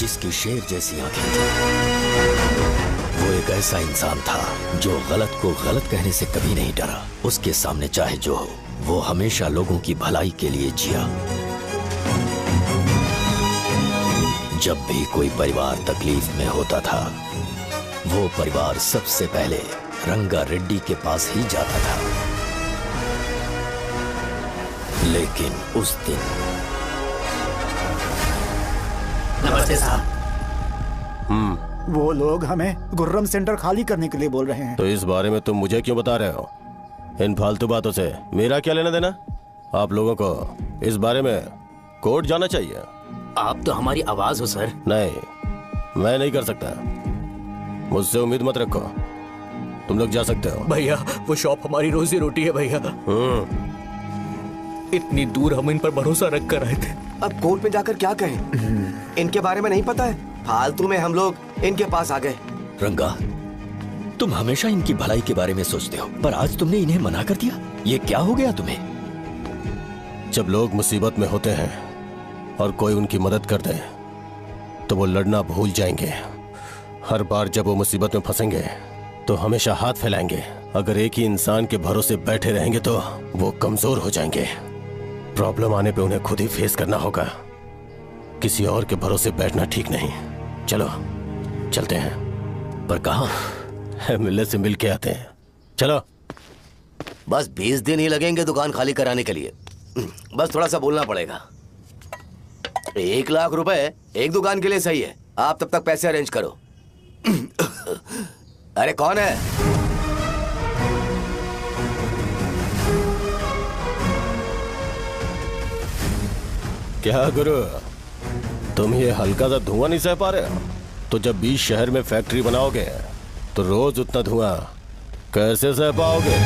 जिसकी शेर जैसी आंखें थी। वो एक ऐसा इंसान था जो गलत को गलत कहने से कभी नहीं डरा। उसके सामने चाहे जो हो, वो हमेशा लोगों की भलाई के लिए जिया। जब भी कोई परिवार तकलीफ में होता था, वो परिवार सबसे पहले रंगा रेड्डी के पास ही जाता था। लेकिन उस दिन नमस्ते साहब। वो लोग हमें गुर्रम सेंटर खाली करने के लिए बोल रहे हैं। तो इस बारे में तुम मुझे क्यों बता रहे हो? इन फालतू बातों से मेरा क्या लेना देना? आप लोगों को इस बारे में कोर्ट जाना चाहिए। आप तो हमारी आवाज हो सर। नहीं, मैं नहीं कर सकता। मुझसे उम्मीद मत रखो। तुम लोग जा सकते हो। भैया वो शॉप हमारी रोजी रोटी है भैया। इतनी दूर हम इन पर भरोसा रख कर आए थे। अब कोर्ट में जाकर क्या कहें? इनके बारे में नहीं पता है, फालतू में हम लोग इनके पास आ गए। रंगा, तुम हमेशा इनकी भलाई के बारे में सोचते हो, पर आज तुमने इन्हें मना कर दिया। ये क्या हो गया तुम्हें? जब लोग मुसीबत में होते हैं और कोई उनकी मदद कर दे तो वो लड़ना भूल जाएंगे। हर बार जब वो मुसीबत में फंसेंगे तो हमेशा हाथ फैलाएंगे। अगर एक ही इंसान के भरोसे बैठे रहेंगे तो वो कमजोर हो जाएंगे। प्रॉब्लम आने पे उन्हें खुद ही फेस करना होगा। किसी और के भरोसे बैठना ठीक नहीं। चलो चलते हैं। पर कहाँ? मिलने से मिल के आते हैं। चलो। बस 20 दिन ही लगेंगे दुकान खाली कराने के लिए। बस थोड़ा सा बोलना पड़ेगा। 1 लाख रुपए एक दुकान के लिए सही है। आप तब तक पैसे अरेंज करो। अरे कौन है? क्या गुरु, तुम ये हल्का सा धुआं नहीं सह पा रहे हो? तो जब 20 शहर में फैक्ट्री बनाओगे तो रोज उतना धुआं कैसे सह पाओगे?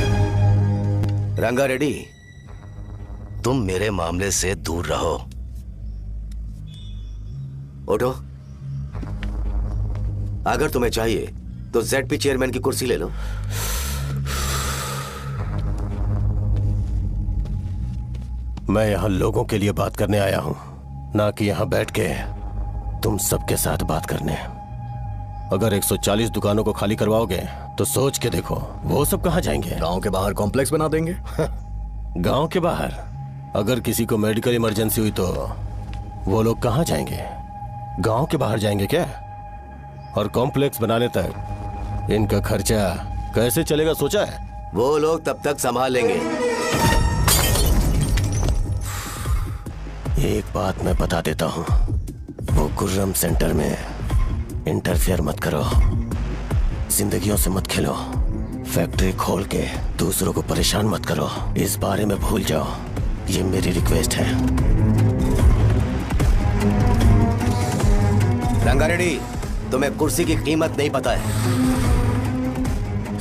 रंगा रेड्डी, तुम मेरे मामले से दूर रहो। उठो। अगर तुम्हें चाहिए तो ZP चेयरमैन की कुर्सी ले लो। मैं यहाँ लोगों के लिए बात करने आया हूँ, ना कि यहाँ बैठ के तुम सबके साथ बात करने। अगर 140 दुकानों को खाली करवाओगे तो सोच के देखो वो सब कहाँ जाएंगे? गांव के बाहर कॉम्प्लेक्स बना देंगे। गांव के बाहर? अगर किसी को मेडिकल इमरजेंसी हुई तो वो लोग कहाँ जाएंगे? गांव के बाहर जाएंगे क्या? और कॉम्प्लेक्स बनाने तक इनका खर्चा कैसे चलेगा सोचा है? वो लोग तब तक संभाल लेंगे। एक बात मैं बता देता हूँ, वो गुर्रम सेंटर में इंटरफेयर मत करो। जिंदगियों से मत खेलो। फैक्ट्री खोल के दूसरों को परेशान मत करो। इस बारे में भूल जाओ। ये मेरी रिक्वेस्ट है। रंगा रेड्डी, तुम्हें कुर्सी की कीमत नहीं पता है।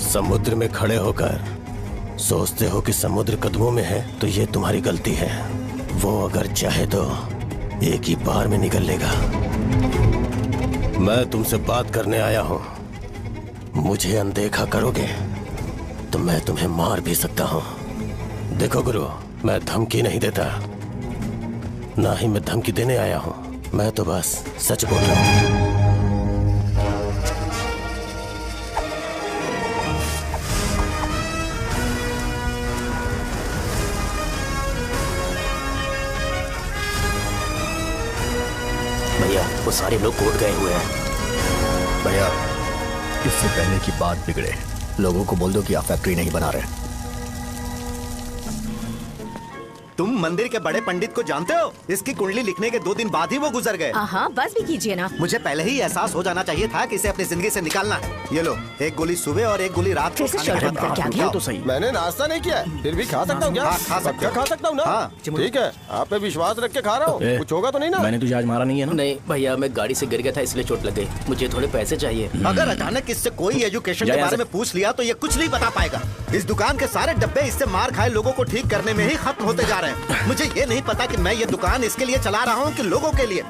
समुद्र में खड़े होकर सोचते हो कि समुद्र कदमों में है, तो ये तुम्हारी गलती है। वो अगर चाहे तो एक ही बार में निकल लेगा। मैं तुमसे बात करने आया हूं। मुझे अनदेखा करोगे तो मैं तुम्हें मार भी सकता हूं। देखो गुरु, मैं धमकी नहीं देता, ना ही मैं धमकी देने आया हूं। मैं तो बस सच बोल रहा हूं। भैया वो सारे लोग कोर्ट गए हुए हैं। भैया, इससे पहले की बात बिगड़े, लोगों को बोल दो कि आप फैक्ट्री नहीं बना रहे। तुम मंदिर के बड़े पंडित को जानते हो? इसकी कुंडली लिखने के 2 दिन बाद ही वो गुजर गए। हाँ, बस भी कीजिए ना। मुझे पहले ही एहसास हो जाना चाहिए था कि इसे अपनी जिंदगी से निकालना है। ये लो, एक गोली सुबह और एक गोली रात को खाने के बाद। क्या गया? तो सही। मैंने नाश्ता नहीं किया है, फिर भी खा सकता हूँ क्या? खा सकते हो। खा सकता हूँ ना? हाँ। ठीक है, आप पे विश्वास रख के खा रहा हूँ। कुछ होगा तो नहीं ना? मैंने तुझे आज मारा नहीं है ना? नहीं भैया, मैं गाड़ी से गिर गया था इसलिए चोट लग गई। मुझे थोड़े पैसे चाहिए। अगर अचानक इससे कोई एजुकेशन के बारे में पूछ लिया तो ये कुछ नहीं बता पाएगा। इस दुकान के सारे डब्बे इससे मार खाए लोगों को ठीक करने में ही खत्म होते जा रहे हैं। मुझे ये नहीं पता कि मैं ये दुकान इसके लिए चला रहा हूँ कि लोगों के लिए।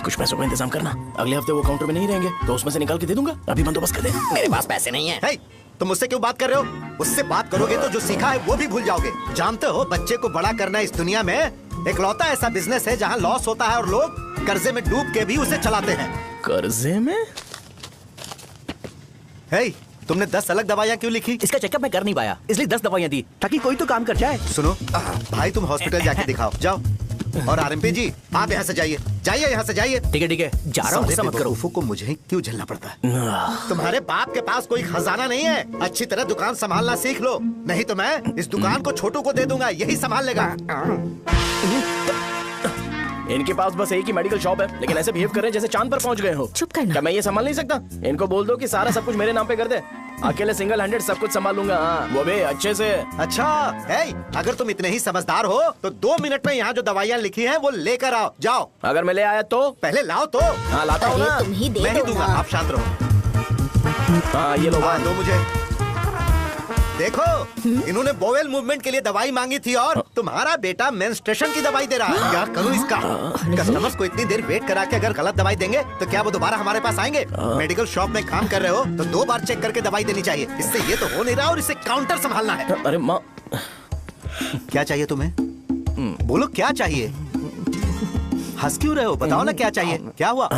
कुछ पैसों का इंतजाम करना। अगले हफ्ते वो काउंटर में नहीं रहेंगे तो उसमें से निकाल के दे दूंगा। अभी बंदोबस्त कर दे। मेरे पास पैसे नहीं है। तुम मुझसे क्यों बात कर रहे हो? उससे बात करोगे तो जो सीखा है वो भी भूल जाओगे। जानते हो, बच्चे को बड़ा करना इस दुनिया में इकलौता ऐसा बिजनेस है जहाँ लॉस होता है और लोग कर्जे में डूब के भी उसे चलाते हैं। कर्जे में? हे, तुमने 10 अलग दवाइयाँ क्यों लिखी? इसका चेकअप मैं कर नहीं पाया, इसलिए 10 दवाइयाँ दी ताकि कोई तो काम कर जाए। सुनो भाई, तुम हॉस्पिटल जाके दिखाओ, जाओ। और आरएमपी जी, आप यहाँ से जाइए, जाइए यहाँ से जाइए। ठीक है, जा रहा हूँ, गुस्सा मत करो। को मुझे क्यों झेलना पड़ता है? तुम्हारे बाप के पास कोई खजाना नहीं है। अच्छी तरह दुकान संभालना सीख लो, नहीं तो मैं इस दुकान को छोटू को दे दूंगा, यही संभाल लेगा। इनके पास बस एक ही मेडिकल शॉप है, लेकिन ऐसे बिहेव कर रहे हैं जैसे चांद पर पहुंच गए हो। चुप करना। क्या मैं ये संभाल नहीं सकता? इनको बोल दो कि सारा सब कुछ मेरे नाम पे कर दे। अकेले सिंगल हैंडेड सब कुछ संभाल लूंगा। हाँ, वो भी अच्छे से। अच्छा, अगर तुम इतने ही समझदार हो तो 2 मिनट में यहाँ जो दवाइयाँ लिखी हैं वो लेकर आओ, जाओ। अगर मैं ले आया तो? पहले लाओ तो। हाँ, लाता हूँ ना। तुम ही दे मैं ही दो दूंगा, ना। आप शांत रहो। हाँ, ये लो। दो मुझे। देखो, इन्होंने बोवेल मूवमेंट के लिए दवाई मांगी थी और तुम्हारा बेटा मेंस्ट्रुएशन की दवाई दे रहा है। क्या करूं इसका? कस्टमर्स को इतनी देर वेट करा के अगर गलत दवाई देंगे तो क्या वो दोबारा हमारे पास आएंगे? मेडिकल शॉप में काम कर रहे हो तो 2 बार चेक करके दवाई देनी चाहिए। इससे ये तो हो नहीं रहा और इसे काउंटर संभालना है। अरे माँ, क्या चाहिए तुम्हें? बोलो क्या चाहिए? हंस क्यों रहे हो? बताओ ना क्या चाहिए? क्या हुआ?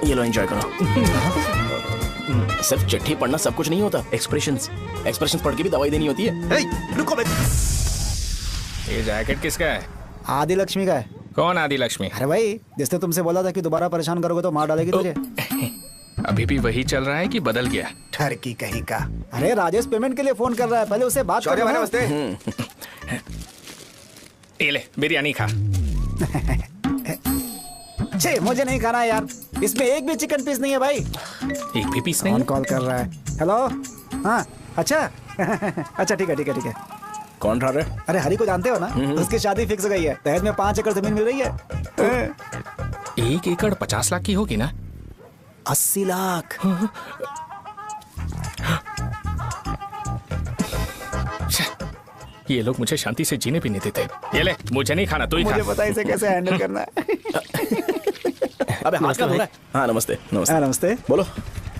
ये लो, एंजॉय करो। सिर्फ चिट्ठी पढ़ना सब कुछ नहीं होता। एक्सप्रेशंस पढ़ के भी दवाई देनी होती है। रुको, ये जैकेट किसका है? आदि लक्ष्मी का है। कौन आदि लक्ष्मी? अरे भाई, जिसने तुमसे बोला था कि दोबारा परेशान करोगे तो मार डालेगी तुझे। अभी भी वही चल रहा है कि बदल गया? ठरकी कहीं का। अरे राजेश पेमेंट के लिए फोन कर रहा है, पहले उसे बात करो। नमस्ते। ये ले, बिरयानी खा। छे, मुझे नहीं खाना है यार, इसमें एक भी चिकन पीस नहीं है भाई। एक भी पीस नहीं? कौन कॉल कर रहा है? हेलो, हाँ, अच्छा। अच्छा, ठीक है। कौन रहा? अरे हरी को जानते हो ना, उसकी शादी फिक्स हो गई है। दहेज में 5 एकड़ जमीन मिल रही है। 1 एकड़ 50 लाख की होगी ना? 80 लाख। ये लोग मुझे शांति से जीने भी नहीं देते। ये ले, मुझे नहीं खाना, तू ही खा। मुझे पता है इसे कैसे हैंडल करना है। अबे हाथ का धो रहा है। हाँ, नमस्ते। नमस्ते। बोलो।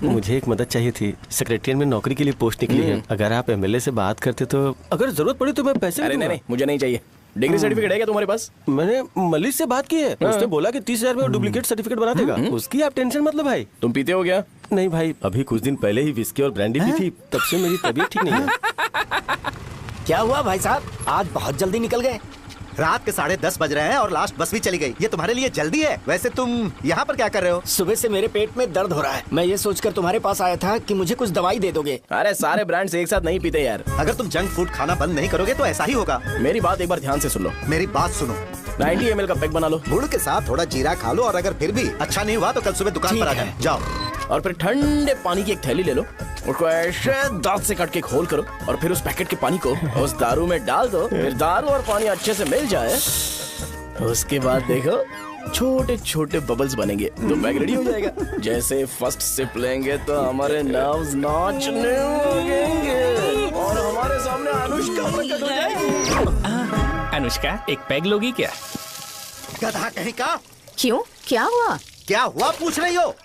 मुझे एक मदद चाहिए थी। सेक्रेटरिएट में नौकरी के लिए पोस्ट निकली है। अगर आप एमएलए से बात करते तो अगर जरूरत पड़ी तो मैं पैसे अरे नहीं, मुझे नहीं चाहिए। डिग्री सर्टिफिकेट है क्या तुम्हारे पास? मैंने मलिक से बात की है, उसने बोला कि 30,000 में डुप्लीकेट सर्टिफिकेट बना देगा। उसकी आप टेंशन मत लो भाई। तुम पीते हो क्या? नहीं भाई, अभी कुछ दिन पहले ही विस्की और ब्रांडी पी थी, तब से मेरी तबीयत ठीक नहीं है। क्या हुआ भाई साहब, आज बहुत जल्दी निकल गए? रात के 10:30 बज रहे हैं और लास्ट बस भी चली गई। ये तुम्हारे लिए जल्दी है? वैसे तुम यहाँ पर क्या कर रहे हो? सुबह से मेरे पेट में दर्द हो रहा है। मैं ये सोचकर तुम्हारे पास आया था कि मुझे कुछ दवाई दे दोगे। अरे सारे ब्रांड्स एक साथ नहीं पीते यार। अगर तुम जंक फूड खाना बंद नहीं करोगे तो ऐसा ही होगा। मेरी बात एक बार ध्यान से सुन लो। मेरी बात सुनो। 90 ml का पैक बना लो। गुड़ के साथ थोड़ा जीरा खा लो और अगर फिर भी अच्छा नहीं हुआ तो कल सुबह दुकान पर आ ठीक जाओ। और फिर ठंडे पानी की एक थैली ले लो, उसको ऐसे दांत से काट के खोल करो और फिर उस पैकेट के पानी को उस दारू में डाल दो। फिर दारू और पानी अच्छे से मिल जाए, उसके बाद देखो छोटे छोटे बबल्स बनेंगे तो पैक रेडी हो जाएगा। जैसे फर्स्ट सिप लेंगे तो हमारे नर्व्स नाचने लगेंगे और हमारे सामने अनुष्का प्रकट हो जाएगी। अनुष्का, एक पैग लोगी क्या? गधा कहीं का। क्यों, क्या हुआ? क्या हुआ पूछ रही हो?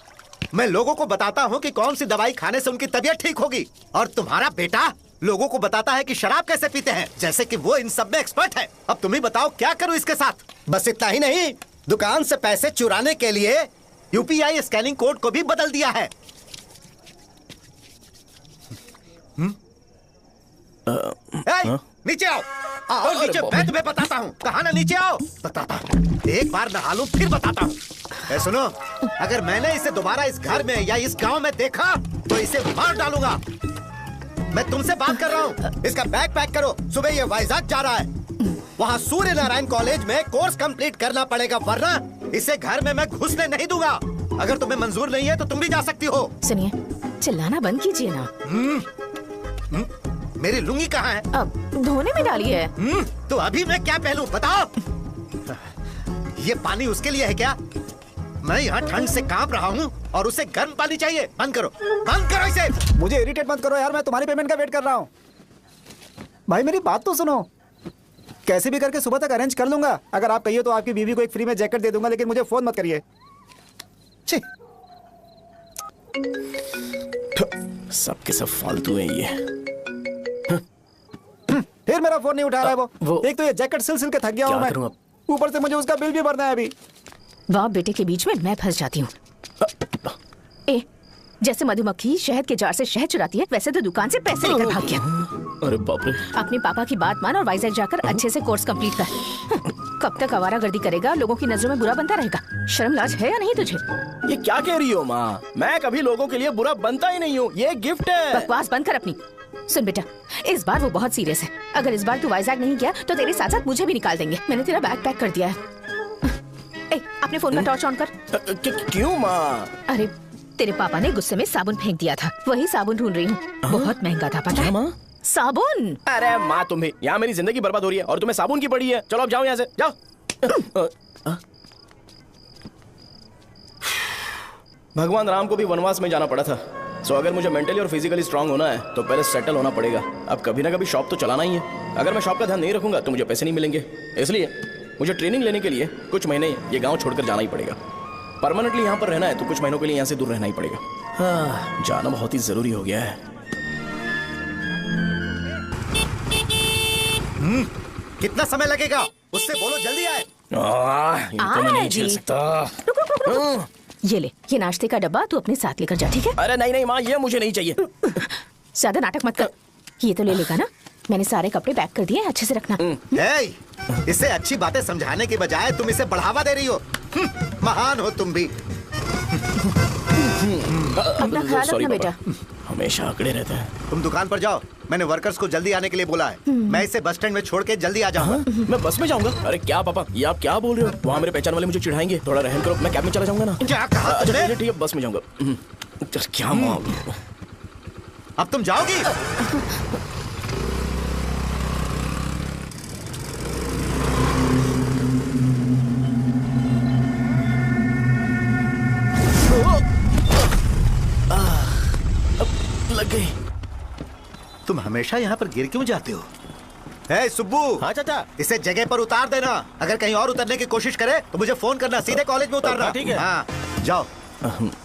मैं लोगों को बताता हूँ कि कौन सी दवाई खाने से उनकी तबीयत ठीक होगी, और तुम्हारा बेटा लोगों को बताता है कि शराब कैसे पीते हैं, जैसे कि वो इन सब में एक्सपर्ट है। अब तुम ही बताओ क्या करूँ इसके साथ? बस इतना ही नहीं, दुकान से पैसे चुराने के लिए यूपीआई स्कैनिंग कोड को भी बदल दिया है। नीचे आओ, आओ नीचे, मैं तुम्हें बताता हूँ। कहा ना नीचे आओ, बताता हूँ। एक बार नहा लूं फिर बताता हूँ। सुनो, अगर मैंने इसे दोबारा इस घर में या इस गांव में देखा तो इसे मार डालूंगा। मैं तुमसे बात कर रहा हूँ। इसका बैग पैक करो, सुबह ये वाइजाग जा रहा है। वहाँ सूर्य नारायण कॉलेज में कोर्स कंप्लीट करना पड़ेगा, वरना इसे घर में मैं घुसने नहीं दूंगा। अगर तुम्हें मंजूर नहीं है तो तुम भी जा सकती हो। सुनिए, चिल्लाना बंद कीजिए ना। मेरी लुंगी कहाँ है? अब धोने में डाली है। तो अभी मैं क्या पहनूं बताओ? ये पानी उसके लिए है क्या? मैं यहाँ ठंड से कांप रहा हूँ और उसे गर्म पानी चाहिए। बंद करो, बंद करो इसे। मुझे इरिटेट मत करो यार, मैं तुम्हारी पेमेंट का वेट कर रहा हूँ। भाई मेरी बात तो सुनो, कैसे भी करके सुबह तक अरेंज कर लूंगा। अगर आप कहिए तो आपकी बीवी को एक फ्री में जैकेट दे दूंगा, लेकिन मुझे फोन मत करिए। सब के सब फालतू है ये। फिर मेरा फोन नहीं उठा रहा है वो। एक तो ये जैकेट सिल के थक गया हूँ मैं, ऊपर से मुझे उसका बिल भी भरना है अभी। वाह बेटे के बीच में मैं फंस जाती हूँ। ए, जैसे मधुमक्खी शहद के जार से शहद चुराती है, वैसे तो दुकान से पैसे लेकर भाग गया। अरे बाप रे। अपने पापा की बात मान और वाइजैक जाकर अच्छे से कोर्स कंप्लीट कर। कब तक आवारागर्दी करेगा, लोगों की नजरों में बुरा बनता रहेगा? शर्म लाज है या नहीं तुझे? ये क्या कह रही हो माँ? मैं कभी लोगों के लिए बुरा बनता ही नहीं हूँ, ये गिफ्ट है। बकवास बंद कर अपनी। सुन बेटा, इस बार वो बहुत सीरियस है। अगर इस बार तू वाइजैक नहीं गया तो तेरे साथ साथ मुझे भी निकाल देंगे। मैंने तेरा बैग पैक कर दिया है। ए, अपने फोन का टॉर्च ऑन कर। क्यों माँ? अरे तेरे पापा ने गुस्से में साबुन फेंक दिया था, वही साबुन ढूंढ रही हूँ। बहुत महंगा था पता है माँ? साबुन। अरे माँ तुम भी, यहाँ मेरी जिंदगी बर्बाद हो रही है और तुम्हें साबुन की पड़ी है। चलो अब जाओ यहाँ से, जाओ। भगवान राम को भी वनवास में जाना पड़ा था। सो अगर मुझे मेंटली और फिजिकली स्ट्रांग होना है तो पहले सेटल होना पड़ेगा। अब कभी ना कभी शॉप तो चलाना ही है। अगर मैं शॉप का ध्यान नहीं रखूंगा तो मुझे पैसे नहीं मिलेंगे। इसलिए मुझे ट्रेनिंग लेने के लिए कुछ महीने ये गांव छोड़कर जाना ही पड़ेगा। परमानेंटली यहाँ पर रहना है तो कुछ महीनों के लिए यहाँ से दूर रहना ही पड़ेगा। हाँ, जाना बहुत ही जरूरी हो गया है। कितना समय लगेगा? उससे बोलो जल्दी आए। इनको मैं नहीं झेल सकता। ये ले, ये नाश्ते का डब्बा तू अपने साथ लेकर जा, ठीक है? अरे नहीं नहीं माँ, ये मुझे नहीं चाहिए। ज्यादा नाटक मत कर। ये तो ले लेगा ना? मैंने सारे कपड़े पैक कर दिए, अच्छे से रखना। इसे अच्छी बातें समझाने के बजाय तुम इसे बढ़ावा दे रही हो। महान हो तुम भी। अपना ख्याल रखना बेटा। हमेशा अकड़े रहते हैं। तुम दुकान पर जाओ, मैंने वर्कर्स को जल्दी आने के लिए बोला है। मैं इसे बस स्टैंड में छोड़ के जल्दी आ जाऊंगा। मैं बस में जाऊंगा? अरे क्या पापा, ये आप क्या बोल रहे हो? वहाँ मेरे पहचान वाले मुझे चिढ़ाएंगे। थोड़ा रहम करो, मैं कैब में चला जाऊंगा ना। क्या कहा तुमने? ठीक है, बस में जाऊंगा। क्या माँ, अब तुम जाओगी? लग गई। तुम हमेशा यहाँ पर गिर क्यों जाते हो? ए सुब्बू। हाँ चाचा। इसे जगह पर उतार देना। अगर कहीं और उतरने की कोशिश करे तो मुझे फोन करना, सीधे कॉलेज में उतारना। ठीक है। हाँ, जाओ।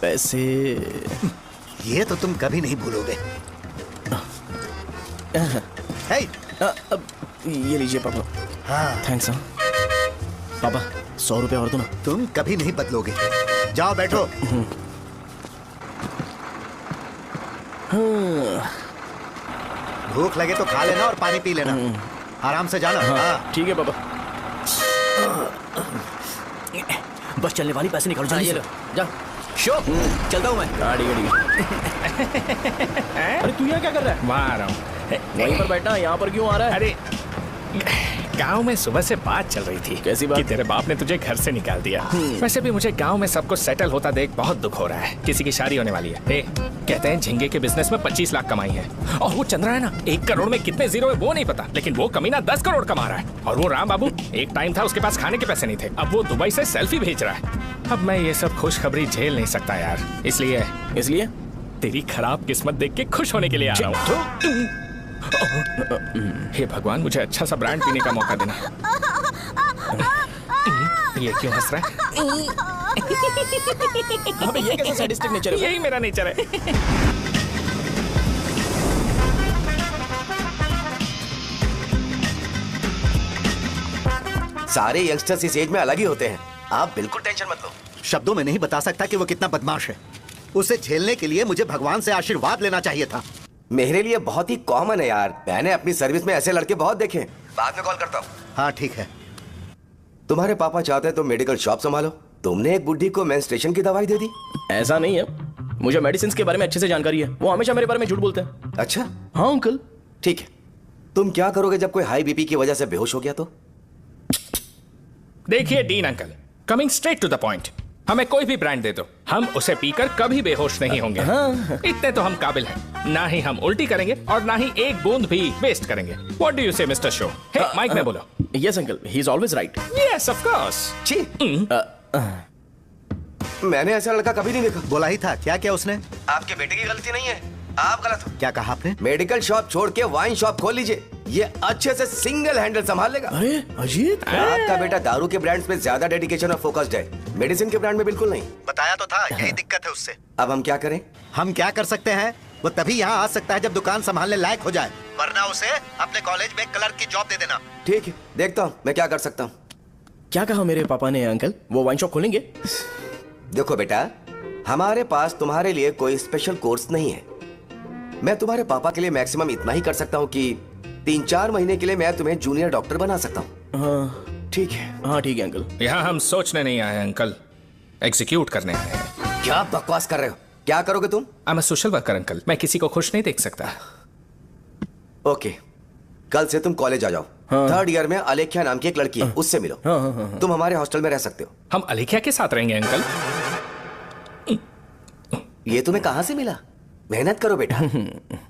पैसे ये तो तुम कभी नहीं भूलोगे। ये लीजिए पापा। हाँ थैंक्स। पापा 100 रुपए और दो ना। तुम कभी नहीं बदलोगे। जाओ बैठो। भूख लगे तो खा लेना और पानी पी लेना। आराम से जाना। हाँ। ठीक है पापा। बस चलने वाली, पैसे निकालो जल्दी से। जा। शो चलता हूँ मैं। गाड़ी गाड़ी। अरे तू यहाँ क्या कर रहा है? वहाँ आ रहा हूँ। वहीं पर बैठना, यहाँ पर क्यों आ रहा है? अरे गांव में सुबह से बात चल रही थी। कैसी बात? कि तेरे बाप ने तुझे घर से निकाल दिया। वैसे भी मुझे गांव में सब कुछ सेटल होता देख बहुत दुख हो रहा है। किसी की शादी होने वाली है। कहते हैं झींगे के बिजनेस में 25 लाख कमाई है। और वो चंद्रा है ना, 1 करोड़ में कितने जीरो है वो नहीं पता, लेकिन वो कमीना 10 करोड़ कमा रहा है। और वो राम बाबू, एक टाइम था उसके पास खाने के पैसे नहीं थे, अब वो दुबई से सेल्फी भेज रहा है। अब मैं ये सब खुशखबरी झेल नहीं सकता यार। इसलिए तेरी खराब किस्मत देख के खुश होने के लिए आ रहा हूँ। हे भगवान, मुझे अच्छा सा ब्रांड पीने का मौका देना। ये क्यों हंस रहा है? अबे ये कैसा सैडिस्टिक नेचर है? यही मेरा नेचर है। सारे यंगस्टर्स इस एज में अलग ही होते हैं। आप बिल्कुल टेंशन मत लो। शब्दों में नहीं बता सकता कि वो कितना बदमाश है। उसे झेलने के लिए मुझे भगवान से आशीर्वाद लेना चाहिए था। मेरे लिए बहुत ही कॉमन है यार। मैंने अपनी सर्विस में ऐसे लड़के बहुत देखे। बाद में कॉल करता हूँ। हाँ ठीक है। तुम्हारे पापा चाहते हैं तुम मेडिकल शॉप संभालो। तुमने एक बुढ़ी को मेंस्ट्रुएशन की दवाई दे दी। ऐसा नहीं है, मुझे मेडिसिन के बारे में अच्छे से जानकारी है। वो हमेशा मेरे बारे में झूठ बोलते हैं। अच्छा हाँ अंकल। ठीक है, तुम क्या करोगे जब कोई हाई बीपी की वजह से बेहोश हो गया तो? देखिए Dean uncle, coming straight to the point, हमें कोई भी ब्रांड दे दो, हम उसे पीकर कभी बेहोश नहीं होंगे। इतने तो हम काबिल हैं। ना ही हम उल्टी करेंगे और ना ही एक बूंद भी वेस्ट करेंगे। व्हाट डू यू से मिस्टर शो? माइक में बोलो। Yes uncle, he is always right. Yes of course. मैंने ऐसा लड़का कभी नहीं देखा। बोला ही था। क्या क्या उसने? आपके बेटे की गलती नहीं है, आप गलत हो। क्या कहा आपने? मेडिकल शॉप छोड़ के वाइन शॉप खोल लीजिए, ये अच्छे से सिंगल हैंडल संभाल लेगा। अरे अजीत, आपका बेटा दारू के ब्रांड्स में ज्यादा डेडिकेशन और फोकस्ड है, मेडिसिन के ब्रांड में बिल्कुल नहीं। बताया तो था, यही दिक्कत है उससे। अब हम क्या करें? हम क्या कर सकते हैं? वो तभी यहाँ आ सकता है जब दुकान संभालने लायक हो जाए, वरना उसे अपने कॉलेज में क्लर्क की जॉब दे देना। ठीक है, देखता हूँ मैं क्या कर सकता हूँ। क्या कहा मेरे पापा ने अंकल? वो वाइन शॉप खोलेंगे? देखो बेटा, हमारे पास तुम्हारे लिए कोई स्पेशल कोर्स नहीं है। मैं तुम्हारे पापा के लिए मैक्सिमम इतना ही कर सकता हूँ कि 3-4 महीने के लिए मैं तुम्हें जूनियर डॉक्टर बना सकता हूँ। हाँ ठीक है। हाँ ठीक है अंकल। यहाँ हम सोचने नहीं आए अंकल, एग्जीक्यूट करने आए हैं। क्या बकवास कर रहे हो? क्या करोगे तुम? I am social worker uncle, मैं किसी को खुश नहीं देख सकता। ओके, कल से तुम कॉलेज आ जाओ। हाँ। 3rd ईयर में अलेख्या नाम की एक लड़की है, उससे मिलो। हाँ। तुम हमारे हॉस्टल में रह सकते हो। हम अलेख्या के साथ रहेंगे अंकल। ये तुम्हें कहाँ से मिला? मेहनत करो बेटा।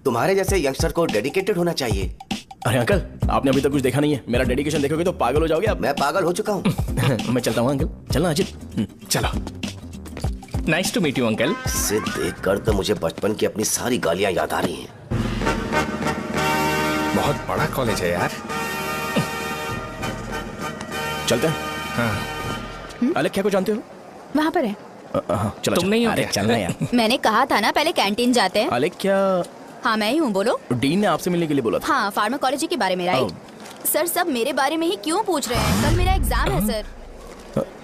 तुम्हारे जैसे यंगस्टर को डेडिकेटेड होना चाहिए। अरे अंकल, आपने अभी तक कुछ देखा नहीं है। मेरा डेडिकेशन देखोगे तो पागल हो जाओगे आप। मैं पागल हो चुका हूँ। मैं चलता हूँ अंकल। चलना अजित। चलो, nice to meet you uncle. इसे देखकर तो मुझे बचपन की अपनी सारी गालियां याद आ रही हैं। बहुत बड़ा कॉलेज है यार। चलते हैं। हाँ। अलेख्या को जानते हो? वहाँ पर है। हाँ चलो। तुम नहीं हो अरे क्या? चलना यार। मैंने कहा था ना पहले कैंटीन जाते हैं। अलेख्या, हाँ मैं ही हूँ, बोलो। डीन ने आपसे मिलने के लिए बोला था। हाँ, फार्माकोलॉजी के बारे में, राइट? सर सब मेरे बारे में ही क्यों पूछ रहे हैं? कल मेरा एग्जाम है सर।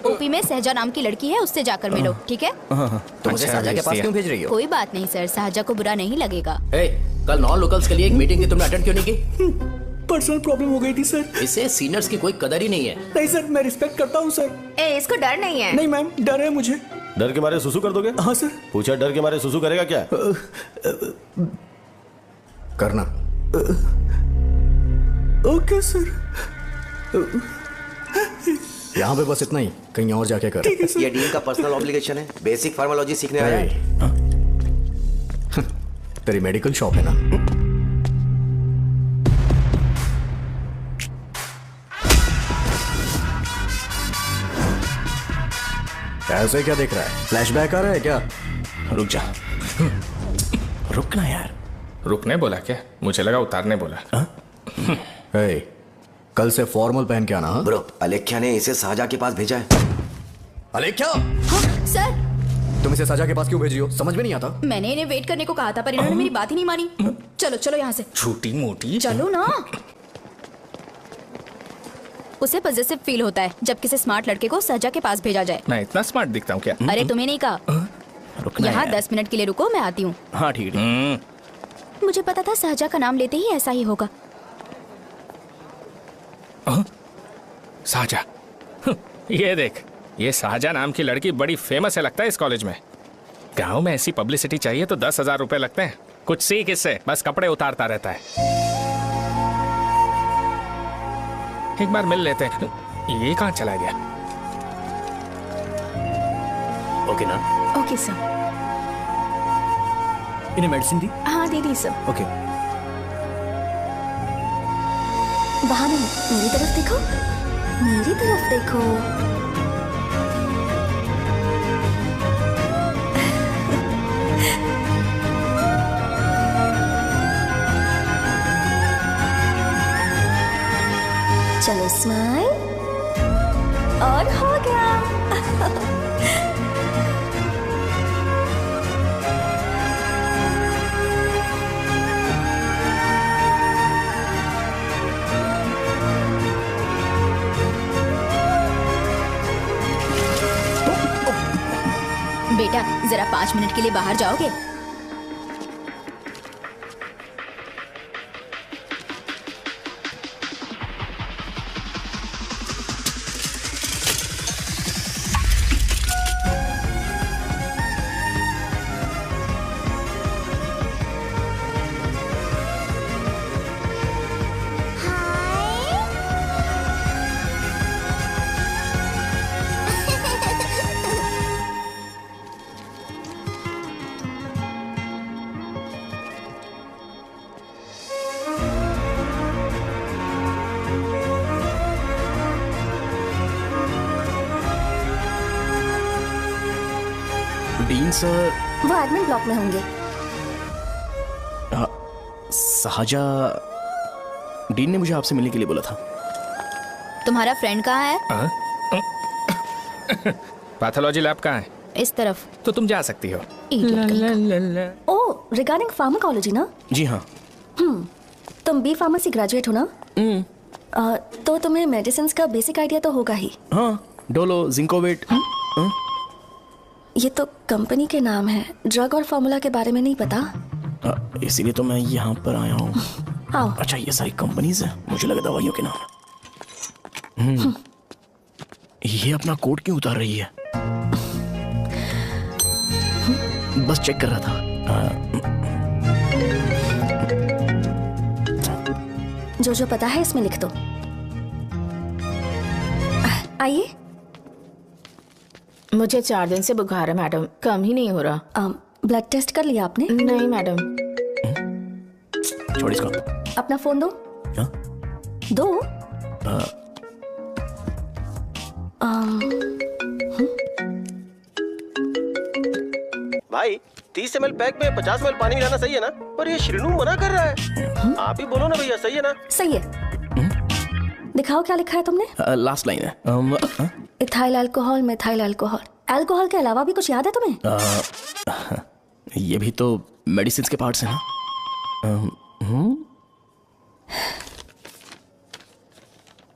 ओपी में सहजा नाम की लड़की है, उससे जाकर मिलो, ठीक है? तो मुझे अच्छा, साजा के भेज पास दिया। क्यों भेज रही हो? कोई बात नहीं सर, सहजा को बुरा नहीं लगेगा। कल नॉन लोकल्स के लिए एक मीटिंग थी, तुमने अटेंड क्यों नहीं की? पर्सनल प्रॉब्लम हो गई थी सर। इससे सीनियर्स की कोई कदर ही नहीं है। नहीं सर, मैं रिस्पेक्ट करता हूँ सर। इसको डर नहीं है। नहीं मैम, डर है मुझे। डर के मारे सुसु कर दोगे? हाँ सर। पूछा डर के मारे सुसु करेगा क्या? करना। Okay sir. यहाँ पे बस इतना ही, कहीं और जाके कर। ये डीन का पर्सनल ऑब्लिगेशन है। बेसिक फार्माकोलॉजी सीखने आया है। तेरी मेडिकल शॉप है ना? ऐसे क्या देख रहा है? फ्लैशबैक आ रहा है क्या? रुक जा। रुकना यार। रुकने बोला क्या? मुझे लगा उतारने बोला। हे, कल से फॉर्मल पहन के आना। हाँ? ब्रो, अलेख्या ने इसे साजा के पास भेजा है। अलेख्या, हाँ, सर तुम इसे साजा के पास क्यों भेज रही हो? समझ में नहीं आता। मैंने इन्हें वेट करने को कहा था, पर इन्होंने मेरी बात ही नहीं मानी। चलो चलो यहाँ से। छोटी मोटी। चलो ना। उसे पॉजिटिव फील होता है जब किसी स्मार्ट लड़के को सहजा के पास भेजा जाए। मैं इतना स्मार्ट दिखता हूँ क्या? अरे तुम्हें नहीं कहा। रुकना यहाँ यार। 10 मिनट के लिए रुको, मैं आती हूँ। हाँ ठीक है। मुझे पता था सहजा का नाम लेते ही ऐसा ही होगा। साजा। ये देख, ये साजा नाम की लड़की बड़ी फेमस है लगता है इस कॉलेज में। गांव में ऐसी पब्लिसिटी चाहिए तो 10,000 रुपए लगते हैं। कुछ सीख इससे, बस कपड़े उतारता रहता है। एक बार मिल लेते हैं। ये कहाँ चला गया? ओके ना? Okay sir. इन्हें मेडिसिन दी? हाँ दे दी सर। ओके। वहाँ नहीं, मेरी तरफ देखो, मेरी तरफ देखो। चलो स्माइल, और हो गया। बेटा जरा 5 मिनट के लिए बाहर जाओगे? Dean sir. वो एडमिन ब्लॉक में होंगे। साजा, डीन ने मुझे आपसे मिलने के लिए बोला था। तुम्हारा फ्रेंड कहाँ है? पैथोलॉजी लैब कहाँ है? इस तरफ। तो तुम जा सकती हो। ओ रिगार्डिंग फार्माकोलॉजी ना? जी हाँ। तुम बी फार्मेसी ग्रेजुएट हो ना? तो तुम्हें मेडिसिन का बेसिक आइडिया तो होगा ही। हाँ, डोलो, जिंकोवेट। ये तो कंपनी के नाम है, ड्रग और फार्मूला के बारे में नहीं पता। इसीलिए तो मैं यहाँ पर आया हूँ। आओ। अच्छा, ये सारी कंपनीज है, मुझे लगा दवाइयों के नाम। ये अपना कोट क्यों उतार रही है? बस चेक कर रहा था। जो पता है इसमें लिख दो। आइए। मुझे 4 दिन से बुखार है मैडम, कम ही नहीं हो रहा। ब्लड टेस्ट कर लिया आपने? नहीं मैडम। छोड़ इसको। अपना फोन दो। हाँ? दो। भाई 30 ml पैक में 50 ml पानी मिलाना सही है ना? पर ये श्रीनू मना कर रहा है। आप ही बोलो ना भैया, सही है ना? सही है। दिखाओ क्या लिखा है तुमने? लास्ट लाइन है। Ethyl alcohol, methyl alcohol. Alcohol के अलावा भी कुछ याद है तुम्हें? ये भी तो मेडिसिन के पार्ट्स हैं ना?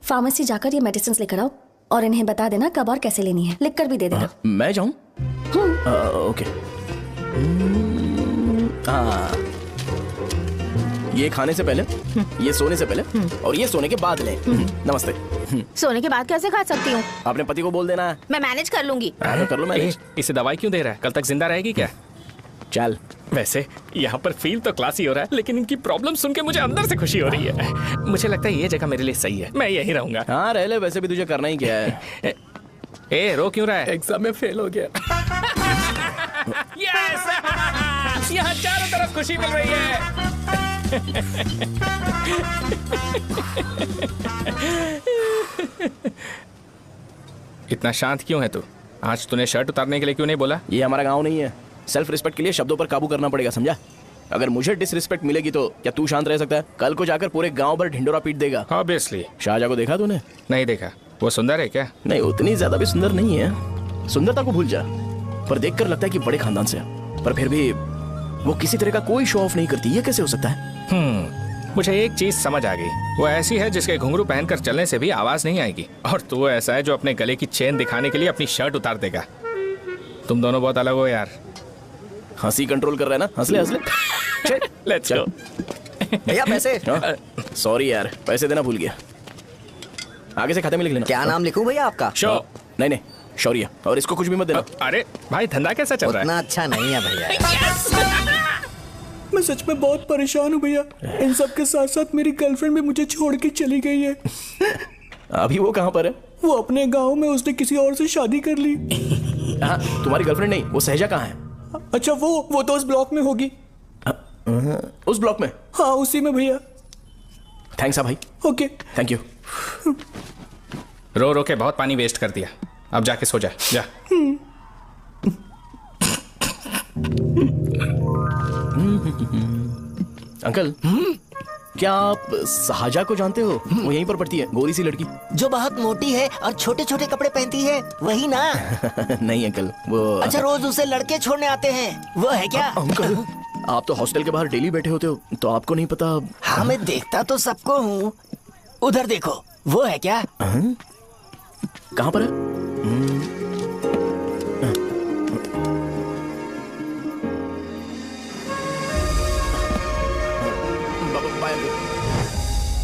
फार्मेसी जाकर ये मेडिसिन लेकर आओ और इन्हें बता देना कब और कैसे लेनी है। लिख कर भी दे देना। मैं जाऊं? ओके। ये खाने से पहले, ये सोने से पहले और ये सोने के बाद ले। नमस्ते। सोने के बाद कैसे खा सकती हूँ? अपने पति को बोल देना। मैं मैनेज कर लूंगी। कर लो मैनेज। इसे दवाई क्यों दे रहा है? कल तक जिंदा रहेगी क्या? चल। वैसे यहाँ पर फील तो क्लासी हो रहा है, लेकिन इनकी प्रॉब्लम सुन के मुझे अंदर से खुशी हो रही है। मुझे लगता है ये जगह मेरे लिए सही है, मैं यहीं रहूंगा। हाँ रह ले, वैसे भी तुझे करना ही क्या है। ए रो क्यों रहा है? एग्जाम में फेल हो गया। यस! यहाँ चारों तरफ खुशी मिल रही है। इतना शांत क्यों है तू? आज तूने शर्ट उतारने के लिए क्यों नहीं बोला? ये हमारा गांव नहीं है। सेल्फ रिस्पेक्ट के लिए शब्दों पर काबू करना पड़ेगा, समझा? अगर मुझे डिसरिस्पेक्ट मिलेगी तो क्या तू शांत रह सकता है? कल को जाकर पूरे गांव भर ढिंडोरा पीट देगा। ऑब्वियसली। शाहजहां को देखा तूने? नहीं देखा। वो सुंदर है क्या? नहीं, उतनी ज्यादा भी सुंदर नहीं है। सुंदरता को भूल जा, पर देखकर लगता है कि बड़े खानदान से है। पर फिर भी वो किसी तरह का कोई शो ऑफ नहीं करती। ये कैसे हो सकता है? मुझे एक चीज समझ आ गई। वो ऐसी है जिसके घुंघरू पहनकर चलने से भी आवाज नहीं आएगी, और तू ऐसा है जो अपने गले की चेन दिखाने के लिए अपनी शर्ट उतार देगा। तुम दोनों बहुत अलग हो यार। हंसी कंट्रोल कर रहा है ना? हंस ले हंस ले। Let's go. भैया पैसे। सॉरी यार, पैसे देना भूल गया। आगे से खाते में लिख लेना। क्या नाम लिखूं भैया आपका? शो। नहीं नहीं, शौर्य। और इसको कुछ भी मत देना। अरे भाई, धंधा कैसा चल रहा है? उतना अच्छा नहीं है भैया। मैं सच में बहुत परेशान हूँ भैया। इन सब के साथ साथ मेरी गर्लफ्रेंड भी मुझे छोड़ के चली गई है। अभी वो कहाँ पर है? वो अपने गांव में, उसने किसी और से शादी कर ली। हाँ, तुम्हारी गर्लफ्रेंड नहीं, वो सहजा कहाँ है? अच्छा वो तो उस ब्लॉक में होगी। उस ब्लॉक में? हाँ उसी में भैया। थैंक्स भाई। Okay thank you. रो रो के बहुत पानी वेस्ट कर दिया, अब जाके सो जा। जा। अंकल, क्या आप शाहजहां को जानते हो? वो यहीं पर पढ़ती है, गोरी सी लड़की जो बहुत मोटी है और छोटे छोटे कपड़े पहनती है, वही ना? नहीं अंकल, वो अच्छा, रोज उसे लड़के छोड़ने आते हैं, वो है क्या? अंकल, आप तो हॉस्टल के बाहर डेली बैठे होते हो, तो आपको नहीं पता? हाँ, मैं देखता तो सबको हूँ। उधर देखो, वो है क्या? कहाँ पर है?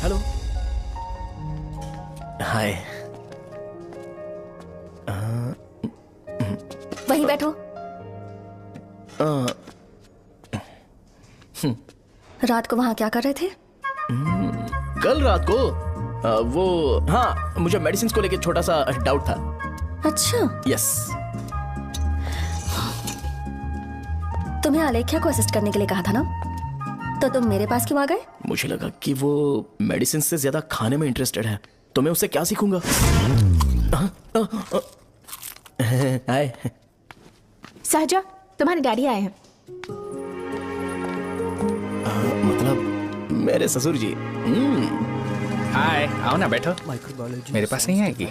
हेलो, हाय। वहीं बैठो। रात को वहां क्या कर रहे थे? कल रात को वो, हाँ, मुझे मेडिसिन को लेके छोटा सा डाउट था। अच्छा। यस। तुम्हें आलेख्या को असिस्ट करने के लिए कहा था ना, तो तुम मेरे पास क्यों आ गए? मुझे लगा कि वो मेडिसिन से ज्यादा खाने में इंटरेस्टेड है, तो मैं उससे क्या सीखूंगा? हाय। सहजा, तुम्हारे डैडी आए हैं। मतलब मेरे ससुर जी। हाय, आओ ना बैठो। मेरे पास नहीं आएगी।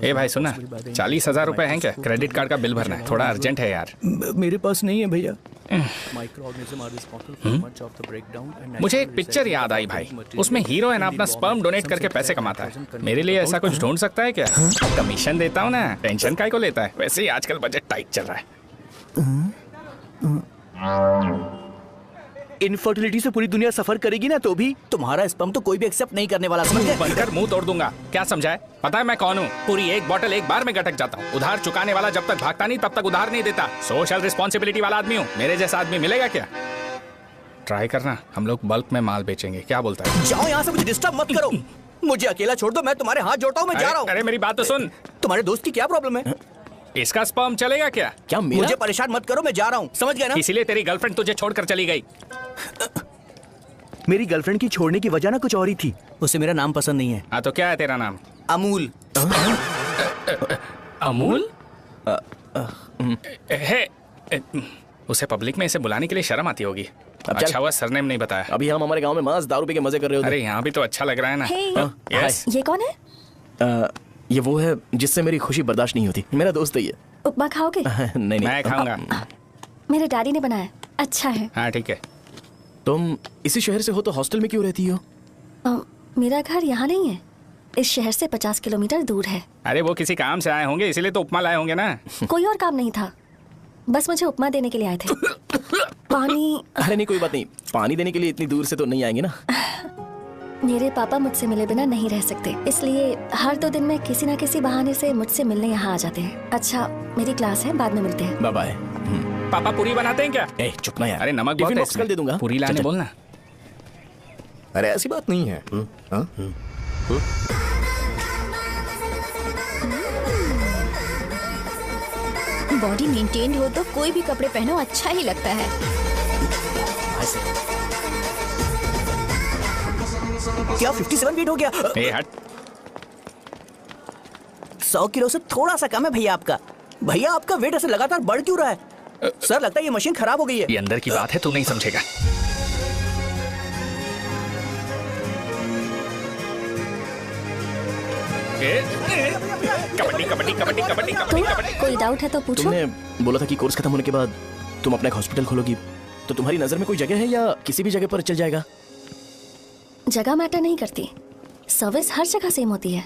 ए भाई सुना, 40,000 रुपए हैं क्या? क्रेडिट कार्ड का बिल भरना है, थोड़ा अर्जेंट है यार। मेरे पास नहीं है भैया। मुझे एक पिक्चर याद आई भाई, उसमें हीरो है ना अपना स्पर्म डोनेट करके पैसे कमाता है। मेरे लिए ऐसा कुछ ढूंढ सकता है क्या? कमीशन देता हूँ ना, टेंशन काय को लेता है। वैसे ही आजकल बजट टाइट चल रहा है। इनफर्टिलिटी से पूरी दुनिया सफर करेगी ना, तो भी तुम्हारा स्पर्म तो कोई भी एक्सेप्ट नहीं करने वाला, समझ गए? बनकर मुंह तोड़ दूंगा। क्या समझा है? पता है मैं कौन हूँ? पूरी एक बोतल एक बार में गटक जाता हूँ। उधार चुकाने वाला जब तक भागता नहीं तब तक उधार नहीं देता। सोशल रिस्पॉन्सिबिलिटी वाला आदमी हूँ। मेरे जैसा आदमी मिलेगा क्या? ट्राई करना, हम लोग बल्क में माल बेचेंगे। क्या बोलता है? जाओ यहाँ से, मुझे डिस्टर्ब मत करो। मुझे अकेला छोड़ दो, मैं तुम्हारे हाथ जोड़ता हूँ, मैं जा रहा हूँ। अरे मेरी बात तो सुन। तुम्हारे दोस्त की क्या प्रॉब्लम है? इसका स्पर्म चलेगा क्या? क्या मुझे परेशान मत करो, मैं जा रहा हूँ, समझ गए ना? इसीलिए तेरी गर्लफ्रेंड तुझे छोड़कर चली गई। मेरी गर्लफ्रेंड की छोड़ने की वजह ना कुछ और ही थी। उसे मेरा नाम पसंद नहीं है। हाँ तो क्या है तेरा नाम? अमूल। अमूल? उसे पब्लिक में इसे बुलाने के लिए शर्म आती होगी। अच्छा हुआ सरनेम नहीं बताया। अभी हम हमारे गांव में मांस दारू पी के मजे कर रहे होते। अरे यहाँ भी तो अच्छा लग रहा है ना। यस। ये कौन है? ये वो है जिससे मेरी खुशी बर्दाश्त नहीं होती। मेरा दोस्त है ये। उपमा खाओगे? नहीं। मैं खाऊंगा। मेरे डैडी ने बनाया, अच्छा है। हाँ ठीक है। तुम इसी शहर से हो तो हॉस्टल में क्यों रहती हो? मेरा घर यहाँ नहीं है, इस शहर से 50 किलोमीटर दूर है। अरे वो किसी काम से आए होंगे, इसीलिए तो उपमा लाए होंगे ना। कोई और काम नहीं था, बस मुझे उपमा देने के लिए आए थे। पानी? अरे नहीं, कोई बात नहीं। पानी देने के लिए इतनी दूर से तो नहीं आएंगे ना। मेरे पापा मुझसे मिले बिना नहीं रह सकते, इसलिए हर 2 दिन में किसी न किसी बहाने से मुझसे मिलने यहाँ आ जाते हैं। अच्छा, मेरी क्लास है, बाद में मिलते हैं। Bye bye. पापा पूरी बनाते हैं क्या? चुप ना यार। अरे नमक बहुत है इसमें। दे दूंगा। पूरी लाने बोलना। अरे ऐसी बात नहीं है। बॉडी मेंटेन्ड हो तो कोई भी कपड़े पहनो अच्छा ही लगता है। क्या 57 फीट हो गया? ए हट। 100 किलो से थोड़ा सा कम है भैया आपका। भैया आपका वेट ऐसे लगातार बढ़ क्यों रहा है? सर लगता है ये मशीन खराब हो गई है। ये अंदर की बात है, तू नहीं समझेगा। कबड्डी कबड्डी कबड्डी कबड्डी कबड्डी कबड्डी। कोई डाउट है तो पूछो। तुमने बोला था कि कोर्स खत्म होने के बाद तुम अपना एक हॉस्पिटल खोलोगी, तो तुम्हारी नजर में कोई जगह है या किसी भी जगह पर चल जाएगा? जगह मैटर नहीं करती, सर्विस हर जगह सेम होती है।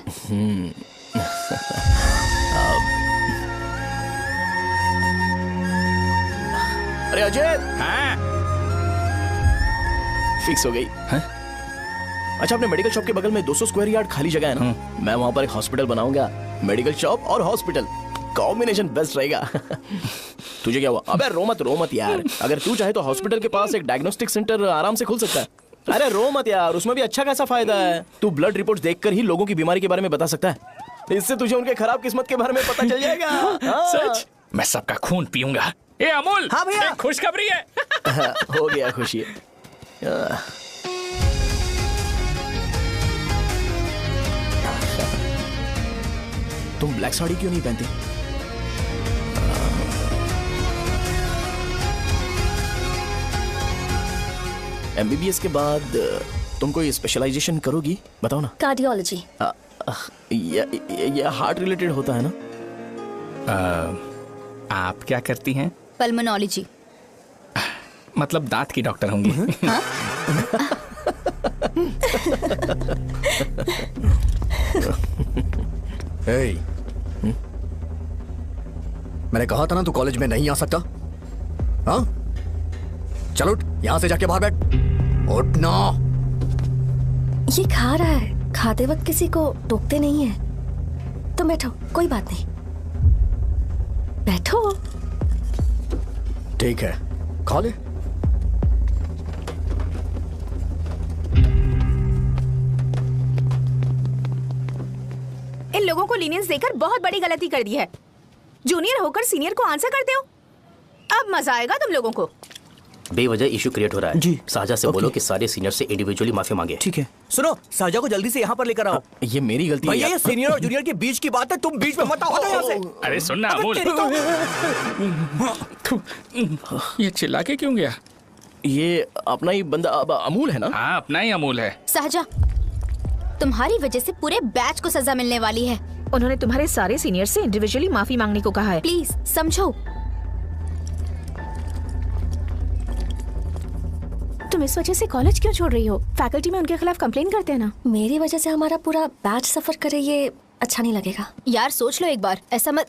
अरे अजय। हाँ? फिक्स हो गई। हाँ? अच्छा, अपने मेडिकल शॉप के बगल में 200 स्क्वायर यार्ड खाली जगह है ना, मैं वहां पर एक हॉस्पिटल बनाऊंगा। मेडिकल शॉप और हॉस्पिटल कॉम्बिनेशन बेस्ट रहेगा। तुझे क्या हुआ? अबे रो मत यार। अगर तू चाहे तो हॉस्पिटल के पास एक डायग्नोस्टिक सेंटर आराम से खुल सकता है। अरे रो मत यार, उसमें भी अच्छा खासा फायदा है। तू ब्लड रिपोर्ट देखकर ही लोगों की बीमारी के बारे में बता सकता है। इससे तुझे उनके खराब किस्मत के बारे में पता चल जाएगा। सच? मैं सबका खून पीऊंगा। ए अमूल। हाँ भैया। खुशखबरी है। हो गया खुशी। तुम ब्लैक साड़ी क्यों नहीं पहनती? एमबीबीएस के बाद तुम कोई स्पेशलाइजेशन करोगी? बताओ ना। कार्डियोलॉजी। ये हार्ट रिलेटेड होता है ना? आप क्या करती हैं? पल्मोनोलॉजी। मतलब दांत की डॉक्टर होंगी। हाँ? मैंने कहा था ना तू कॉलेज में नहीं आ सकता। हाँ, चल उठ, यहां से जाके बाहर बैठ। उठ ना। ये खा रहा है, खाते वक्त किसी को टोकते नहीं है। तुम बैठो, कोई बात नहीं, बैठो। ठीक है, खा ले। इन लोगों को लीनियंस देकर बहुत बड़ी गलती कर दी है। जूनियर होकर सीनियर को आंसर करते हो। अब मजा आएगा तुम लोगों को। बेवजह इशू क्रिएट हो रहा है। जी। साजा से बोलो कि सारे सीनियर से इंडिविजुअली माफी मांगे। ठीक है। सुनो, साजा को जल्दी से यहाँ पर लेकर आओ। ये मेरी गलती है। भैया ये सीनियर और जूनियर के बीच की बात है, तुम बीच में मत आओ यहाँ से। अरे सुनना अमूल। ये चिल्ला के क्यों गया? ये अपना ही बंदा अमूल है ना? हाँ, अपना ही अमूल है। साजा, तुम्हारी वजह से पूरे बैच को सजा मिलने वाली है। उन्होंने तुम्हारे सारे सीनियर से इंडिविजुअली माफी मांगने को कहा है। प्लीज समझो। तुम इस वजह से कॉलेज क्यों छोड़ रही हो? फैकल्टी में उनके खिलाफ कंप्लेन करते हैं ना। मेरी वजह से हमारा पूरा बैच सफर करे, ये अच्छा नहीं लगेगा। यार सोच लो एक बार, ऐसा मत।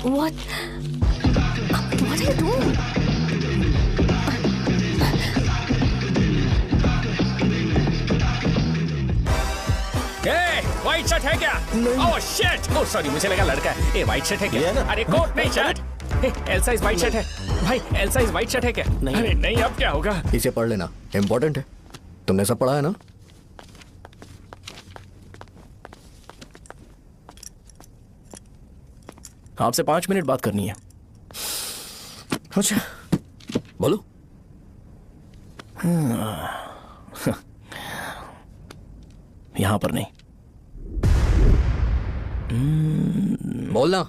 What are you doing? White shirt है क्या? ओह शिट, ओह सॉरी, मुझे लगा लड़का है। ए व्हाइट शर्ट है क्या? अरे कोट नहीं shirt. L size white shirt है भाई, एल साइज व्हाइट शर्ट है क्या? नहीं। अरे नहीं, अब क्या होगा? इसे पढ़ लेना, इम्पोर्टेंट है। तुमने सब पढ़ा है ना? आपसे 5 मिनट बात करनी है। अच्छा बोलो। यहां पर नहीं। बोलना,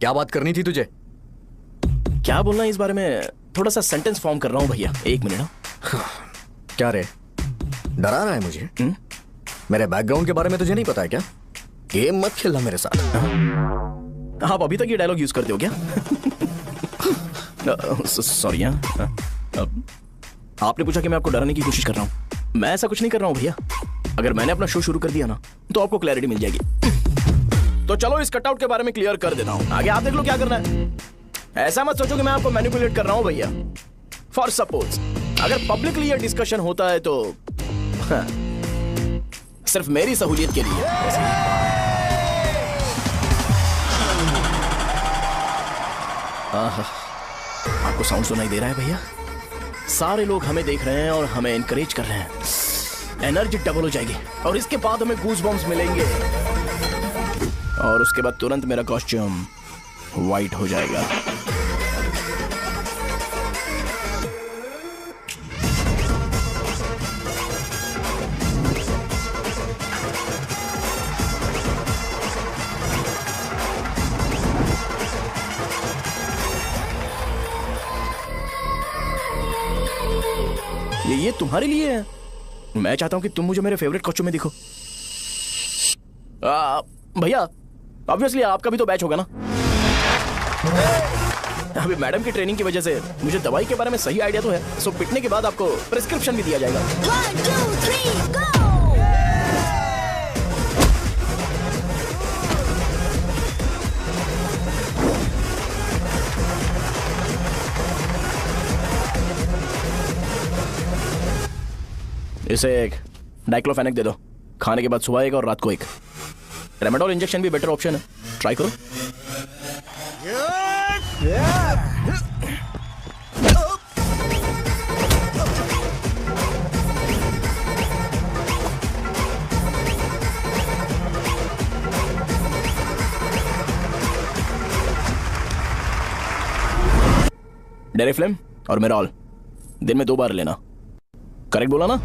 क्या बात करनी थी तुझे? क्या बोलना इस बारे में? थोड़ा सा सेंटेंस फॉर्म कर रहा हूं भैया, 1 मिनट। क्या रे, डरा रहा है मुझे? मेरे बैकग्राउंड के बारे में तुझे नहीं पता है क्या? गेम मत खेलना मेरे साथ। आप अभी तक ये डायलॉग यूज करते हो क्या? सॉरी। आपने पूछा कि मैं आपको डराने की कोशिश कर रहा हूं। मैं ऐसा कुछ नहीं कर रहा हूं भैया। अगर मैंने अपना शो शुरू कर दिया ना, तो आपको क्लैरिटी मिल जाएगी। तो चलो इस कटआउट के बारे में क्लियर कर देता हूं, आगे आप देख लो क्या करना है। ऐसा मत सोचो कि मैं आपको मैनिपुलेट कर रहा हूं भैया। फॉर सपोज अगर पब्लिकली ये डिस्कशन होता है तो सिर्फ मेरी सहूलियत के लिए। आपको साउंड सुनाई दे रहा है भैया? सारे लोग हमें देख रहे हैं और हमें एनकरेज कर रहे हैं। एनर्जी डबल हो जाएगी और इसके बाद हमें गूज बम्स मिलेंगे और उसके बाद तुरंत मेरा कॉस्ट्यूम वाइट हो जाएगा। ये तुम्हारे लिए है। मैं चाहता हूं कि तुम मुझे मेरे फेवरेट कॉस्ट्यूम में दिखो। भैया ऑब्वियसली आपका भी तो बैच होगा ना। अभी मैडम की ट्रेनिंग की वजह से मुझे दवाई के बारे में सही आइडिया तो है। सो पिटने के बाद आपको प्रिस्क्रिप्शन भी दिया जाएगा। 1 2 3 गो। इसे एक डाइक्लोफेनेक दे दो। खाने के बाद सुबह एक और रात को एक। रेमेडोल इंजेक्शन भी बेटर ऑप्शन है, ट्राई करो। डेरिफ्लेम और मेरॉल दिन में 2 बार लेना। करेक्ट बोला ना?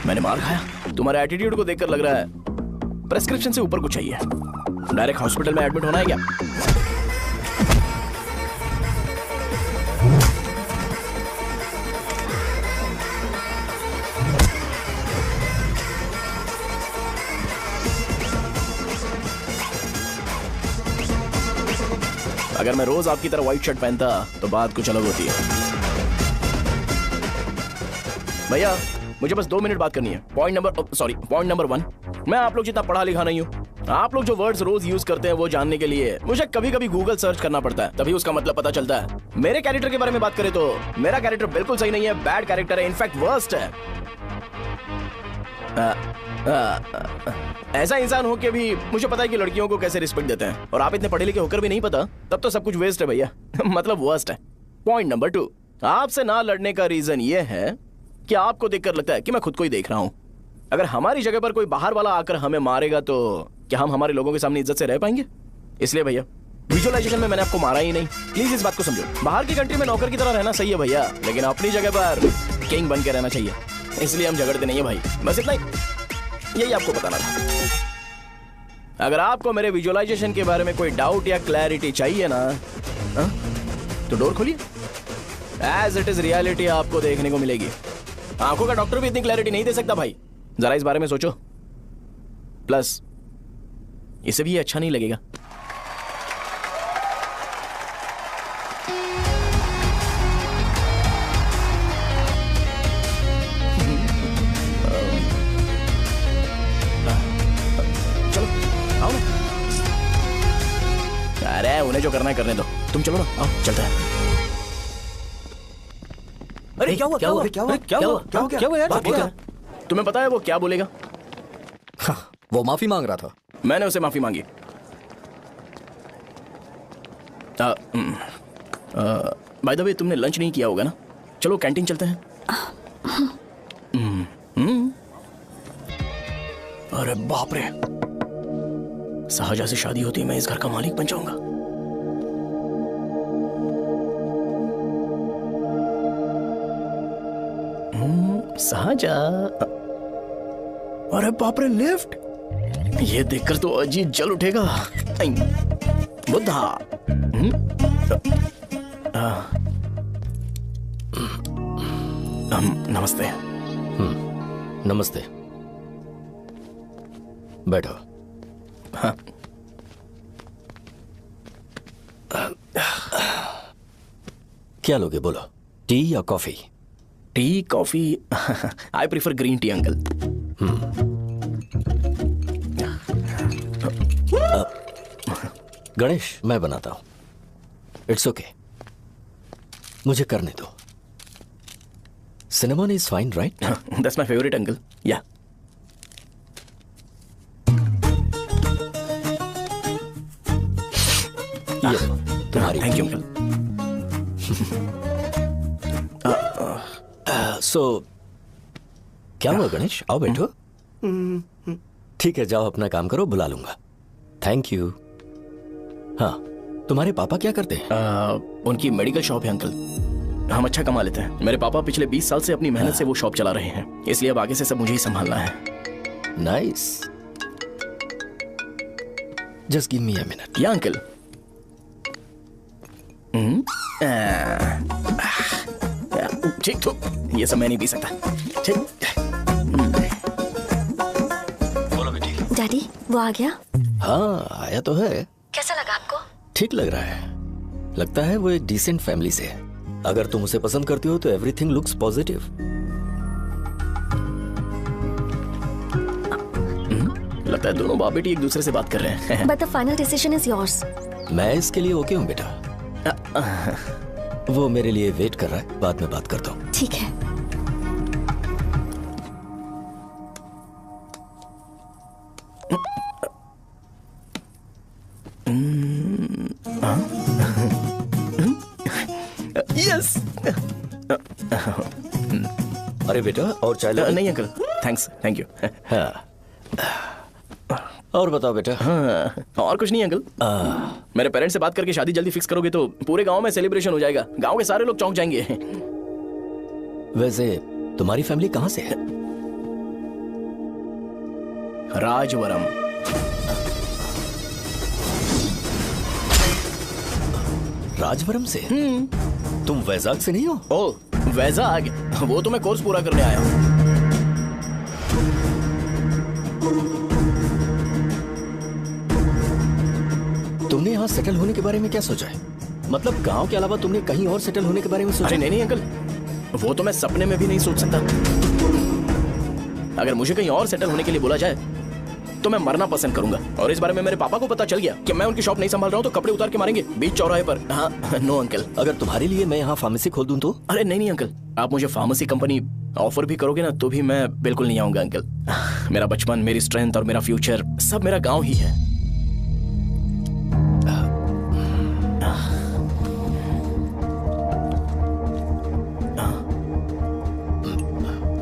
मैंने मार खाया। तुम्हारे एटीट्यूड को देखकर लग रहा है प्रेस्क्रिप्शन से ऊपर कुछ चाहिए। डायरेक्ट हॉस्पिटल में एडमिट होना है क्या? मैं रोज आपकी तरह व्हाइट शर्ट पहनता तो बात कुछ अलग होती है। भैया मुझे बस 2 मिनट बात करनी है। पॉइंट नंबर 1, मैं आप लोग जितना पढ़ा लिखा नहीं हूँ। आप लोग जो वर्ड्स रोज यूज करते हैं वो जानने के लिए मुझे कभी कभी गूगल सर्च करना पड़ता है, तभी उसका मतलब पता चलता है। मेरे कैरेक्टर के बारे में बात करें तो मेरा कैरेक्टर बिल्कुल सही नहीं है, बैड कैरेक्टर है, इनफैक्ट वर्स्ट है। ऐसा इंसान हो के भी मुझे पता है कि लड़कियों को कैसे रिस्पेक्ट देते हैं, और आप इतने पढ़े लिखे होकर भी नहीं पता, तब तो सब कुछ वेस्ट है भैया। मतलब वर्स्ट है। पॉइंट नंबर 2, आपसे ना लड़ने का रीजन ये है कि आपको देखकर लगता है कि मैं खुद को ही देख रहा हूं। अगर हमारी जगह पर कोई बाहर वाला आकर हमें मारेगा तो क्या हम हमारे लोगों के सामने इज्जत से रह पाएंगे? इसलिए भैया विजुअलाइजेशन में मैंने आपको मारा ही नहीं, प्लीज इस बात को समझो। बाहर की कंट्री में नौकर की तरह रहना सही है भैया, लेकिन अपनी जगह पर किंग बन के रहना चाहिए। इसलिए हम झगड़ते नहीं है भाई, बस इतना ही, यही आपको बताना था। अगर आपको मेरे विजुअलाइजेशन के बारे में कोई डाउट या क्लैरिटी चाहिए ना, तो डोर खोलिए। एज इट इज रियलिटी आपको देखने को मिलेगी। आंखों का डॉक्टर भी इतनी क्लैरिटी नहीं दे सकता भाई, जरा इस बारे में सोचो। प्लस इसे भी अच्छा नहीं लगेगा। चलो आओ ना। अरे उन्हें जो करना है करने दो, तुम चलो ना, आओ चलते हैं। अरे क्या हुआ क्या हुआ क्या हुआ क्या हुआ क्या हुआ क्या हुआ यार? तुम्हें पता है वो क्या बोलेगा? वो माफी मांग रहा था। मैंने उसे माफी मांगी। बाय द वे तुमने लंच नहीं किया होगा ना? चलो कैंटीन चलते हैं। अरे बाप रे, शाहजहां से शादी होती है मैं इस घर का मालिक बन जाऊंगा। शाहजहां, अरे बाप रे लिफ्ट, ये देखकर तो अजीत जल उठेगा। बुद्धा। नमस्ते। नमस्ते, बैठो। हाँ। क्या लोगे बोलो, टी या coffee? Tea coffee, I prefer green tea uncle. Ganesh मैं बनाता हूं, इट्स ओके, मुझे करने दो। Cinnamon is fine right? That's my favourite uncle. या तुम्हारी। Thank you uncle. सो क्या हुआ गणेश, आओ बैठो। ठीक है जाओ अपना काम करो, बुला लूंगा। Thank you. हाँ तुम्हारे पापा क्या करते हैं? उनकी मेडिकल शॉप है अंकल, हम अच्छा कमा लेते हैं। मेरे पापा पिछले 20 साल से अपनी मेहनत से वो शॉप चला रहे हैं, इसलिए अब आगे से सब मुझे ही संभालना है। Nice, just give me a minute. या अंकल। ठीक तो ये सब मैं नहीं पी सकता। ठीक। बोलो बेटी। डैडी वो आ गया? हाँ आया तो है। कैसा लगा आपको? ठीक लग रहा है, लगता है वो एक डिसेंट फैमिली से है। अगर तुम उसे पसंद करती हो तो एवरीथिंग लुक्स पॉजिटिव। लगता है दोनों बाप बेटी एक दूसरे से बात कर रहे हैं। But the final decision is yours. मैं इसके लिए ओके हूँ बेटा। वो मेरे लिए वेट कर रहा है, बाद में बात करता हूँ। ठीक है। यस। अरे बेटा और चाय लो। नहीं अंकल थैंक्स, थैंक यू। हाँ और बताओ बेटा। हाँ, और कुछ नहीं अंकल। मेरे पेरेंट्स से बात करके शादी जल्दी फिक्स करोगे तो पूरे गांव में सेलिब्रेशन हो जाएगा, गांव के सारे लोग चौंक जाएंगे। वैसे तुम्हारी फैमिली कहाँ से है? राजवरम। राजवरम से? तुम वैजाग से नहीं हो? ओ वैजाग, वो तो मैं कोर्स पूरा करने आया हूँ। तुमने यहाँ सेटल होने के बारे में क्या सोचा है? मतलब गांव के अलावा तुमने कहीं और सेटल होने के बारे में सोचा? अरे नहीं नहीं अंकल, वो तो मैं सपने में भी नहीं सोच सकता। अगर मुझे कहीं और सेटल होने के लिए बोला जाए तो मैं मरना पसंद करूंगा। और इस बारे में मेरे पापा को पता चल गया कि मैं उनकी शॉप नहीं संभाल रहा हूँ तो कपड़े उतार के मारेंगे बीच चौराहे पर। हाँ नो अंकल। अगर तुम्हारे लिए मैं यहाँ फार्मेसी खोल दूं तो? अरे नहीं नहीं अंकल, आप मुझे फार्मेसी कंपनी ऑफर भी करोगे ना तो भी मैं बिल्कुल नहीं आऊंगा अंकल। मेरा बचपन, मेरी स्ट्रेंथ और मेरा फ्यूचर सब मेरा गाँव ही है।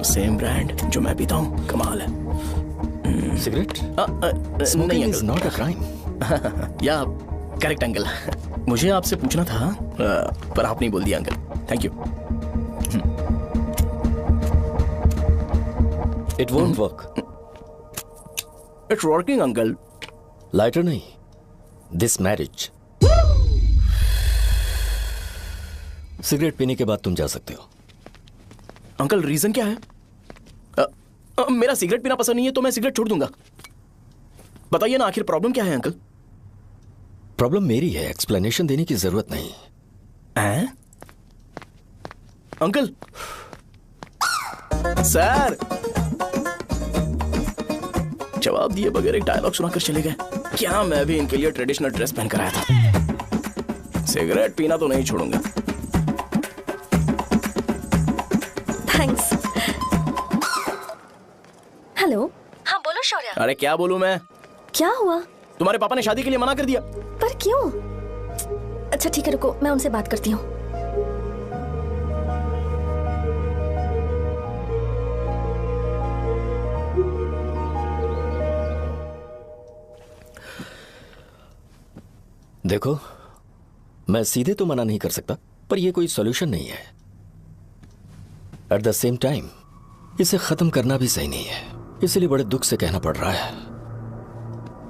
सेम ब्रांड जो मैं पीता हूँ, कमाल है। सिगरेट? नहीं इज नॉट अ क्राइम। या करेक्ट अंकल। मुझे आपसे पूछना था पर आप नहीं बोल दिया uncle. Thank you. It won't work. It's working uncle. Lighter नहीं, दिस मैरिज। सिगरेट पीने के बाद तुम जा सकते हो। अंकल रीजन क्या है? मेरा सिगरेट पीना पसंद नहीं है तो मैं सिगरेट छोड़ दूंगा। बताइए ना आखिर प्रॉब्लम क्या है अंकल? प्रॉब्लम मेरी है, एक्सप्लेनेशन देने की जरूरत नहीं है। अंकल सर जवाब दिए बगैर एक डायलॉग सुनाकर चले गए। क्या मैं भी इनके लिए ट्रेडिशनल ड्रेस पहन कर आया था। सिगरेट पीना तो नहीं छोड़ूंगा। थैंक्स। हेलो। हाँ बोलो शौर्य। अरे क्या बोलूं मैं? क्या हुआ? तुम्हारे पापा ने शादी के लिए मना कर दिया। पर क्यों? अच्छा ठीक है रुको, मैं उनसे बात करती हूँ। देखो, मैं सीधे तो मना नहीं कर सकता, पर यह कोई सॉल्यूशन नहीं है। एट द सेम टाइम इसे खत्म करना भी सही नहीं है, इसलिए बड़े दुख से कहना पड़ रहा है।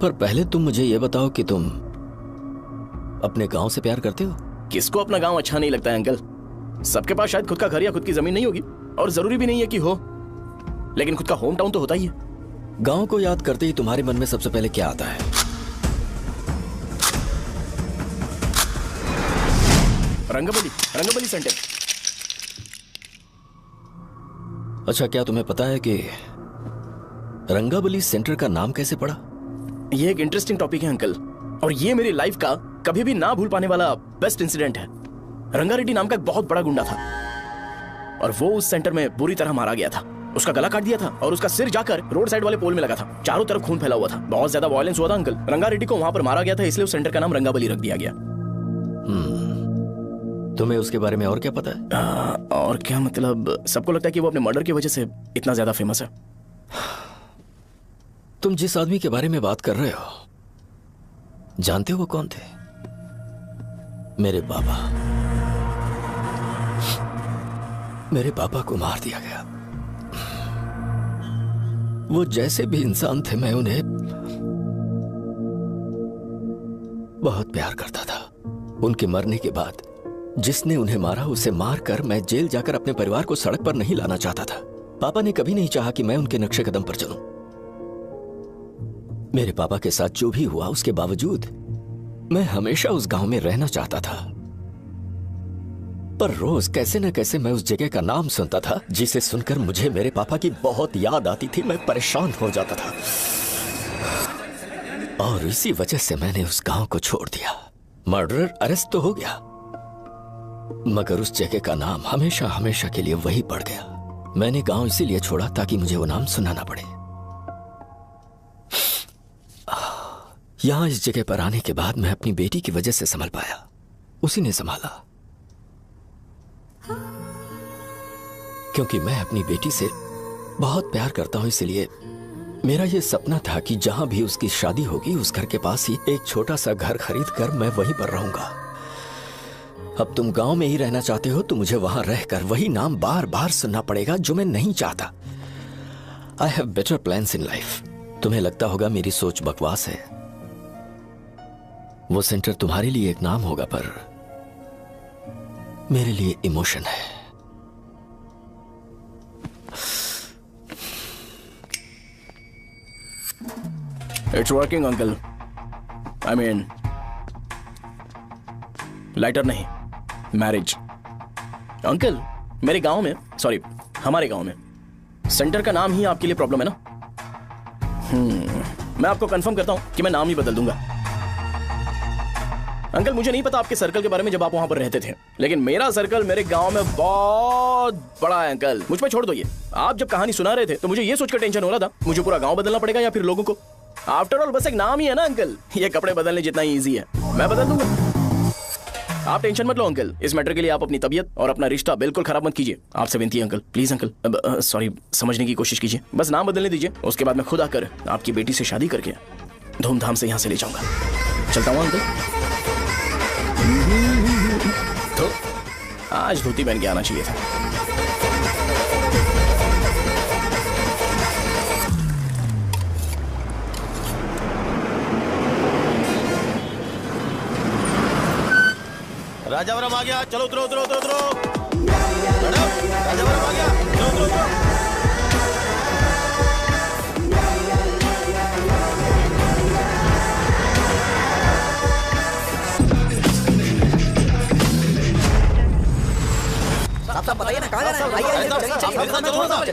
पर पहले तुम मुझे यह बताओ कि तुम अपने गांव से प्यार करते हो? किसको अपना गांव अच्छा नहीं लगता है अंकल? सबके पास शायद खुद का घर या खुद की जमीन नहीं होगी, और जरूरी भी नहीं है कि हो, लेकिन खुद का होम टाउन तो होता ही है। गांव को याद करते ही तुम्हारे मन में सबसे पहले क्या आता है? रंगबली सेंटर। अच्छा, क्या तुम्हें पता है कि रंगाबली सेंटर का नाम कैसे पड़ा? ये एक इंटरेस्टिंग टॉपिक है अंकल, और ये मेरी लाइफ का कभी भी ना भूल पाने वाला बेस्ट इंसिडेंट है। रंगारेड्डी नाम का एक बहुत बड़ा गुंडा था, और वो उस सेंटर में बुरी तरह मारा गया था। उसका गला काट दिया था और उसका सिर जाकर रोड साइड वाले पोल में लगा था। चारों तरफ खून फैला हुआ था, बहुत ज्यादा वायलेंस हुआ था अंकल। रंगारेड्डी को वहां पर मारा गया था, इसलिए उस सेंटर का नाम रंगाबली रख दिया गया। तुम्हें उसके बारे में और क्या पता है? और क्या मतलब, सबको लगता है कि वो अपने मर्डर की वजह से इतना ज्यादा फेमस है। तुम जिस आदमी के बारे में बात कर रहे हो, जानते हो वो कौन थे? मेरे पापा। मेरे पापा को मार दिया गया। वो जैसे भी इंसान थे, मैं उन्हें बहुत प्यार करता था। उनके मरने के बाद जिसने उन्हें मारा उसे मारकर मैं जेल जाकर अपने परिवार को सड़क पर नहीं लाना चाहता था। पापा ने कभी नहीं चाहा कि मैं उनके नक्शे कदम पर चलूं। मेरे पापा के साथ जो भी हुआ उसके बावजूद मैं हमेशा उस गांव में रहना चाहता था। पर रोज कैसे न कैसे मैं उस जगह का नाम सुनता था, जिसे सुनकर मुझे मेरे पापा की बहुत याद आती थी। मैं परेशान हो जाता था और इसी वजह से मैंने उस गांव को छोड़ दिया। मर्डरर अरेस्ट तो हो गया, मगर उस जगह का नाम हमेशा हमेशा के लिए वही पड़ गया। मैंने गांव इसीलिए छोड़ा ताकि मुझे वो नाम सुनाना पड़े। यहां इस जगह पर आने के बाद मैं अपनी बेटी की वजह से संभल पाया, उसी ने संभाला। क्योंकि मैं अपनी बेटी से बहुत प्यार करता हूं, इसलिए मेरा यह सपना था कि जहां भी उसकी शादी होगी उस घर के पास ही एक छोटा सा घर खरीद कर मैं वहीं पर रहूंगा। अब तुम गांव में ही रहना चाहते हो तो मुझे वहां रहकर वही नाम बार बार सुनना पड़ेगा, जो मैं नहीं चाहता। I have better plans in life. तुम्हें लगता होगा मेरी सोच बकवास है। वो सेंटर तुम्हारे लिए एक नाम होगा, पर मेरे लिए इमोशन है। It's working, uncle. I mean, lighter नहीं, मैरिज। अंकल मेरे गांव में, सॉरी हमारे गांव में सेंटर का नाम ही आपके लिए प्रॉब्लम है ना? मैं आपको कंफर्म करता हूं कि मैं नाम ही बदल दूंगा। अंकल मुझे नहीं पता आपके सर्कल के बारे में जब आप वहां पर रहते थे, लेकिन मेरा सर्कल मेरे गांव में बहुत बड़ा है अंकल। मुझ पर छोड़ दो ये। आप जब कहानी सुना रहे थे तो मुझे ये सोचकर टेंशन हो रहा था मुझे पूरा गांव बदलना पड़ेगा या फिर लोगों को। आफ्टर ऑल बस एक नाम ही है ना अंकल, ये कपड़े बदलने जितना ही ईजी है, मैं बदल दूंगा। आप टेंशन मत लो अंकल, इस मैटर के लिए आप अपनी तबीयत और अपना रिश्ता बिल्कुल खराब मत कीजिए। आपसे विनती है अंकल, प्लीज अंकल, सॉरी, समझने की कोशिश कीजिए। बस नाम बदलने दीजिए, उसके बाद मैं खुद आकर आपकी बेटी से शादी करके धूमधाम से यहाँ से ले जाऊंगा। चलता हूँ अंकल। तो आज धोती पहन के आना चाहिए था। राजावरम आ गया, चलो उतरो उतरो उतरो उतरो। राजावरम आ गया, चलो उतरो उतरो। साहब बताइए ना कहाँ जा रहे हैं? आइए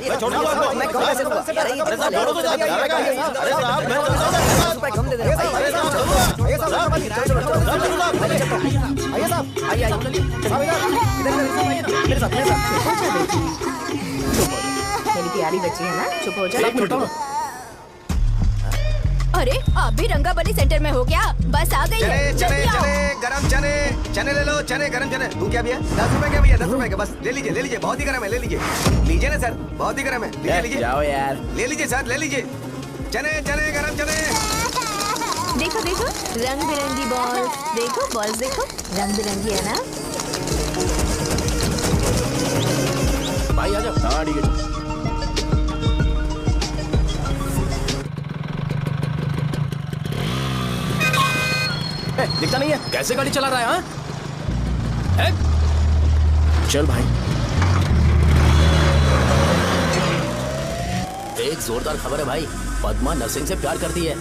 मैं छोड़ दूंगा। मैं कहाँ से लूँगा? अरे साहब छोड़ो तो साहब। अरे साहब मैं रुपए कम दे दे। आइए साहब, आइए मेरे साथ मेरी प्यारी बच्ची है ना, चुप हो जाओ। अरे आप भी रंगाबली सेंटर में हो क्या? बस आ गई है। चने गरम चने ले लो, चने गरम चने। तू क्या भैया? 10 रुपए का भैया, 10 रुपए का। बस ले लीजिए, बहुत ही गरम है, ले लीजिए ना सर, बहुत ही गरम है। लीजिए जाओ यार, ले लीजिए सर, ले लीजिए। चने गरम चने। देखो रंग बिरंगी बॉल्स, देखो बॉल्स, देखो रंग बिरंगी है ना। भाई आ जाओ। हाँ ठीक है। दिखता नहीं है, कैसे गाड़ी चला रहा है? हाँ? चल भाई। एक जोरदार खबर है भाई, पद्मा नरसिंह से प्यार करती है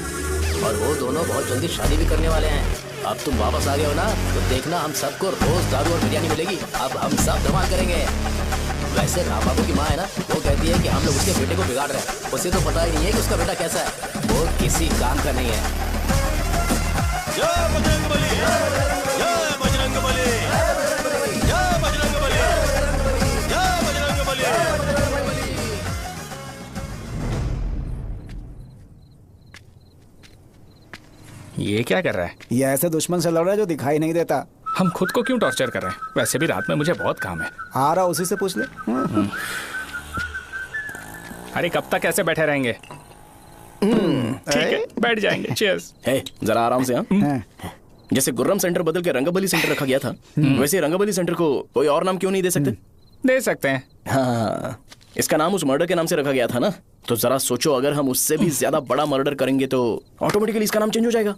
और वो दोनों बहुत जल्दी शादी भी करने वाले हैं। अब तुम वापस आ गए हो ना, तो देखना हम सबको रोज दारू और बिरयानी मिलेगी। अब हम सब धमाल करेंगे। वैसे राम बाबू की माँ है ना, वो कहती है कि हम लोग उसके बेटे को बिगाड़ रहे हैं। उसे तो पता ही नहीं है कि उसका बेटा कैसा है, वो किसी काम का नहीं है। जय बजरंगबली, जय बजरंगबली, जय बजरंगबली, जय बजरंगबली। ये क्या कर रहा है? ये ऐसे दुश्मन से लड़ रहा है जो दिखाई नहीं देता। हम खुद को क्यों टॉर्चर कर रहे हैं? वैसे भी रात में मुझे बहुत काम है। आ रहा उसी से पूछ ले। अरे कब तक ऐसे बैठे रहेंगे? ठीक है, बैठ जाएंगे। चीयर्स। हे, जरा आराम से। हाँ, जैसे गुर्रम सेंटर बदल के रंगाबली सेंटर रखा गया था, वैसे रंगाबली सेंटर को कोई और नाम क्यों नहीं दे सकते? दे सकते हैं। हाँ, इसका नाम उस मर्डर के नाम से रखा गया था ना, तो जरा सोचो अगर हम उससे भी ज्यादा बड़ा मर्डर करेंगे तो ऑटोमेटिकली इसका नाम चेंज हो जाएगा।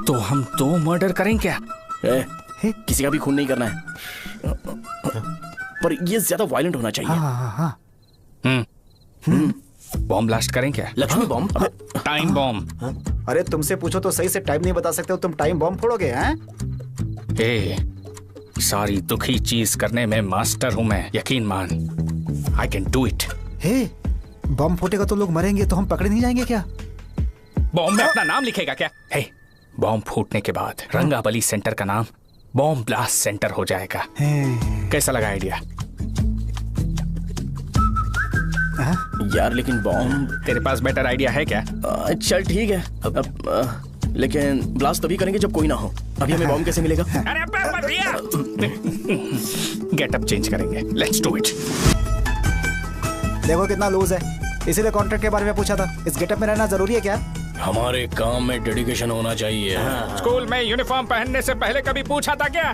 तो हम 2 मर्डर करें क्या? किसी का भी खून नहीं करना है, पर ये ज्यादा वायलेंट होना चाहिए। बॉम्ब ब्लास्ट करें क्या? लक्ष्मी बॉम्ब? Time bomb. अरे तुमसे पूछो तो सही से टाइम नहीं बता सकते हो, तुम टाइम बॉम्ब फोड़ोगे? हैं? सारी दुखी चीज करने में मास्टर हूं मैं, यकीन मान। I can do it. Hey, bomb फूटेगा तो लोग मरेंगे, तो हम पकड़े नहीं जाएंगे क्या? बॉम्ब में अपना नाम लिखेगा क्या? हे, बॉम्ब फूटने के बाद रंगाबली सेंटर का नाम बॉम्ब ब्लास्ट सेंटर हो जाएगा। कैसा लगा आइडिया? यार लेकिन बॉम्ब, तेरे पास बेटर आइडिया है क्या? चल ठीक है, अब लेकिन ब्लास्ट तभी करेंगे जब कोई ना हो। अभी हमें बॉम्ब कैसे मिलेगा? अरे भैया, गेटअप चेंज करेंगे। Let's do it. देखो कितना लूज है, इसीलिए कॉन्ट्रैक्ट के बारे में पूछा था। इस गेटअप में रहना जरूरी है क्या? हमारे काम में डेडिकेशन होना चाहिए। स्कूल में यूनिफॉर्म पहनने से पहले कभी पूछा था क्या?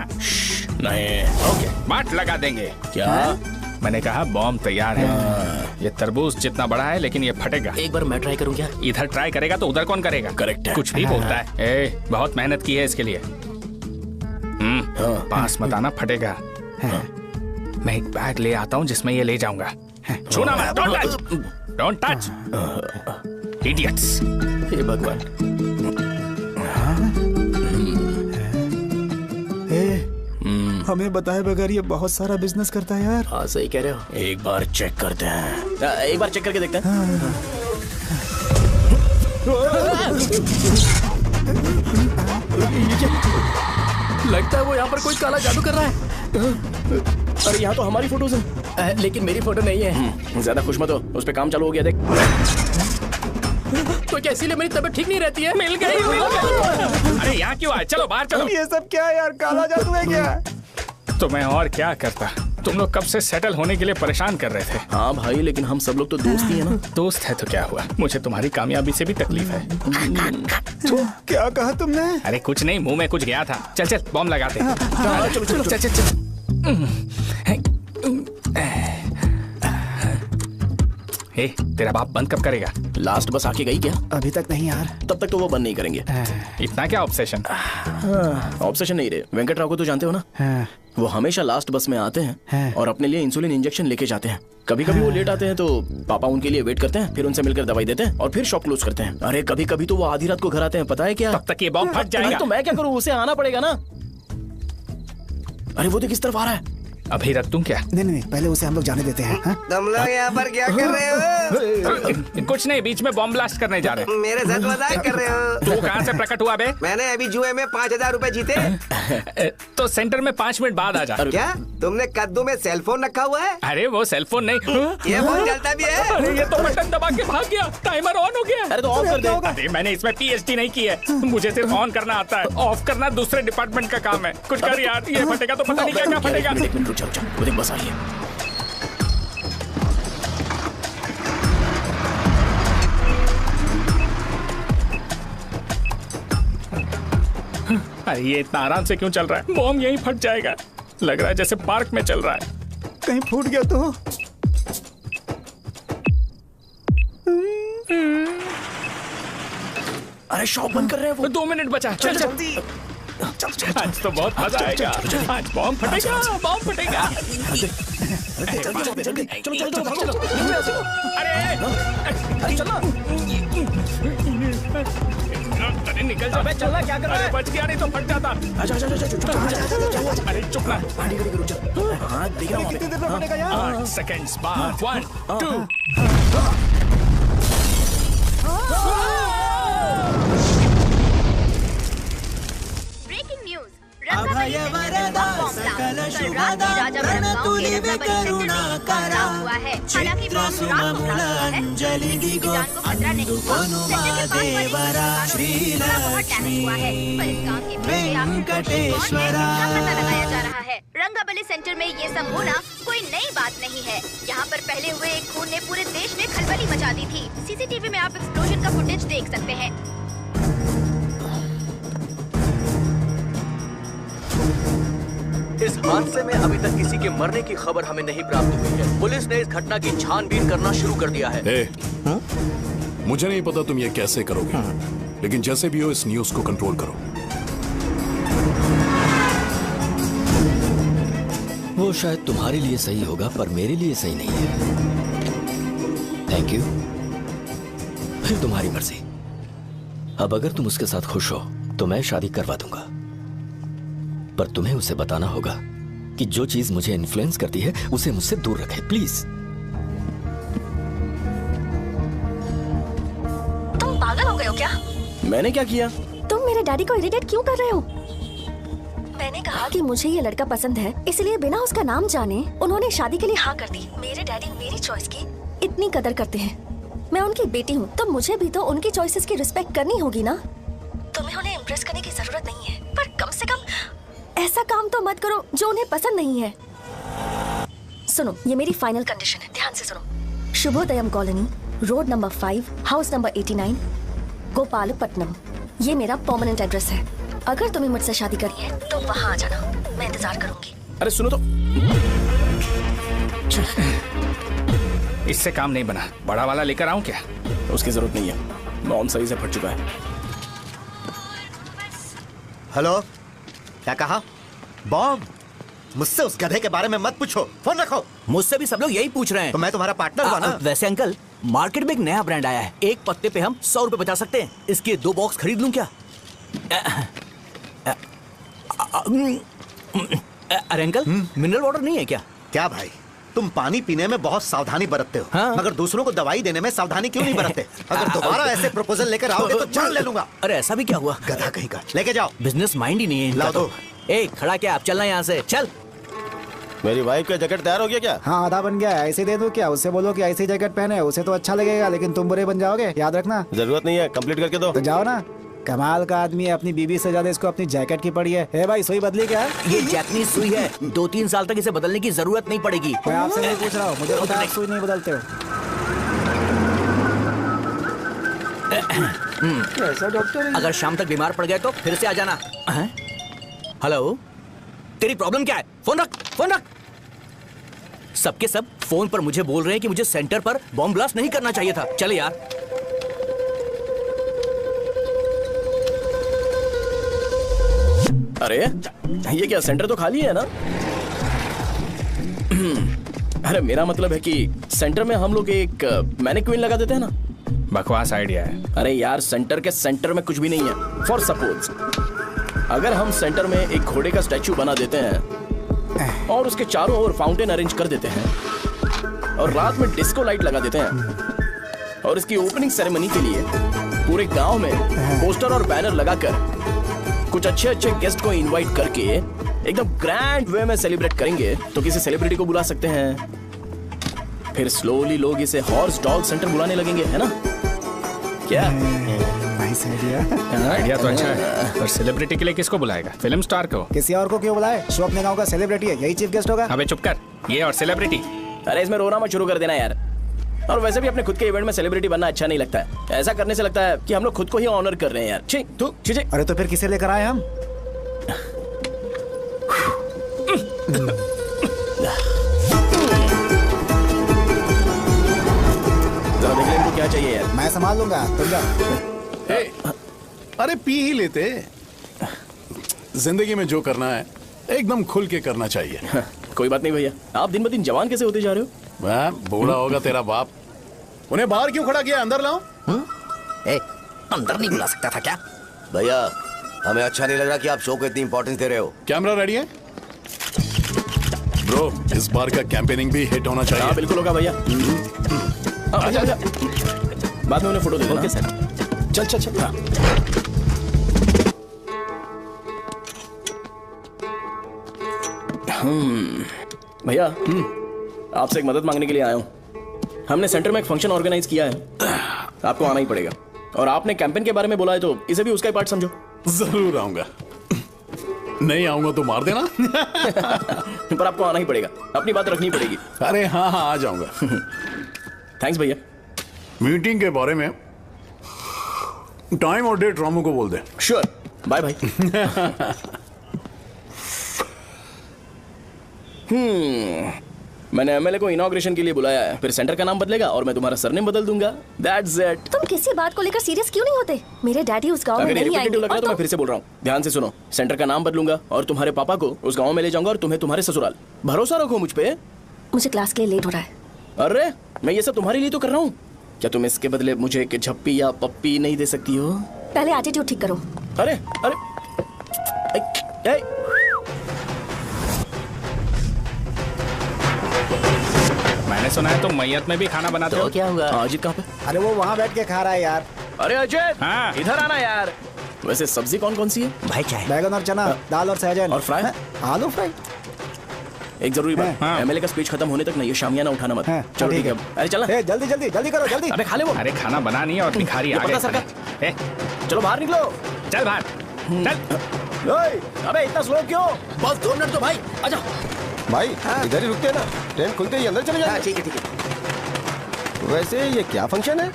नहीं। ओके, बांट लगा देंगे। क्या? मैंने कहा बॉम्ब तैयार है। ये तरबूज जितना बड़ा है लेकिन ये फटेगा। एक बार मैं ट्राई करूं क्या? इधर ट्राई करेगा तो उधर कौन करेगा? करेक्ट है। कुछ भी बोलता है। बहुत मेहनत की है इसके लिए। पास मत आना, फटेगा। मैं एक बैग ले आता हूँ जिसमें ये ले जाऊंगा। छूना मत, don't touch, don't touch, idiots. हे भगवान। हमें बताए बगैर ये बहुत सारा बिजनेस करता है यार। हाँ सही कह रहे हो, एक बार चेक करते हैं। एक बार चेक करके देखते हैं। लगता है वो यहाँ पर कोई काला जादू कर रहा है। अरे यहाँ तो हमारी फोटोज हैं, लेकिन मेरी फोटो नहीं है। ज्यादा खुश मत हो, उस पे काम चालू हो गया देख। तो क्या इसीलिए मेरी तबीयत ठीक नहीं रहती है? मिल गई, मिल गई। अरे यहाँ क्यों आए? चलो बाहर चलो। ये सब क्या है यार, काला जादू है क्या? तो मैं और क्या करता? तुम लोग कब से सेटल होने के लिए परेशान कर रहे थे। हाँ भाई, लेकिन हम सब लोग तो दोस्त ही है ना। दोस्त है तो क्या हुआ, मुझे तुम्हारी कामयाबी से भी तकलीफ है। क्या कहा तुमने? अरे कुछ नहीं, मुंह में कुछ गया था। चल चल बॉम्ब लगाते हैं। चलो चलो चल चल चल। हे, तेरा बाप बंद कब करेगा? लास्ट बस आके गई क्या? अभी तक नहीं यार। तब तक तो वो बंद नहीं करेंगे। इतना क्या ऑब्सेशन? ऑब्सेशन नहीं रे, वेंकट राव को तो जानते हो ना। वो हमेशा लास्ट बस में आते हैं और अपने लिए इंसुलिन इंजेक्शन लेके जाते हैं। कभी कभी वो लेट आते हैं तो पापा उनके लिए वेट करते हैं, फिर उनसे मिलकर दवाई देते हैं और फिर शॉप क्लोज करते हैं। अरे कभी कभी तो वो आधी रात को घर आते हैं, पता है क्या? तब तक ये बॉम्ब फट जाएगा। तो मैं क्या करूँ, उसे आना पड़ेगा ना। अरे वो देख किस तरफ आ रहा है। अभी रख दूं क्या? नहीं, पहले उसे हम लोग जाने देते हैं। तुम लोग यहाँ पर क्या कर रहे हो? कुछ नहीं, बीच में बॉम्ब ब्लास्ट करने जा रहे हैं। मेरे साथ मजाक कर रहे हो? तू कहाँ से प्रकट हुआ बे? मैंने अभी जुए में 5,000 रुपए जीते। तो सेंटर में 5 मिनट बाद आ जा। क्या तुमने कद्दू में सेलफोन रखा हुआ है? अरे वो सेलफोन नहीं, ये फोन चलता भी है। अरे ये तो बटन दबा के भाग गया, टाइमर ऑन हो गया। अरे तो ऑफ कर दे। अरे मैंने इसमें PhD नहीं की है, मुझे सिर्फ ऑन करना आता है, ऑफ करना दूसरे डिपार्टमेंट का काम है। कुछ कर यार, ये फटेगा तो पता नहीं क्या क्या फटेगा। एक मिनट रुक जा, वो देख बस आ रही है। अरे ये इतना आराम से क्यों चल रहा है? बॉम्ब यहीं फट जाएगा। लग रहा है जैसे पार्क में चल रहा है। कहीं फूट गया तो? अरे शॉप बंद कर रहे हैं वो। 2 मिनट बचा, चल जल्दी। आज तो बहुत मजा आएगा। आज बॉम्ब फटेगा, बॉम्ब फटेगा। चलो। अरे चलो। अरे निकल जा। अबे चलना क्या कर रहा है? बच गया, नहीं तो फट जाता। अरे चुप ना। हाँ देख रहा हूँ। कितनी देर में फटेगा यार? 8 सेकंड्स बाद 1 2। रंगाबली सेंटर में ये सब होना कोई नई बात नहीं है। यहाँ पर पहले हुए एक खून ने पूरे देश में खलबली मचा दी थी। सीसीटीवी में आप एक्सप्लोजन का फुटेज देख सकते हैं। इस हादसे में अभी तक किसी के मरने की खबर हमें नहीं प्राप्त हुई है। पुलिस ने इस घटना की छानबीन करना शुरू कर दिया है। मुझे नहीं पता तुम ये कैसे करोगे, लेकिन जैसे भी हो इस न्यूज को कंट्रोल करो। वो शायद तुम्हारे लिए सही होगा पर मेरे लिए सही नहीं है। Thank you. फिर तुम्हारी मर्जी। अब अगर तुम उसके साथ खुश हो तो मैं शादी करवा दूंगा, पर तुम्हें उसे बताना होगा कि जो चीज मुझे इन्फ्लुएंस करती है उसे मुझसे दूर रखे, प्लीज। तुम पागल हो गए हो क्या? मैंने क्या किया? तुम मेरे डैडी को इरिटेट क्यों कर रहे हो? मैंने कहा कि मुझे ये लड़का पसंद है, इसलिए बिना उसका नाम जाने उन्होंने शादी के लिए हाँ कर दी। मेरे डैडी मेरी चॉइस की इतनी कदर करते हैं। मैं उनकी बेटी हूँ तो मुझे भी तो उनकी चॉइसेस की रिस्पेक्ट करनी होगी ना। तुम्हें उन्हें इम्प्रेस करने की जरूरत नहीं है, पर कम से कम ऐसा काम तो मत करो जो उन्हें पसंद नहीं है। सुनो, ये मेरी फाइनल कंडीशन है, ध्यान से सुनो। Shubhodayam colony, road number 5, house number 89, Gopalapatnam. ये मेरा परमानेंट एड्रेस है। अगर तुम्हें मुझसे शादी करनी है तो वहाँ आ जाना, मैं इंतजार करूंगी। अरे सुनो तो। इससे काम नहीं बना, बड़ा वाला लेकर आऊं क्या? उसकी जरूरत नहीं है, बॉम्ब सही से फट चुका है। हेलो, क्या कहा? बॉम्ब? मुझसे उस गधे के बारे में मत पूछो, फोन रखो। मुझसे भी सब लोग यही पूछ रहे हैं। तो मैं तुम्हारा पार्टनर हुआ ना। वैसे अंकल, मार्केट में एक नया ब्रांड आया है, एक पत्ते पे हम 100 रुपए बचा सकते हैं। इसके 2 बॉक्स खरीद लूं क्या? अरे अंकल, मिनरल वाटर नहीं है क्या? क्या भाई, तुम पानी पीने में बहुत सावधानी बरतते हो, हाँ? मगर दूसरों को दवाई देने में सावधानी क्यों नहीं बरतते? अगर दोबारा ऐसे प्रपोजल लेकर आओगे तो जान ले लूंगा। अरे ऐसा भी क्या हुआ? गधा कहीं का, लेके जाओ। बिजनेस माइंड ही नहीं है इनका। लाओ दो। ए खड़ा क्या, आप चलना यहाँ से, चल। मेरी वाइफ का जैकेट तैयार हो गया क्या? हाँ आधा बन गया है, ऐसे दे दो क्या? उससे बोलो कि ऐसी जैकेट पहने, उसे तो अच्छा लगेगा, लेकिन तुम बुरे बन जाओगे, याद रखना। जरूरत नहीं है, कंप्लीट करके दो। तो जाओ ना, कमाल का आदमी है, अपनी बीबी से ज्यादा इसको अपनी जैकेट की पड़ी है। ए भाई, सुई बदली क्या? ये जैपनीज सुई है, 2-3 साल तक इसे बदलने की जरूरत नहीं पड़ेगी। मैं आपसे नहीं पूछ रहा हूँ, मुझे पता है आप सुई नहीं बदलते हो। ऐसा डॉक्टर अगर शाम तक बीमार पड़ गए तो फिर से आ जाना। हेलो, तेरी प्रॉब्लम क्या है? फोन रख, फोन रख। सबके सब फोन पर मुझे बोल रहे हैं कि मुझे सेंटर पर बॉम्ब ब्लास्ट नहीं करना चाहिए था। चल यार। अरे ये क्या, सेंटर तो खाली है ना? अरे मेरा मतलब है कि सेंटर में हम लोग एक मैनिक्विन लगा देते हैं ना। बकवास आइडिया है। अरे यार, सेंटर के सेंटर में कुछ भी नहीं है। फॉर सपोज अगर हम सेंटर में एक घोड़े का स्टैचू बना देते हैं और उसके चारों ओर फाउंटेन अरेंज कर देते हैं और रात में डिस्को लाइट लगा देते हैं और इसकी ओपनिंग सेरेमनी के लिए पूरे गांव में पोस्टर और बैनर लगाकर कुछ अच्छे अच्छे गेस्ट को इनवाइट करके एकदम ग्रैंड वे में सेलिब्रेट करेंगे, तो किसी सेलिब्रिटी को बुला सकते हैं। फिर स्लोली लोग इसे हॉर्स डॉग सेंटर बुलाने लगेंगे, है ना? क्या नाइस आइडिया। आइडिया तो अच्छा है, पर सेलिब्रिटी के लिए किसको बुलाएगा? फिल्म स्टार को। किसी और को क्यों बुलाए? शो अपने गांव का सेलिब्रिटी है, यही चीफ गेस्ट होगा। अबे चुप कर, ये और सेलिब्रिटी। अरे इसमें रोना मत शुरू कर देना यार। और वैसे भी अपने खुद के इवेंट में सेलिब्रिटी बनना अच्छा नहीं लगता है। ऐसा करने से लगता है कि हम लोग खुद को ही ऑनर कर रहे हैं यार। छी तू छी। अरे तो फिर किसे लेकर आए हम? जरा देख ले इनको क्या चाहिए यार। मैं संभाल लूंगा, तुम जाओ। अरे पी ही लेते। जिंदगी में जो करना है एकदम खुल के करना चाहिए। कोई बात नहीं भैया, आप दिन ब दिन जवान कैसे होते जा रहे हो? बूढ़ा होगा तेरा बाप। उन्हें बाहर क्यों खड़ा किया? अंदर लाओ। अंदर नहीं बुला सकता था क्या? भैया, हमें अच्छा नहीं लग रहा कि आप शो को इतनी इंपॉर्टेंस दे रहे हो। कैमरा रेडी है ब्रो? इस बार का कैंपेनिंग भी हिट होना चाहिए। हाँ बिल्कुल होगा भैया। अच्छा बाद में उन्हें फोटो दे देना। Okay sir. चल चल चल। हाँ। भैया, आपसे एक मदद मांगने के लिए आया हूँ। हमने सेंटर में एक फंक्शन ऑर्गेनाइज किया है, आपको आना ही पड़ेगा। और आपने कैंपेन के बारे में बोला है तो इसे भी उसका ही पार्ट समझो। जरूर आऊंगा। नहीं आऊंगा तो मार देना। पर आपको आना ही पड़ेगा, अपनी बात रखनी पड़ेगी। अरे हाँ हाँ, आ जाऊंगा। थैंक्स भैया। मीटिंग के बारे में टाइम और डेट रामू को बोल दे। श्योर, बाय भाई। मैंने एमएलए को इनॉग्रेशन के लिए बुलाया है, फिर सेंटर का नाम बदलेगा और मैं तुम्हारा सरनेम बदल दूंगा। That's it. तुम किसी बात को लेकर सीरियस क्यों नहीं होते? मेरे डैडी उस गांव में अगर नहीं आएंगे। लग रहा है तो मैं फिर से बोल रहा हूँ, ध्यान से सुनो। सेंटर का नाम बदलूंगा और तुम्हारे पापा को उस गांव में ले जाऊंगा और तुम्हें तुम्हारे ससुराल। भरोसा रखो मुझ पे। मुझे क्लास के लिए लेट हो रहा है। अरे मैं ये सब तुम्हारे लिए तो कर रहा हूँ। क्या तुम इसके बदले मुझे एक झप्पी या पप्पी नहीं दे सकती हो? पहले एटीट्यूड ठीक करो। अरे अरे मैंने सुना है तुम मैयत में भी खाना बनाते हो। क्या हुआ? अजीत कहाँ पे? अरे वो वहाँ बैठ के खा रहा है यार। अरे अजय, हाँ। इधर आना यार। वैसे सब्जी कौन कौन सी है? भाई क्या है? बैगन और चना, दाल और सहजन और फ्राई? आलू फ्राई। एक जरूरी बात, हाँ। एमएलए का स्पीच खत्म होने तक ना ये शामियाना उठाना मत। हाँ, चलो ठीक ठीक है। अरे चल ना। जल्दी जल्दी जल्दी करो, जल्दी। अबे खा ले वो। अरे खाना बना नहीं है और भिखारी ये आगे पता खड़े। सरका। ए, चलो बाहर निकलो। चल बाहर चल। ओए, अबे इतना स्लो क्यों? बस 2 मिनट तो भाई, आजा। भाई इधर ही रुकते हैं ना, ट्रेन खुलते ही अंदर चले जाएंगे। ठीक है ठीक है। वैसे ये क्या फंक्शन है?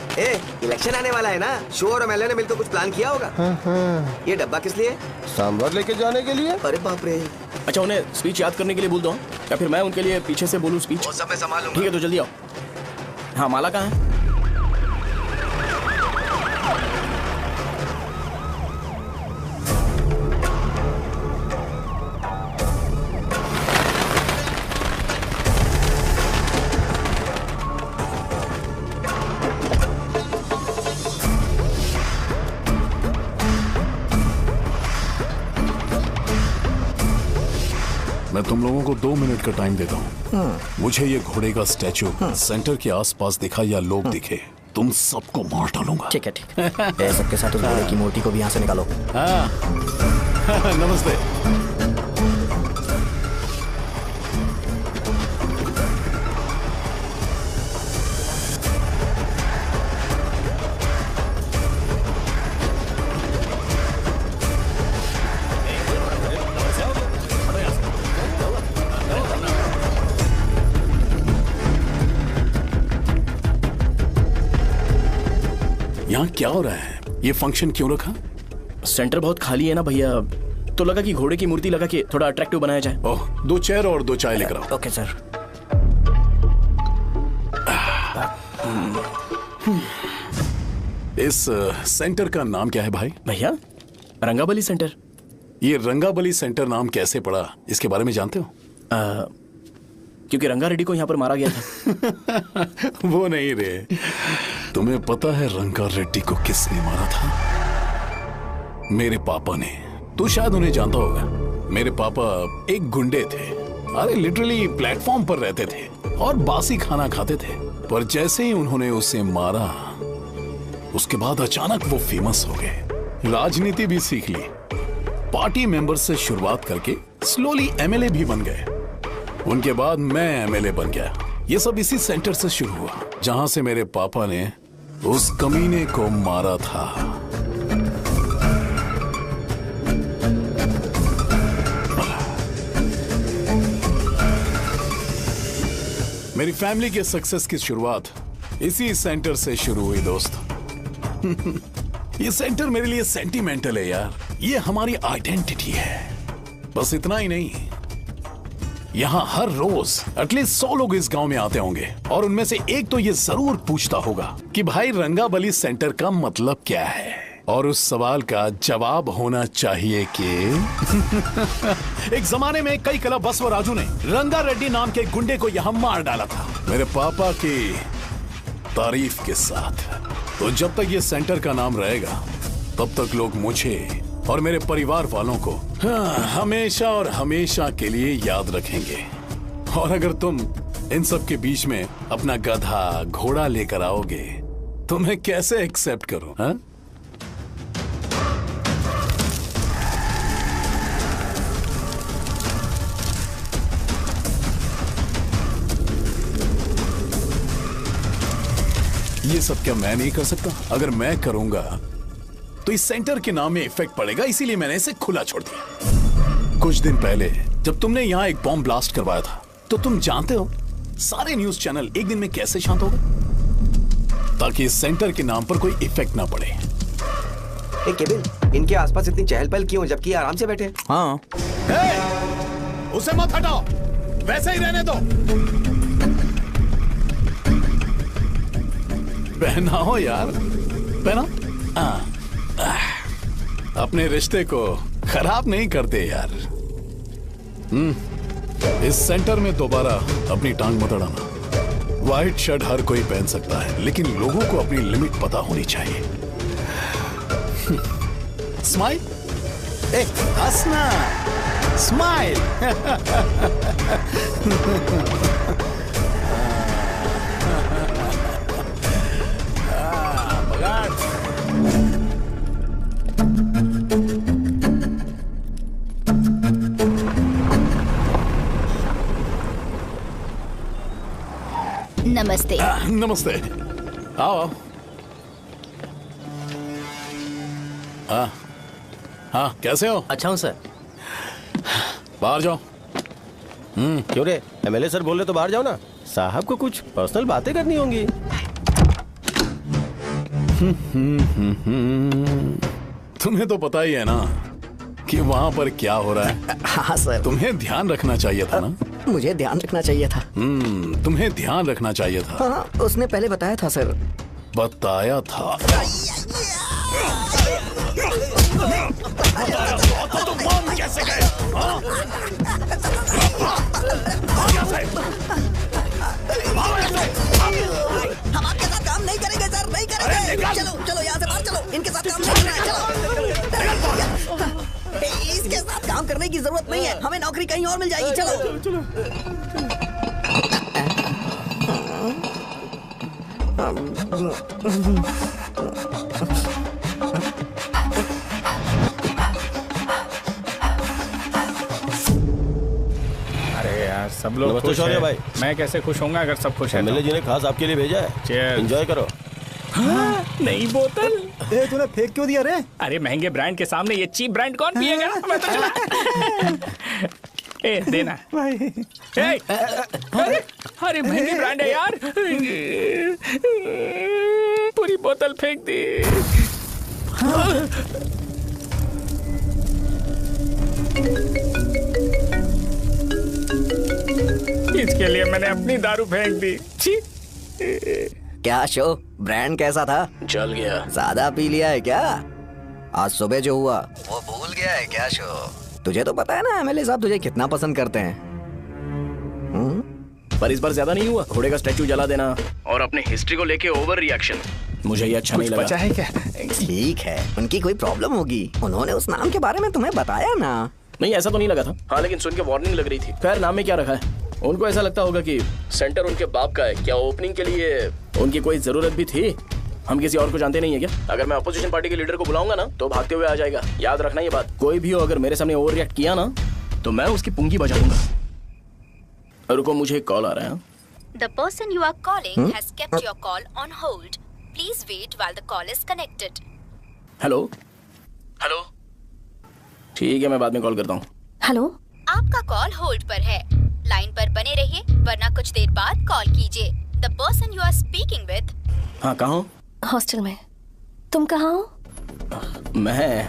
इलेक्शन आने वाला है ना, शो और एमएलए ने मिलकर कुछ प्लान किया होगा। ये डब्बा किस लिए? सांभर लेके जाने के लिए। अरे बाप रे। अच्छा उन्हें स्पीच याद करने के लिए बोल दो या फिर मैं उनके लिए पीछे से बोलूं स्पीच? वो सब मैं संभालूंगा। ठीक है तो जल्दी आओ। हाँ माला कहाँ है? मैं तुम लोगों को 2 मिनट का टाइम देता हूँ। मुझे ये घोड़े का स्टैचू सेंटर के आसपास दिखा या लोग दिखे, तुम सबको मार डालूंगा। ठीक है ठीक है। सबके साथ उस घोड़े की मूर्ति को भी यहाँ से निकालो। नमस्ते। यहाँ क्या हो रहा है? ये फंक्शन क्यों रखा? सेंटर बहुत खाली है ना भैया, तो लगा कि घोड़े की मूर्ति लगा के थोड़ा अट्रैक्टिव बनाया जाए। ओह, 2 चेयर और 2 चाय लेकर आओ। Okay sir. इस सेंटर का नाम क्या है भाई? भैया रंगाबली सेंटर। ये रंगाबली सेंटर नाम कैसे पड़ा, इसके बारे में जानते हो? क्योंकि रंगा रेड्डी को यहाँ पर मारा गया था। वो नहीं रे, तुम्हें पता है रंगा रेड्डी को किसने मारा था? मेरे पापा ने। तू शायद उन्हें जानता होगा। मेरे पापा एक गुंडे थे। अरे लिटरली प्लेटफॉर्म पर रहते थे और बासी खाना खाते थे। पर जैसे ही उन्होंने उसे मारा, उसके बाद अचानक वो फेमस हो गए। राजनीति भी सीख ली, पार्टी मेंबर से शुरुआत करके स्लोली एमएलए भी बन गए। उनके बाद मैं एमएलए बन गया। ये सब इसी सेंटर से शुरू हुआ, जहां से मेरे पापा ने उस कमीने को मारा था। मेरी फैमिली के सक्सेस की शुरुआत इसी सेंटर से शुरू हुई दोस्त। ये सेंटर मेरे लिए सेंटिमेंटल है यार। ये हमारी आइडेंटिटी है। बस इतना ही नहीं, यहाँ हर रोज एटलीस्ट 100 लोग इस गांव में आते होंगे और उनमें से एक तो ये जरूर पूछता होगा कि भाई रंगाबली सेंटर का मतलब क्या है। और उस सवाल का जवाब होना चाहिए कि एक जमाने में कई कला बसवराजू ने रंगा रेड्डी नाम के गुंडे को यहाँ मार डाला था, मेरे पापा की तारीफ के साथ। तो जब तक ये सेंटर का नाम रहेगा, तब तक लोग मुझे और मेरे परिवार वालों को हमेशा और हमेशा के लिए याद रखेंगे। और अगर तुम इन सब के बीच में अपना गधा घोड़ा लेकर आओगे तो मैं कैसे एक्सेप्ट करूं? हाँ? ये सब क्या मैं नहीं कर सकता? अगर मैं करूंगा तो इस सेंटर के नाम में इफेक्ट पड़ेगा, इसीलिए मैंने इसे खुला छोड़ दिया। कुछ दिन पहले जब तुमने यहाँ एक बॉम्ब ब्लास्ट करवाया था, तो तुम जानते हो सारे न्यूज चैनल एक दिन में कैसे शांत हो गए? ताकि इस सेंटर के नाम पर कोई इफेक्ट ना पड़े। केविन, इनके आसपास इतनी चहल पहल क्यों, जबकि आराम से बैठे? हाँ। उसे मत हटाओ, वैसे ही रहने दो। पहनाओ यार, पहना। अपने रिश्ते को खराब नहीं करते यार। इस सेंटर में दोबारा अपनी टांग मत अड़ाना। व्हाइट शर्ट हर कोई पहन सकता है, लेकिन लोगों को अपनी लिमिट पता होनी चाहिए। स्माइल, हंसना, स्माइल। नमस्ते। नमस्ते, आओ। हाँ, कैसे हो? अच्छा हूँ सर। बाहर जाओ। क्यों रे, एमएलए सर बोल रहे तो बाहर जाओ ना। साहब को कुछ पर्सनल बातें करनी होंगी। तुम्हें तो पता ही है ना कि वहाँ पर क्या हो रहा है। हाँ सर। तुम्हें ध्यान रखना चाहिए था ना। मुझे ध्यान रखना चाहिए था। तुम्हें ध्यान रखना चाहिए था। हाँ, उसने पहले बताया था सर। बताया था तो बम कैसे गए? हम आपके साथ काम नहीं करेंगे सर, नहीं करेंगे। चलो चलो यहाँ से बाहर चलो, इनके साथ काम नहीं करना है। चलो इसके साथ काम करने की की जरूरत नहीं है, हमें नौकरी कहीं और मिल जाएगी। चलो अरे यार सब लोग नमस्ते खुश शौर्य हैं। भाई। मैं कैसे खुश होऊंगा अगर सब खुश है एमएलए जी ने खास आपके लिए भेजा है। Cheers। एंजॉय करो। नई बोतल। ए तूने फेंक क्यों दिया रे? अरे महंगे ब्रांड के सामने ये चीप ब्रांड कौन पिएगा? मैं तो चला। ए देना भाई। ए, अरे महंगी ब्रांड है यार। पूरी बोतल फेंक दी। इसके लिए मैंने अपनी दारू फेंक दी। छी। क्या शो, ब्रांड कैसा था? चल गया। ज्यादा पी लिया है क्या? आज सुबह जो हुआ वो भूल गया है क्या शो? तुझे तो पता है ना एमएलए साहब तुझे कितना पसंद करते हैं। पर इस बार ज्यादा नहीं हुआ। घोड़े का स्टैचू जला देना और अपने हिस्ट्री को लेके ओवर रिएक्शन, मुझे ये अच्छा नहीं लगा। बचा है क्या? ठीक है, उनकी कोई प्रॉब्लम होगी, उन्होंने उस नाम के बारे में तुम्हें बताया ना? नहीं ऐसा तो नहीं लगा था। हाँ लेकिन सुन के वार्निंग लग रही थी। खैर नाम में क्या रखा है? उनको ऐसा लगता होगा कि सेंटर उनके बाप का है। क्या ओपनिंग के लिए उनकी कोई जरूरत भी थी? हम किसी और को जानते नहीं है क्या? अगर मैं अपोजिशन पार्टी के लीडर को बुलाऊंगा ना तो भागते हुए आ जाएगा। याद रखना ये बात। कोई भी हो अगर मेरे सामने ओवर रिएक्ट किया ना तो मैं उसकी पुंगी बजा दूंगा। रुको मुझे एक कॉल आ रहा है। The person you are calling has kept your call on hold. Please wait while the call is connected. Hello hello. ठीक है मैं बाद में कॉल करता हूँ। हेलो, आपका कॉल होल्ड पर है। लाइन पर बने रहिए वरना कुछ देर बाद कॉल कीजिए। The person you are speaking with। हाँ कहाँ हो? हॉस्टल में। तुम कहाँ हो? मैं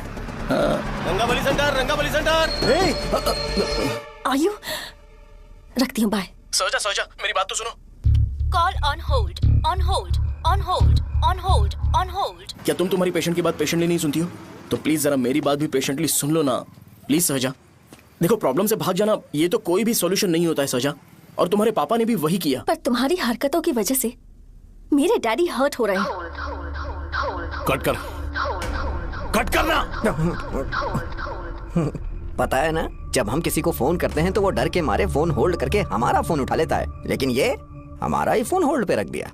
रंगाबली सेंटर, रंगाबली सेंटर। आयु, रखती हूँ, बाय। सोचा मेरी बात तो सुनो। Call on hold, on hold, on hold, on hold, on hold। क्या तुम तुम्हारी पेशेंट की बात पेशेंटली नहीं सुनती हो? तो प्लीज जरा मेरी बात भी पेशेंटली सुन लो ना। प्लीज सहजा। देखो प्रॉब्लम से भाग जाना ये तो कोई भी सॉल्यूशन नहीं होता है सहजा। और तुम्हारे पापा ने भी वही किया। पर तुम्हारी हरकतों की वजह से मेरे डैडी हर्ट हो रहे हैं। कट करना। पता है ना, जब हम किसी को फोन करते हैं तो वो डर के मारे फोन होल्ड करके हमारा फोन उठा लेता है, लेकिन ये हमारा ही फोन होल्ड पे रख दिया।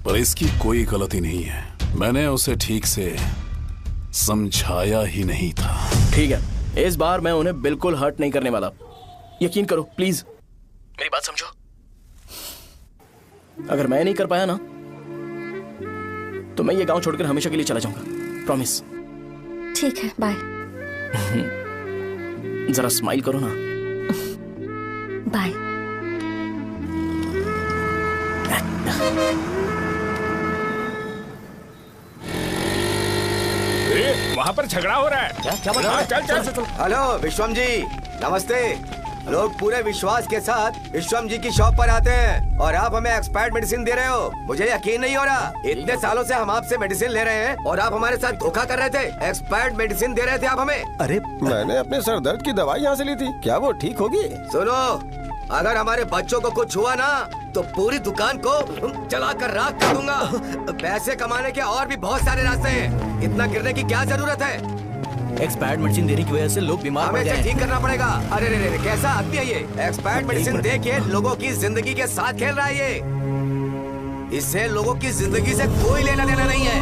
पर इसकी कोई गलती नहीं है। मैंने उसे ठीक से समझाया ही नहीं था। ठीक है इस बार मैं उन्हें बिल्कुल हर्ट नहीं करने वाला। यकीन करो प्लीज, मेरी बात समझो। अगर मैं नहीं कर पाया ना तो मैं ये गांव छोड़कर हमेशा के लिए चला जाऊंगा। प्रॉमिस। ठीक है, बाय। जरा स्माइल करो ना। बाय। वहाँ पर झगड़ा हो रहा है। क्या बात है? चल। हेलो विश्वम जी, नमस्ते। लोग पूरे विश्वास के साथ विश्वम जी की शॉप पर आते हैं और आप हमें एक्सपायर्ड मेडिसिन दे रहे हो। मुझे यकीन नहीं हो रहा। इतने सालों से हम आपसे मेडिसिन ले रहे हैं और आप हमारे साथ धोखा कर रहे थे। एक्सपायर्ड मेडिसिन दे रहे थे आप हमें। अरे मैंने अपने सर दर्द की दवाई यहाँ से ली थी, क्या वो ठीक होगी? सुनो, अगर हमारे बच्चों को कुछ हुआ ना तो पूरी दुकान को जला कर राख कर दूंगा। पैसे कमाने के और भी बहुत सारे रास्ते हैं, इतना गिरने की क्या जरूरत है? एक्सपायर्ड मेडिसिन देने की वजह से लोग बीमार पड़ हमें गए इसे हैं। ठीक करना पड़ेगा। अरे रे कैसा आदमी है ये? एक्सपायर्ड मेडिसिन दे के लोगों की जिंदगी के साथ खेल रहा है ये। इससे लोगों की जिंदगी से कोई लेना देना नहीं है।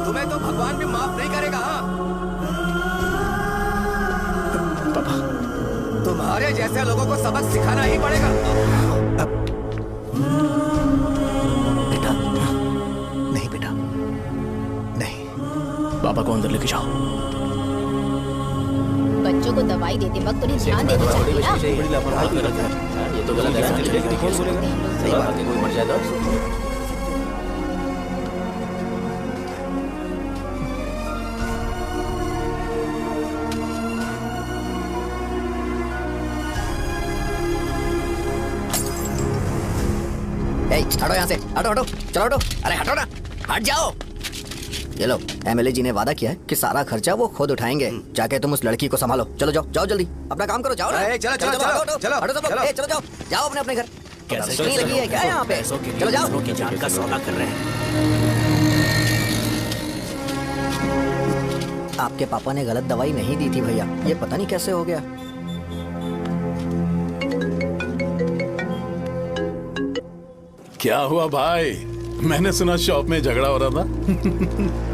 तुम्हें तो भगवान भी माफ नहीं करेगा। तुम्हारे जैसे लोगों को सबक सिखाना ही पड़ेगा। बेटा, नहीं बेटा, नहीं। पापा को अंदर लेके जाओ। बच्चों को दवाई देते वक्त उन्हें ध्यान देना चाहिए ना। ये तो गलत है। कोई मर जाएगा। हटो यहाँ से, हटो हटो, चलो हटो। अरे हटो ना, हट जाओ। ये लो, एमएलए जी ने वादा किया है कि सारा खर्चा वो खुद उठाएंगे। जाके तुम उस लड़की को संभालो। चलो जाओ, जाओ जल्दी, अपना काम करो, जाओ ना। चलो हटो सब लोग, चलो जाओ, जाओ अपने अपने घर। कैसे नहीं लगी है क्या यहाँ पे? पैसों के लिए चलो जाओ। दूसरों की जान का सौदा कर रहे हैं। आपके पापा ने गलत दवाई नहीं दी थी भैया, ये पता नहीं कैसे हो गया। क्या हुआ भाई? मैंने सुना शॉप में झगड़ा हो रहा था।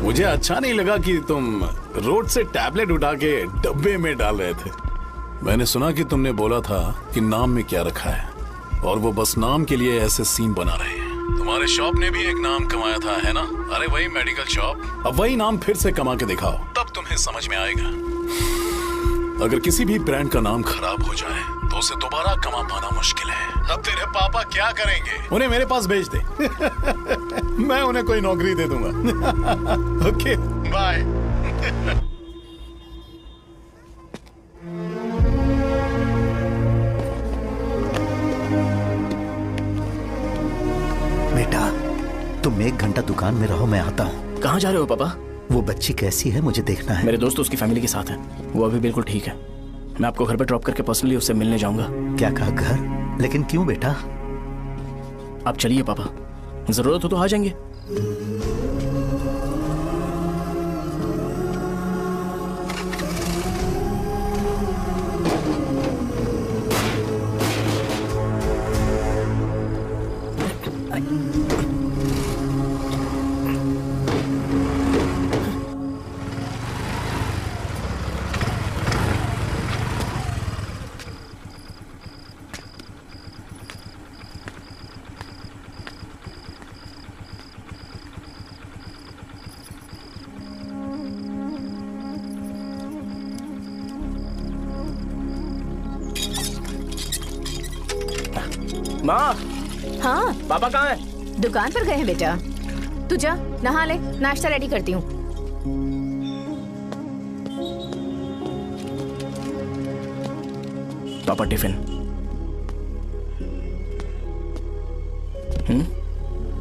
मुझे अच्छा नहीं लगा कि तुम रोड से टैबलेट उठा के डब्बे में डाल रहे थे। मैंने सुना कि तुमने बोला था कि नाम में क्या रखा है, और वो बस नाम के लिए ऐसे सीन बना रहे हैं। तुम्हारे शॉप ने भी एक नाम कमाया था, है ना? अरे वही मेडिकल शॉप। अब वही नाम फिर से कमा के दिखाओ, तब तुम्हें समझ में आएगा। अगर किसी भी ब्रांड का नाम खराब हो जाए तो उसे दोबारा कमा पाना मुश्किल है। अब तेरे पापा क्या करेंगे? उन्हें मेरे पास भेज दे। मैं उन्हें कोई नौकरी दे दूंगा। Okay bye. बेटा तुम 1 घंटा दुकान में रहो, मैं आता हूँ। कहाँ जा रहे हो पापा? वो बच्ची कैसी है मुझे देखना है। मेरे दोस्त उसकी फैमिली के साथ है, वो अभी बिल्कुल ठीक है। मैं आपको घर पे ड्रॉप करके पर्सनली उससे मिलने जाऊंगा। क्या कहा घर? लेकिन क्यों बेटा? आप चलिए पापा, जरूरत हो तो आ जाएंगे। माँ। हाँ पापा कहाँ हैं? दुकान पर गए हैं बेटा। तू जा नहा ले, नाश्ता रेडी करती हूँ। पापा टिफिन।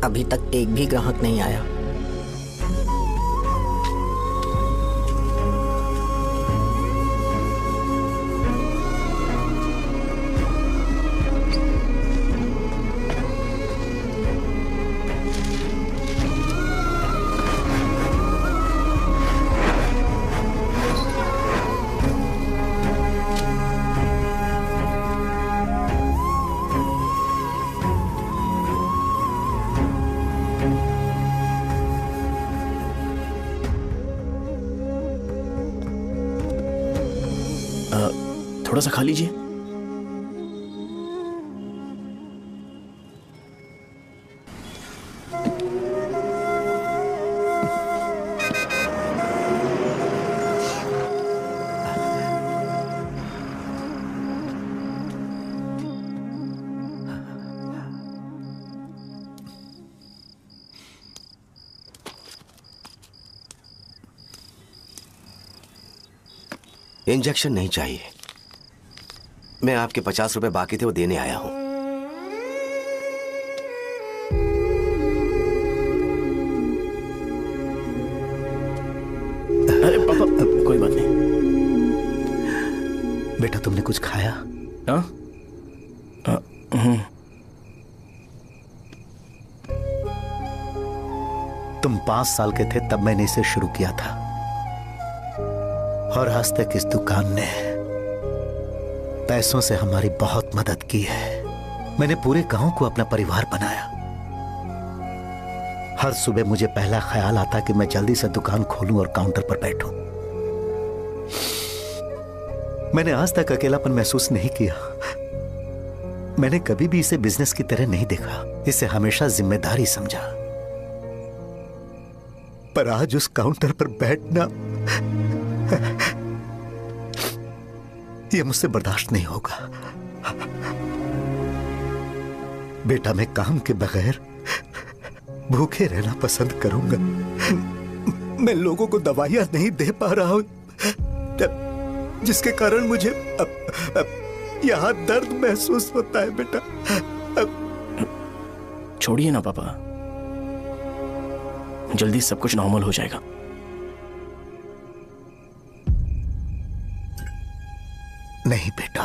अभी तक एक भी ग्राहक नहीं आया। थोड़ा सा खा लीजिए। इंजेक्शन नहीं चाहिए। मैं आपके 50 रुपए बाकी थे, वो देने आया हूं। अरे पापा कोई बात नहीं। बेटा तुमने कुछ खाया? हाँ? तुम 5 साल के थे तब मैंने इसे शुरू किया था, और आज तक इस दुकान ने पैसों से हमारी बहुत मदद की है। मैंने पूरे गांव को अपना परिवार बनाया। हर सुबह मुझे पहला ख्याल आता कि मैं जल्दी से दुकान खोलूं और काउंटर पर बैठूं। मैंने आज तक अकेलापन महसूस नहीं किया। मैंने कभी भी इसे बिजनेस की तरह नहीं देखा, इसे हमेशा जिम्मेदारी समझा। पर आज उस काउंटर पर बैठना यह मुझसे बर्दाश्त नहीं होगा। बेटा मैं काम के बगैर भूखे रहना पसंद करूंगा। मैं लोगों को दवाइयां नहीं दे पा रहा हूं, जिसके कारण मुझे यहां दर्द महसूस होता है। बेटा छोड़िए ना पापा, जल्दी सब कुछ नॉर्मल हो जाएगा। नहीं बेटा,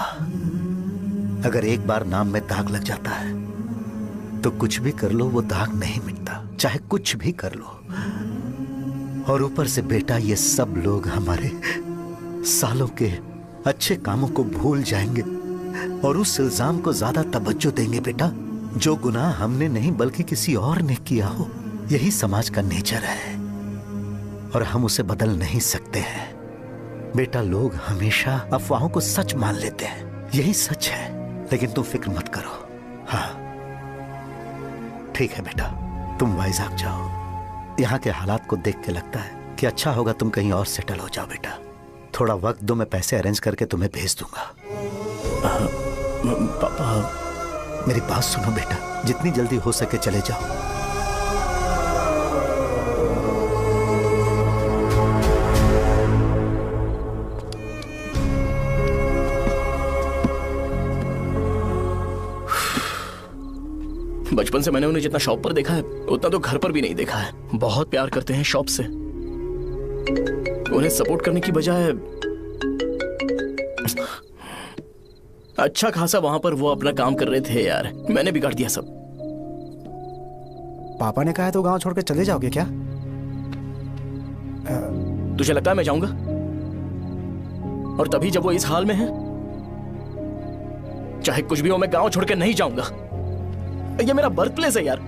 अगर एक बार नाम में दाग लग जाता है तो कुछ भी कर लो वो दाग नहीं मिटता, चाहे कुछ भी कर लो। और ऊपर से बेटा ये सब लोग हमारे सालों के अच्छे कामों को भूल जाएंगे और उस इल्जाम को ज्यादा तवज्जो देंगे बेटा जो गुनाह हमने नहीं बल्कि किसी और ने किया हो। यही समाज का नेचर है और हम उसे बदल नहीं सकते हैं। बेटा लोग हमेशा अफवाहों को सच मान लेते हैं, यही सच है। लेकिन तुम फिक्र मत करो। हाँ ठीक है बेटा, तुम वाइजाग जाओ। यहाँ के हालात को देख के लगता है कि अच्छा होगा तुम कहीं और सेटल हो जाओ बेटा। थोड़ा वक्त दो, मैं पैसे अरेंज करके तुम्हें भेज दूंगा। पापा मेरी बात सुनो बेटा, जितनी जल्दी हो सके चले जाओ। बचपन से मैंने उन्हें जितना शॉप पर देखा है उतना तो घर पर भी नहीं देखा है। बहुत प्यार करते हैं शॉप से। उन्हें सपोर्ट करने की बजाय अच्छा खासा वहां पर वो अपना काम कर रहे थे यार। मैंने बिगाड़ दिया सब। पापा ने कहा है तो गांव छोड़कर चले जाओगे क्या? तुझे लगता है मैं जाऊंगा? और तभी जब वो इस हाल में है, चाहे कुछ भी हो मैं गांव छोड़कर नहीं जाऊंगा। ये मेरा बर्थ प्लेस है यार।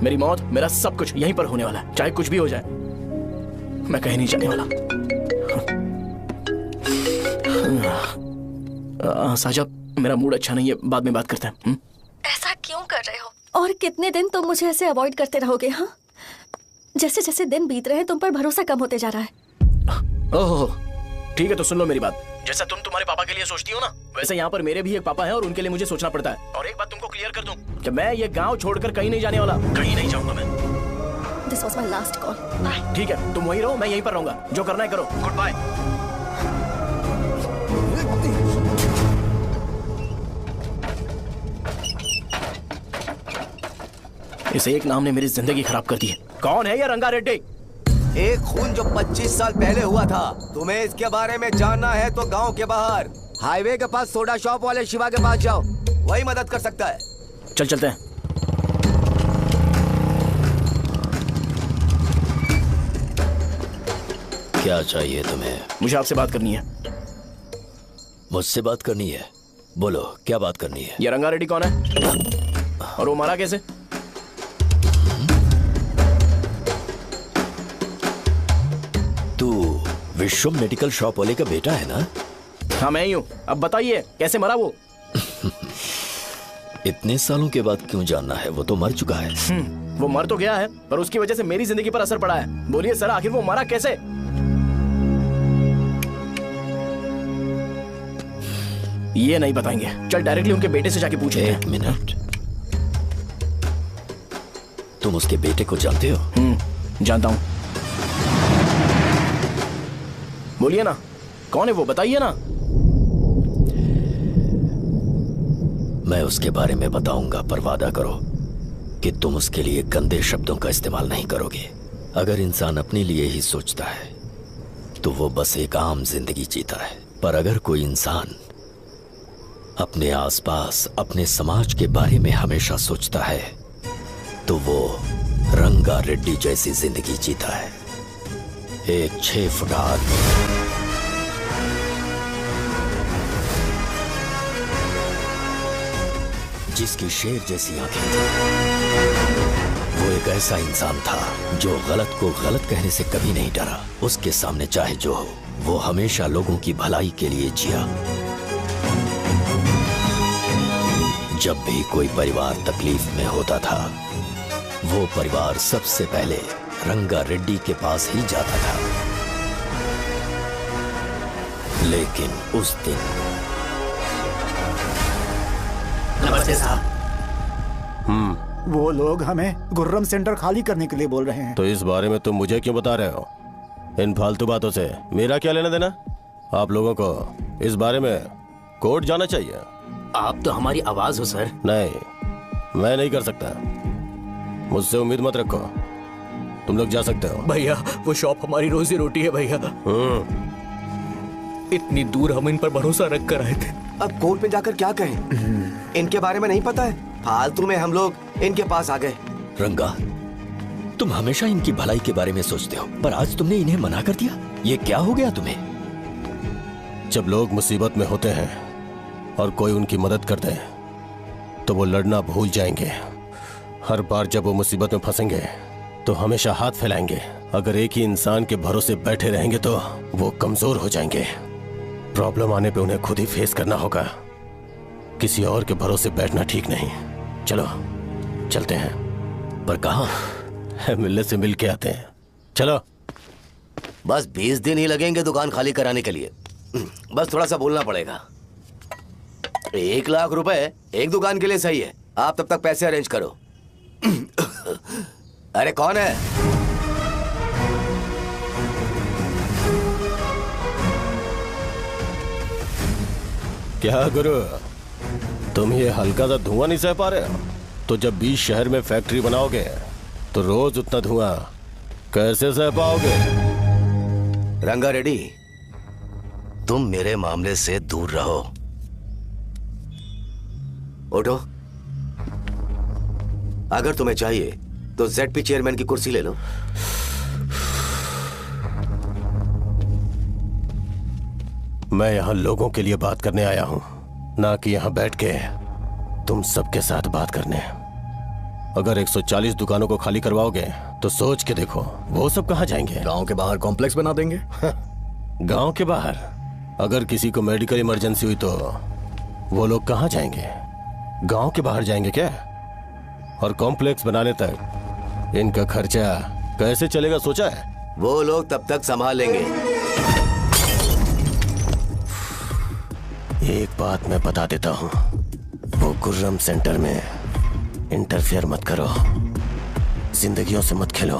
मेरी मौत, मेरा सब कुछ यहीं पर होने वाला है। चाहे कुछ भी हो जाए मैं कहीं नहीं जाने वाला। साजा, मेरा मूड अच्छा नहीं है, बाद में बात करते हैं। ऐसा क्यों कर रहे हो? और कितने दिन तुम मुझे ऐसे अवॉइड करते रहोगे? हाँ, जैसे जैसे दिन बीत रहे हैं तुम पर भरोसा कम होते जा रहा है। ओह ठीक है, तो सुन लो मेरी बात। जैसा तुम तुम्हारे पापा के लिए सोचती हो ना, वैसे यहाँ पर मेरे भी एक पापा हैं और उनके लिए मुझे सोचना पड़ता है। और एक बात तुमको क्लियर कर दूं कि मैं ये गांव छोड़कर कहीं नहीं जाने वाला। कहीं नहीं जाऊंगा मैं। This was my last call. Bye. ठीक है, तुम वहीं रहो, मैं यहीं पर रहूंगा। जो करना है करो। Good bye. इस एक नाम ने मेरी जिंदगी खराब कर दी है। कौन है ये रंगा रेड्डी? एक खून जो 25 साल पहले हुआ था। तुम्हें इसके बारे में जानना है तो गांव के बाहर हाईवे के पास सोडा शॉप वाले शिवा के पास जाओ, वही मदद कर सकता है। चल चलते हैं। क्या चाहिए तुम्हें? मुझे आपसे बात करनी है। मुझसे बात करनी है? बोलो क्या बात करनी है? ये रंगा रेड्डी कौन है और वो मारा कैसे? तू विश्वम मेडिकल शॉप वाले का बेटा है ना? हाँ मैं ही हूँ। अब बताइए कैसे मरा वो? इतने सालों के बाद क्यों जानना है? वो तो मर चुका है। वो मर तो गया है पर उसकी वजह से मेरी जिंदगी पर असर पड़ा है। बोलिए सर, आखिर वो मरा कैसे? ये नहीं बताएंगे। चल डायरेक्टली उनके बेटे से जाके पूछे। एक मिनट, तुम उसके बेटे को जानते हो? जानता हूं। बोलिए ना, कौन है वो? बताइए ना। मैं उसके बारे में बताऊंगा, पर वादा करो कि तुम उसके लिए गंदे शब्दों का इस्तेमाल नहीं करोगे। अगर इंसान अपने लिए ही सोचता है तो वो बस एक आम जिंदगी जीता है, पर अगर कोई इंसान अपने आसपास, अपने समाज के बारे में हमेशा सोचता है तो वो रंगा रेड्डी जैसी जिंदगी जीता है। एक 6 फुट आदमी जिसकी शेर जैसी आंखें थी। वो एक ऐसा इंसान था जो गलत को गलत कहने से कभी नहीं डरा। उसके सामने चाहे जो हो, वो हमेशा लोगों की भलाई के लिए जिया। जब भी कोई परिवार तकलीफ में होता था, वो परिवार सबसे पहले रंगा रेड्डी के पास ही जाता था। लेकिन उस दिन नमस्ते साहब। वो लोग हमें गुर्रम सेंटर खाली करने के लिए बोल रहे हैं। तो इस बारे में तुम मुझे क्यों बता रहे हो? इन फालतू बातों से मेरा क्या लेना देना? आप लोगों को इस बारे में कोर्ट जाना चाहिए। आप तो हमारी आवाज हो सर। नहीं, मैं नहीं कर सकता। मुझसे उम्मीद मत रखो। तुम लोग जा सकते हो। भैया वो शॉप हमारी रोजी रोटी है भैया। इतनी दूर हम इन पर भरोसा रख कर आए थे। अब कोर्ट में जाकर क्या कहें? इनके बारे में नहीं पता है। फालतू में हम लोग इनके पास आ गए। रंगा, तुम हमेशा इनकी भलाई के बारे में सोचते हो, पर आज तुमने इन्हें मना कर दिया। ये क्या हो गया तुम्हें? जब लोग मुसीबत में होते हैं और कोई उनकी मदद कर दे तो वो लड़ना भूल जाएंगे। हर बार जब वो मुसीबत में फंसेंगे तो हमेशा हाथ फैलाएंगे। अगर एक ही इंसान के भरोसे बैठे रहेंगे तो वो कमजोर हो जाएंगे। प्रॉब्लम आने पे उन्हें खुद ही फेस करना होगा। किसी और के भरोसे बैठना ठीक नहीं। चलो चलते हैं। पर कहाँ? मिलने से मिल के आते हैं। चलो। बस 20 दिन ही लगेंगे दुकान खाली कराने के लिए। बस थोड़ा सा बोलना पड़ेगा। 1 लाख रुपए एक दुकान के लिए सही है। आप तब तक पैसे अरेंज करो। अरे कौन है? क्या गुरु, तुम ये हल्का सा धुआं नहीं सह पा रहे हो? तो जब 20 शहर में फैक्ट्री बनाओगे तो रोज उतना धुआं कैसे सह पाओगे? रंगा रेड्डी, तुम मेरे मामले से दूर रहो। उठो। अगर तुम्हें चाहिए तो ZP चेयरमैन की कुर्सी ले लो। मैं यहां लोगों के लिए बात करने आया हूं, ना कि यहां बैठ के तुम सबके साथ बात करने। अगर 140 दुकानों को खाली करवाओगे तो सोच के देखो वो सब कहां जाएंगे? गांव के बाहर कॉम्प्लेक्स बना देंगे। गांव के बाहर? अगर किसी को मेडिकल इमरजेंसी हुई तो वो लोग कहां जाएंगे? गांव के बाहर जाएंगे क्या? और कॉम्प्लेक्स बनाने तक इनका खर्चा कैसे चलेगा सोचा है? वो लोग तब तक संभाल लेंगे। एक बात मैं बता देता हूं, वो गुर्रम सेंटर में इंटरफेयर मत करो। जिंदगियों से मत खेलो।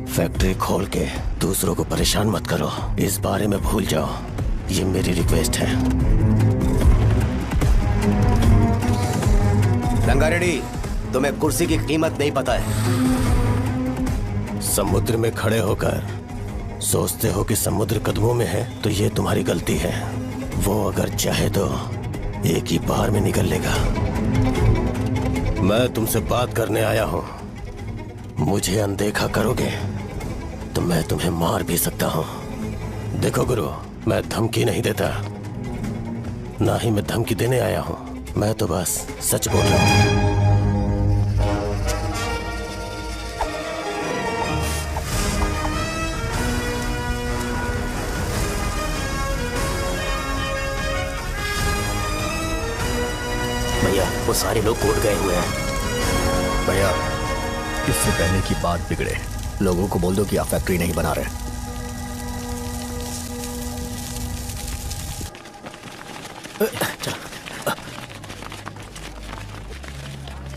फैक्ट्री खोल के दूसरों को परेशान मत करो। इस बारे में भूल जाओ। ये मेरी रिक्वेस्ट है। रंगा रेड्डी, तुम्हें कुर्सी की कीमत नहीं पता है। समुद्र में खड़े होकर सोचते हो कि समुद्र कदमों में है तो ये तुम्हारी गलती है। वो अगर चाहे तो एक ही बार में निकल लेगा। मैं तुमसे बात करने आया हूं। मुझे अनदेखा करोगे तो मैं तुम्हें मार भी सकता हूं। देखो गुरु, मैं धमकी नहीं देता, ना ही मैं धमकी देने आया हूं। मैं तो बस सच बोल रहा हूं। भैया, वो सारे लोग कोर्ट गए हुए हैं। भैया, इससे पहले की बात बिगड़े, लोगों को बोल दो कि आप फैक्ट्री नहीं बना रहे।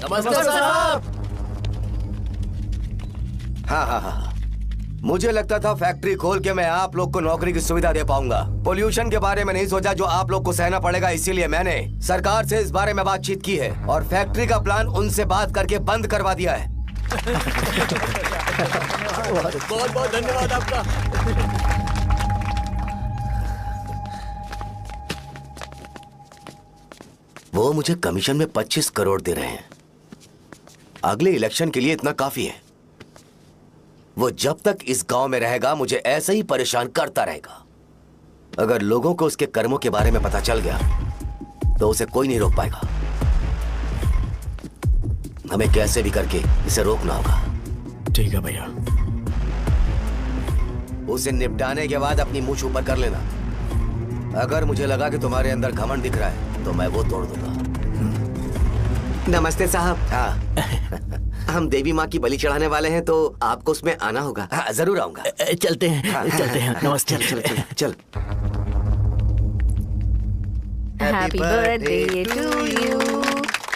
नमस्ते साहब। हाँ, मुझे लगता था फैक्ट्री खोल के मैं आप लोग को नौकरी की सुविधा दे पाऊंगा। पोल्यूशन के बारे में नहीं सोचा जो आप लोग को सहना पड़ेगा, इसीलिए मैंने सरकार से इस बारे में बातचीत की है और फैक्ट्री का प्लान उनसे बात करके बंद करवा दिया है। बहुत बहुत धन्यवाद आपका। वो मुझे कमीशन में 25 करोड़ दे रहे हैं। अगले इलेक्शन के लिए इतना काफी है। वो जब तक इस गांव में रहेगा मुझे ऐसे ही परेशान करता रहेगा। अगर लोगों को उसके कर्मों के बारे में पता चल गया तो उसे कोई नहीं रोक पाएगा। हमें कैसे भी करके इसे रोकना होगा। ठीक है भैया। उसे निपटाने के बाद अपनी मूंछ ऊपर कर लेना। अगर मुझे लगा कि तुम्हारे अंदर घमंड दिख रहा है तो मैं वो तोड़ दूंगा। नमस्ते साहब। हाँ। हम देवी माँ की बलि चढ़ाने वाले हैं तो आपको उसमें आना होगा। हाँ, जरूर आऊंगा। चलते हैं, चलते हैं। नमस्ते। चल। Happy birthday to you,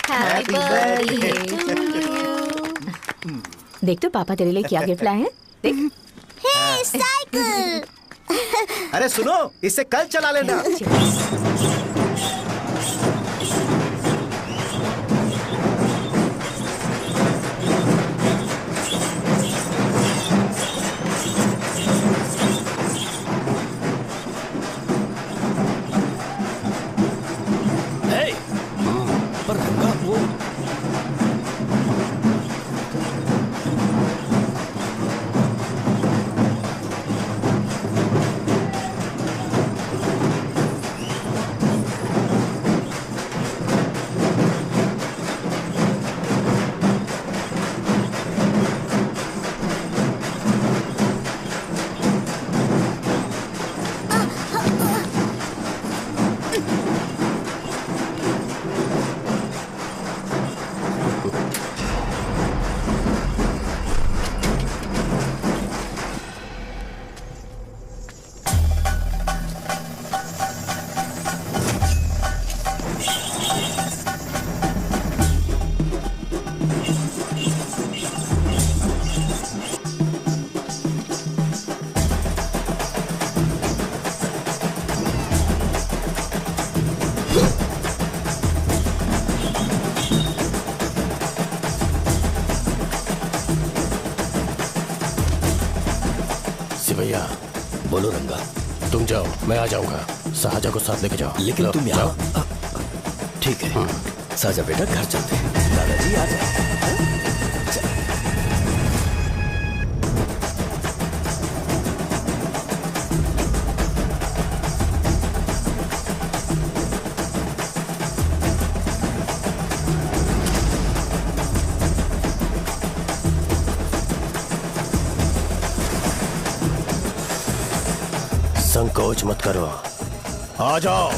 happy birthday to you. देख तो पापा तेरे लिए क्या गिफ्ट लाए हैं। देख। हे साइकिल। अरे सुनो, इसे कल चला लेना। पर रंगा वो बोलो रंगा। तुम जाओ, मैं आ जाऊंगा। साजा को साथ लेके जाओ। लेकिन तुम यहाँ। ठीक है साजा बेटा, घर चलते हैं। दादाजी आ जाओ। संकोच मत करो, आ जाओ।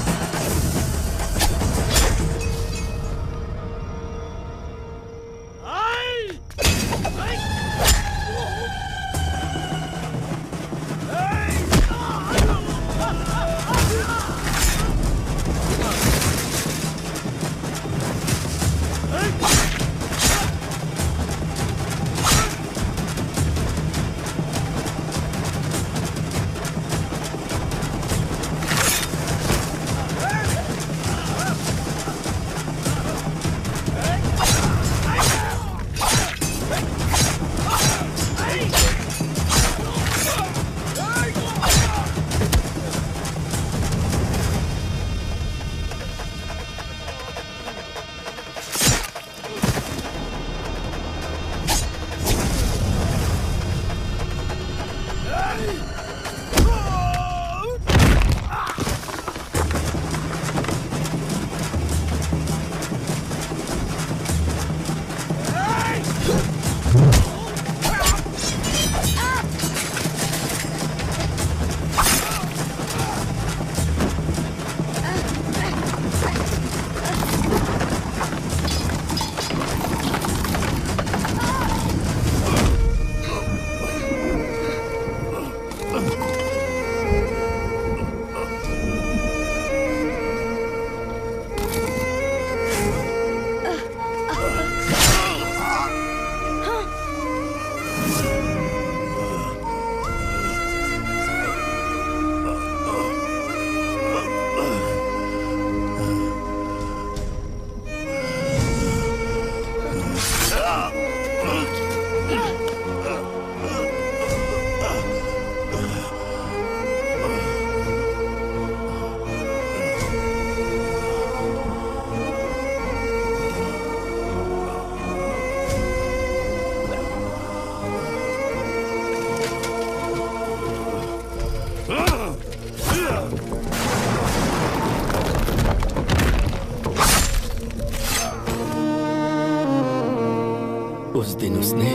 उस दिन उसने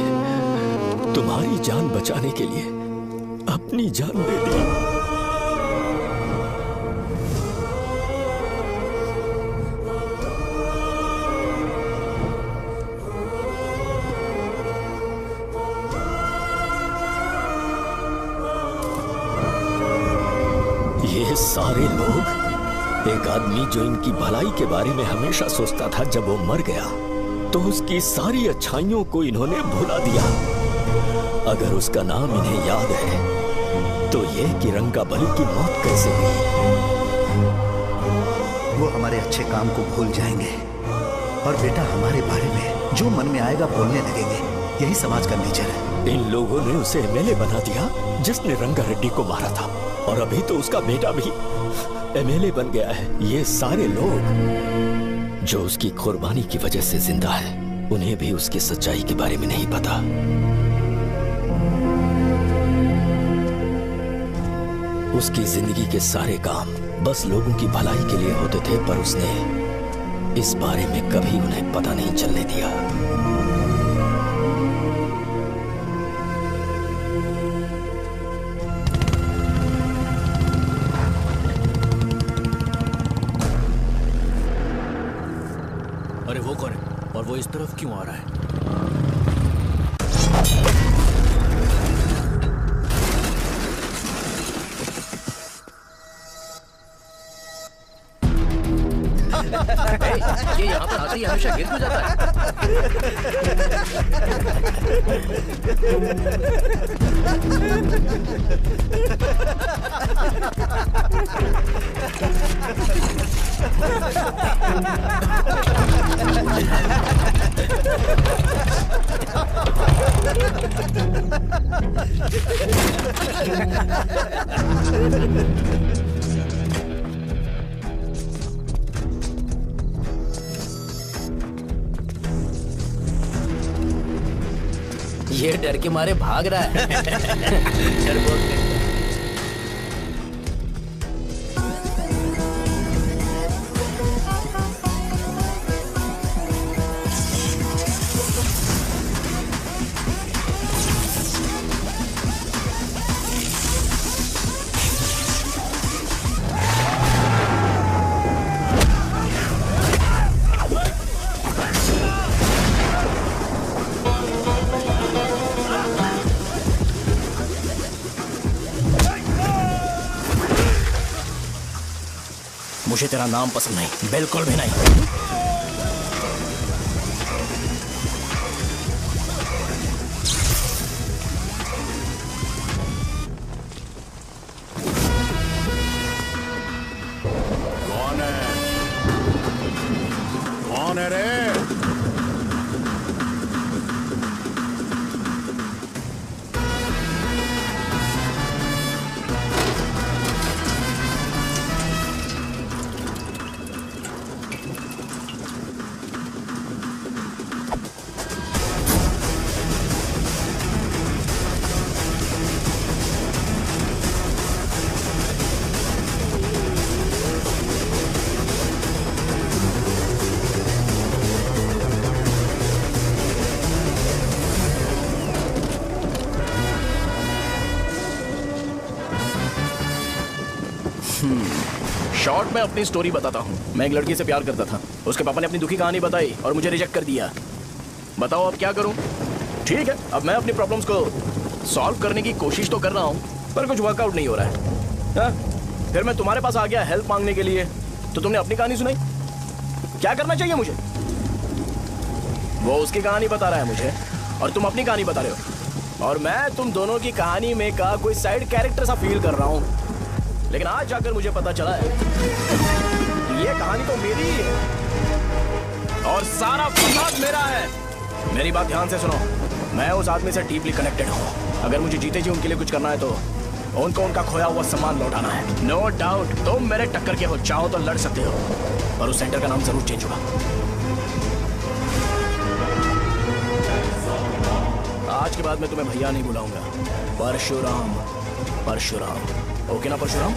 तुम्हारी जान बचाने के लिए अपनी जान दे दी। ये सारे लोग, एक आदमी जो इनकी भलाई के बारे में हमेशा सोचता था, जब वो मर गया तो उसकी सारी अच्छाइयों को इन्होंने भुला दिया। अगर उसका नाम इन्हें याद है तो ये कि रंगाबली की मौत कैसे हुई। वो हमारे अच्छे काम को भूल जाएंगे और बेटा हमारे बारे में जो मन में आएगा बोलने लगेंगे। यही समाज का नेचर है। इन लोगों ने उसे एमएलए बना दिया जिसने रंगा रेड्डी को मारा था, और अभी तो उसका बेटा भी एमएलए बन गया है। ये सारे लोग जो उसकी कुर्बानी की वजह से जिंदा है, उन्हें भी उसकी सच्चाई के बारे में नहीं पता। उसकी जिंदगी के सारे काम बस लोगों की भलाई के लिए होते थे, पर उसने इस बारे में कभी उन्हें पता नहीं चलने दिया। अरे वो कौन है और वो इस तरफ क्यों आ रहा है? ये यहाँ पर आते ही हमेशा गिर क्यों जाता है? ये डर के मारे भाग रहा है। डरपोक नहीं। मुझे तेरा नाम पसंद नहीं, बिल्कुल भी नहीं। कौन है रे? शॉर्ट में अपनी स्टोरी बताता हूँ। मैं एक लड़की से प्यार करता था, उसके पापा ने अपनी दुखी कहानी बताई और मुझे रिजेक्ट कर दिया। बताओ अब क्या करूँ? ठीक है, अब मैं अपनी प्रॉब्लम्स को सॉल्व करने की कोशिश तो कर रहा हूँ, पर कुछ वर्कआउट नहीं हो रहा है। फिर मैं तुम्हारे पास आ गया हेल्प मांगने के लिए, तो तुमने अपनी कहानी सुनाई। क्या करना चाहिए मुझे? वो उसकी कहानी बता रहा है मुझे और तुम अपनी कहानी बता रहे हो, और मैं तुम दोनों की कहानी में का कोई साइड कैरेक्टर सा फील कर रहा हूँ। लेकिन आज जाकर मुझे पता चला है ये कहानी तो मेरी ही है और सारा फसाद मेरा है। मेरी बात ध्यान से सुनो, मैं उस आदमी से डीपली कनेक्टेड हूँ। अगर मुझे जीते जी उनके लिए कुछ करना है तो उनको उनका खोया हुआ सम्मान लौटाना है। नो डाउट तुम मेरे टक्कर के हो, चाहो तो लड़ सकते हो, पर उस सेंटर का नाम जरूर चेंज होगा। आज के बाद मैं तुम्हें भैया नहीं बुलाऊंगा, परशुराम। परशुराम, ओके ना परशुराम?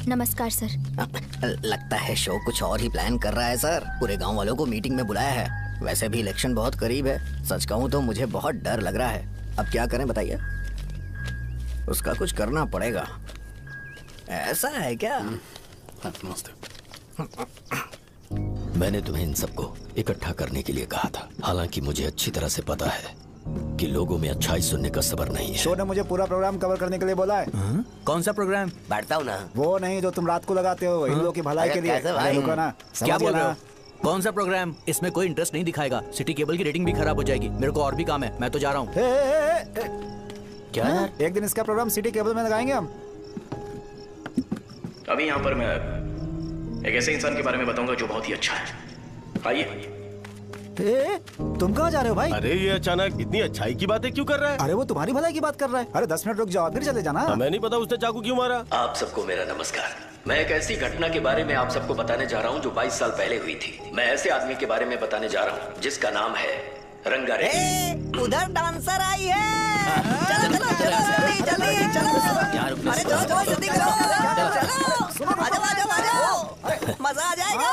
नमस्कार सर। लगता है शो कुछ और ही प्लान कर रहा है सर। पूरे गांव वालों को मीटिंग में बुलाया है। वैसे भी इलेक्शन बहुत करीब है। सच कहूँ तो मुझे बहुत डर लग रहा है। अब क्या करें बताइए? उसका कुछ करना पड़ेगा। ऐसा है क्या? मैंने तुम्हें इन सबको इकट्ठा करने के लिए कहा था, हालांकि मुझे अच्छी तरह से पता है कि लोगों में अच्छाई सुनने का सब्र नहीं है। शो ने मुझे पूरा प्रोग्राम कवर करने के लिए बोला है। कौन सा प्रोग्राम? बैठता हूँ ना। वो नहीं जो तुम रात को लगाते हो, इन लोगों की भलाई के लिए। रुको ना, क्या बोल रहे हो? कौन सा प्रोग्राम? इसमें कोई इंटरेस्ट नहीं दिखाएगा। सिटी केबल की रेटिंग भी खराब हो जाएगी। मेरे को और भी काम है, मैं तो जा रहा हूँ। क्या? एक दिन इसका प्रोग्राम सिटी केबल में लगाएंगे हम। अभी यहाँ पर मैं एक ऐसे इंसान के बारे में बताऊंगा जो बहुत ही अच्छा है। आइए। तुम कहाँ जा रहे हो भाई? अरे ये अचानक इतनी अच्छाई की बातें क्यों कर रहा है? अरे वो तुम्हारी भलाई की बात कर रहा है। अरे 10 मिनट रुक जाओ, फिर चले जाना। हमें नहीं पता उसने चाकू क्यों मारा। आप सबको मेरा नमस्कार। मैं एक ऐसी घटना के बारे में आप सबको बताने जा रहा हूँ जो 22 साल पहले हुई थी। मैं ऐसे आदमी के बारे में बताने जा रहा हूँ जिसका नाम है रंगा रेड्डी। उधर डांसर आई है। चलो चलो चलो जल्दी जल्दी चलो। अरे चलो चलो जल्दी करो। चलो आ जाओ मजा आ जाएगा।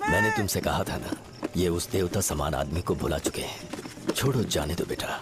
मैंने तुमसे कहा था ना, ये उस देवता समान आदमी को भुला चुके हैं। छोड़ो, जाने दो बेटा।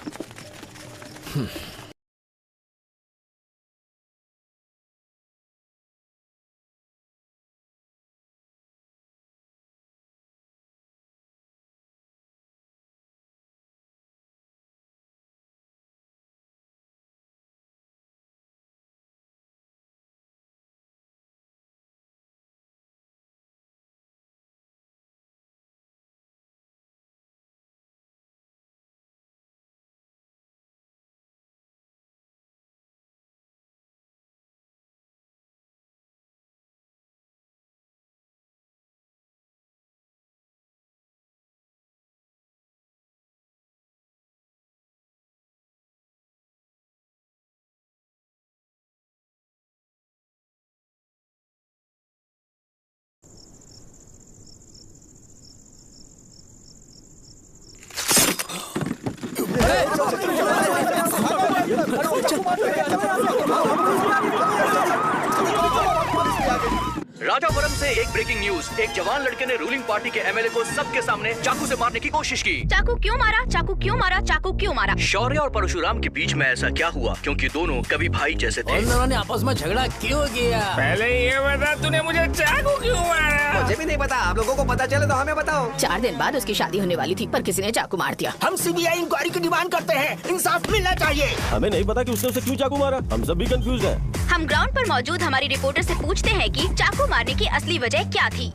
राजावरम से एक ब्रेकिंग न्यूज। एक जवान लड़के ने रूलिंग पार्टी के एमएलए को सबके सामने चाकू से मारने की कोशिश की। चाकू क्यों मारा? चाकू क्यों मारा? चाकू क्यों मारा? शौर्य और परशुराम के बीच में ऐसा क्या हुआ? क्योंकि दोनों कभी भाई जैसे थे। उन दोनों ने आपस में झगड़ा क्यों किया? पहले ये बता, तूने मुझे चाकू क्यों मारा? मुझे भी नहीं पता, आप लोगों को पता चले तो हमें बताओ। 4 दिन बाद उसकी शादी होने वाली थी, पर किसी ने चाकू मार दिया। हम सीबीआई इंक्वायरी की डिमांड करते हैं। इंसाफ मिलना चाहिए। हमें नहीं पता कि उसने उसे क्यों चाकू मारा। हम सब भी कंफ्यूज हैं। हम ग्राउंड पर मौजूद हमारी रिपोर्टर से पूछते हैं कि चाकू मारने की असली वजह क्या थी।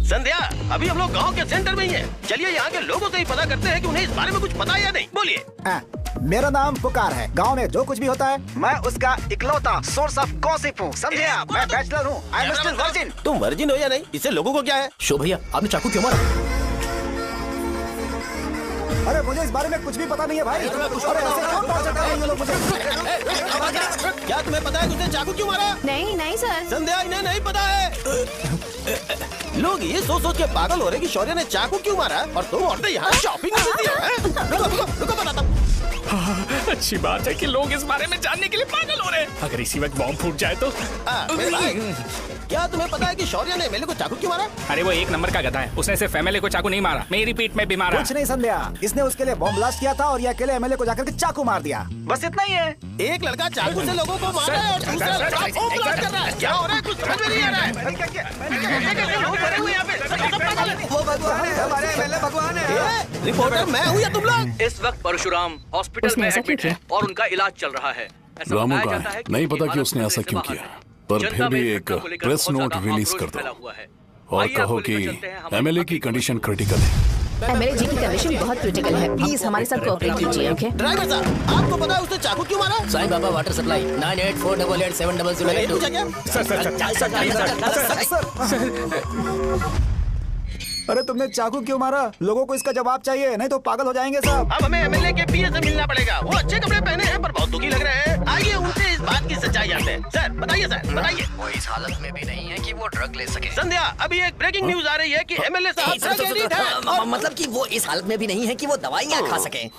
संध्या, अभी हम लोग गांव के सेंटर में ही हैं। चलिए यहाँ के लोगों से ही पता करते हैं कि उन्हें इस बारे में कुछ पता है या नहीं। बोलिए। मेरा नाम पुकार है। गांव में जो कुछ भी होता है मैं उसका इकलौता सोर्स ऑफ गॉसिप हूँ। समझे? मैं बैचलर हूँ। I am still virgin. तुम वर्जिन हो या नहीं, इससे लोगों को क्या है? शो भैया, आपने चाकू क्यों मारा? अरे मुझे इस बारे में कुछ भी पता नहीं है भाई। अरे ऐसे क्यों टॉर्चर कर रहे हैं ये लोग मुझे? क्या तुम्हें पता है कि उसने चाकू क्यों मारा? नहीं नहीं सर। संध्या, इन्हें नहीं पता है। लोग ये सोच के पागल हो रहे कि शौर्य ने चाकू क्यों मारा और तुम औरतें यहाँ शॉपिंग में बिजी हैं। रुको बताता हूँ। अच्छी बात है कि लोग इस बारे में जानने के लिए पागल हो रहे हैं। अगर इसी वक्त बॉम्ब फूट जाए तो। मेरे भाई, क्या तुम्हें पता है कि शौर्य ने एमएलए को चाकू क्यों मारा? अरे वो 1 नंबर का गधा है। उसने सिर्फ एमएलए को चाकू नहीं मारा, मेरी पीठ में भी मारा। कुछ नहीं संध्या, इसने उसके लिए बॉम्ब ब्लास्ट किया था और ये अकेले एमएलए को जाकर के चाकू मार दिया। बस इतना ही है। एक लड़का चाकू से लोगों को मारा है और दूसरा लड़का बॉम्ब ब्लास्ट कर रहा है। क्या हो रहा है? कुछ समझ में नहीं आ रहा है। वो भगवान है, हमारे एमएलए भगवान है। रिपोर्टर मैं हूँ या तुम लोग? इस वक्त परशुराम हॉस्पिटल में एडमिट है और उनका इलाज चल रहा है। ऐसा रामू बताया का जाता है कि नहीं पता कि इमारत उसने ऐसा से क्यों बाहर किया, है। पर जनता फिर में भी इस एक घटना को लेकर प्रेस बहुत नोट ज्यादा रिलीज आक्रोश कर फैला दो हुआ है। और आइए कहो आपको कि लेकर चलते हैं हमारे एमएलए की कंडीशन क्रिटिकल है। एमएलए जी की कंडीशन बहुत क्रिटिकल है। प्लीज हमारे साथ कोऑपरेट कीजिए। ओके ड्राइवर साहब, आपको पता है उसने चाकू क्यों मारा? Sai Baba water supply 9848870082। अरे तुमने चाकू क्यों मारा? लोगों को इसका जवाब चाहिए, नहीं तो पागल हो जाएंगे सब। अब हमें एमएलए के पीए से मिलना पड़ेगा। वो अच्छे कपड़े पहने हैं पर बहुत दुखी लग रहे हैं। आइए उनसे इस बात की सच्चाई जानते हैं। सर बताइए, सर बताइए। वो इस हालत में भी नहीं है कि वो ड्रग ले सके। संध्या, अभी एक ब्रेकिंग न्यूज आ रही है कि एमएलए साहब ड्रग एडिक्ट हैं और मतलब कि वो इस हालत में भी नहीं है कि वो दवाइयाँ खा सके।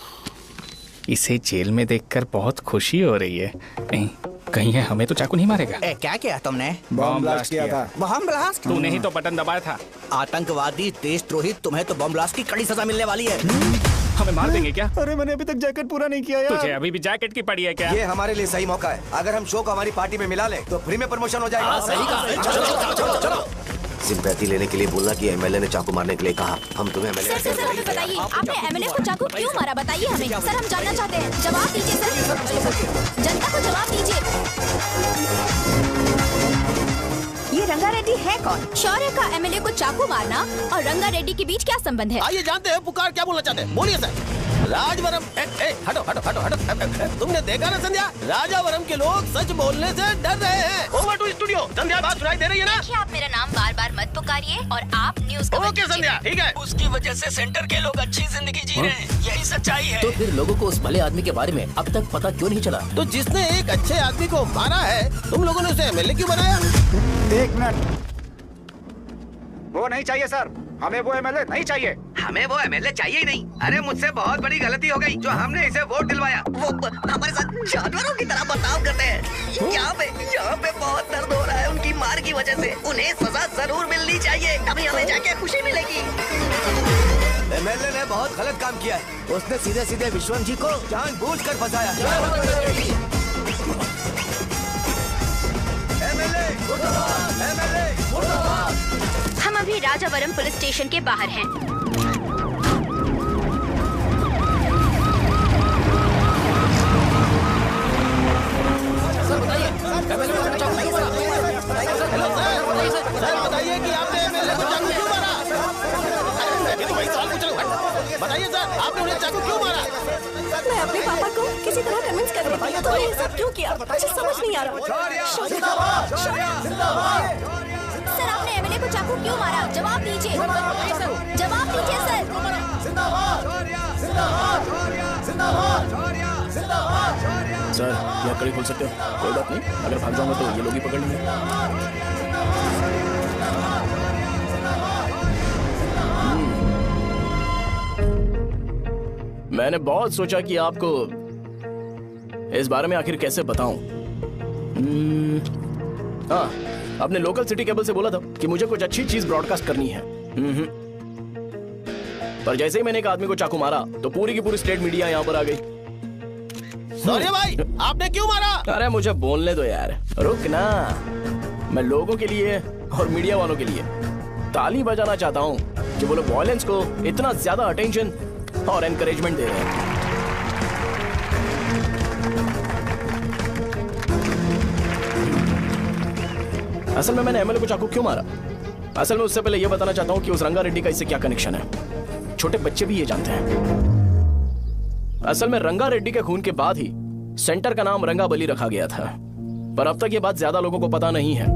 इसे जेल में देखकर बहुत खुशी हो रही है। नहीं, कहीं है हमें तो चाकू नहीं मारेगा। क्या किया तुमने? बॉम्ब ब्लास्ट किया था। Bomb blast? तूने ही तो बटन दबाया था। आतंकवादी, देशद्रोही, तुम्हें तो बॉम्ब ब्लास्ट की कड़ी सजा मिलने वाली है। हमें मार देंगे क्या? अरे मैंने अभी तक जैकेट पूरा नहीं किया यार। तुझे अभी भी जैकेट की पड़ी है क्या? ये हमारे लिए सही मौका है। अगर हम शो को हमारी पार्टी में मिला ले तो फ्री में प्रमोशन हो जाएगा। सही कहा। चलो। सिंपैथी लेने के लिए बोला कि एमएलए ने चाकू मारने के लिए कहा। हम तुम्हें एमएलए सर हमें बताइए, आपने एमएलए को चाकू क्यों मारा? बताइए हमें सर, हम जानना चाहते हैं। जवाब दीजिए सर, जनता को जवाब दीजिए। ये रंगा रेड्डी है कौन? शौर्य का एमएलए को चाकू मारना और रंगा रेड्डी के बीच क्या संबंध है? आइए जानते हैं पुकार क्या बोलना चाहते हैं। बोलिए सर। राजवरम हटो हटो हटो हटो। तुमने देखा ना संध्या, राजावरम के लोग सच बोलने से डर रहे हैं। Over to studio. संध्या, बात सुनाई दे रही है ना? देखिए, आप मेरा नाम बार बार मत पुकारिए और आप न्यूज कवर ओके संध्या, ठीक है। उसकी वजह से सेंटर के लोग अच्छी जिंदगी जी रहे हैं, यही सच्चाई है। तो फिर लोगों को उस भले आदमी के बारे में अब तक पता क्यों नहीं चला? तो जिसने एक अच्छे आदमी को मारा है, तुम लोगों ने उसे एमएलए क्यों बनाया? 1 मिनट, वो नहीं चाहिए सर, हमें वो एमएलए नहीं चाहिए। हमें वो एमएलए चाहिए ही नहीं। अरे मुझसे बहुत बड़ी गलती हो गई जो हमने इसे वोट दिलवाया। वो हमारे साथ जानवरों की तरह बर्ताव करते हैं। यहाँ पे बहुत दर्द हो रहा है उनकी मार की वजह से। उन्हें सजा जरूर मिलनी चाहिए, तभी हमें जाके खुशी मिलेगी। एमएलए ने बहुत गलत काम किया है। उसने सीधे सीधे विश्वनाथ जी को जानबूझकर फंसाया। हम अभी राजावरम पुलिस स्टेशन के बाहर हैं। सर बताइए कि आपने एमएलए को चाकू क्यों मारा? मैं तो वही सवाल पूछ रहा हूँ। बताइए सर, आपने उन्हें चाकू क्यों मारा? मैं अपने पापा को किसी तरह कन्विंस कर रही थी, तो ये सब क्यों किया मुझे समझ नहीं आ रहा। सर, आपने एमएलए को चाकू क्यों मारा? जवाब दीजिए, जवाब दीजिए सर। सर, यह कड़ी खोल सकते हो? कोई बात नहीं, अगर भाग जाऊंगा तो ये लोग ही पकड़ लेंगे। मैंने बहुत सोचा कि आपको इस बारे में आखिर कैसे बताऊं। हाँ, आपने लोकल सिटी केबल से बोला था कि मुझे कुछ अच्छी चीज ब्रॉडकास्ट करनी है। पर जैसे ही मैंने एक आदमी को चाकू मारा तो पूरी की पूरी स्टेट मीडिया यहाँ पर आ गई। सॉरी भाई, आपने क्यों मारा? अरे मुझे बोलने दो यार, रुक ना। मैं लोगों के लिए और मीडिया वालों के लिए ताली बजाना चाहता हूँ कि वो लोग वायलेंस को इतना ज्यादा अटेंशन और एनकरेजमेंट दे रहे हैं। असल में मैंने एमएलए को चाकू क्यों मारा? असल में उससे पहले यह बताना चाहता हूँ कि उस रंगा रेड्डी का इससे क्या कनेक्शन है। छोटे बच्चे भी ये जानते हैं। असल में रंगा रेड्डी के खून के बाद ही सेंटर का नाम रंगाबली रखा गया था, पर अब तक ये बात ज्यादा लोगों को पता नहीं है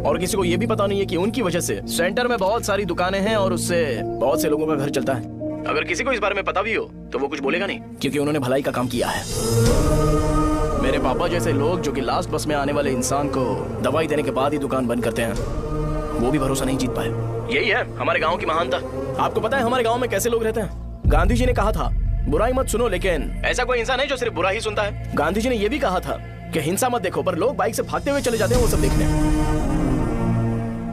और किसी को ये भी पता नहीं है कि उनकी वजह से सेंटर में बहुत सारी दुकानें हैं और उससे बहुत से लोगों का घर चलता है। अगर किसी को इस बारे में पता भी हो तो वो कुछ बोलेगा नहीं, क्योंकि उन्होंने भलाई का काम किया है। मेरे पापा जैसे लोग जो कि लास्ट बस में आने वाले इंसान को दवाई देने के बाद ही दुकान बंद करते हैं, वो भी भरोसा नहीं जीत पाए। यही है हमारे गाँव की महानता। आपको पता है हमारे गाँव में कैसे लोग रहते हैं? गांधी जी ने कहा था बुराई मत सुनो, लेकिन ऐसा कोई इंसान है जो सिर्फ बुरा ही सुनता है। गांधी जी ने यह भी कहा था कि हिंसा मत देखो, पर लोग बाइक से भागते हुए चले जाते हैं वो सब देखने।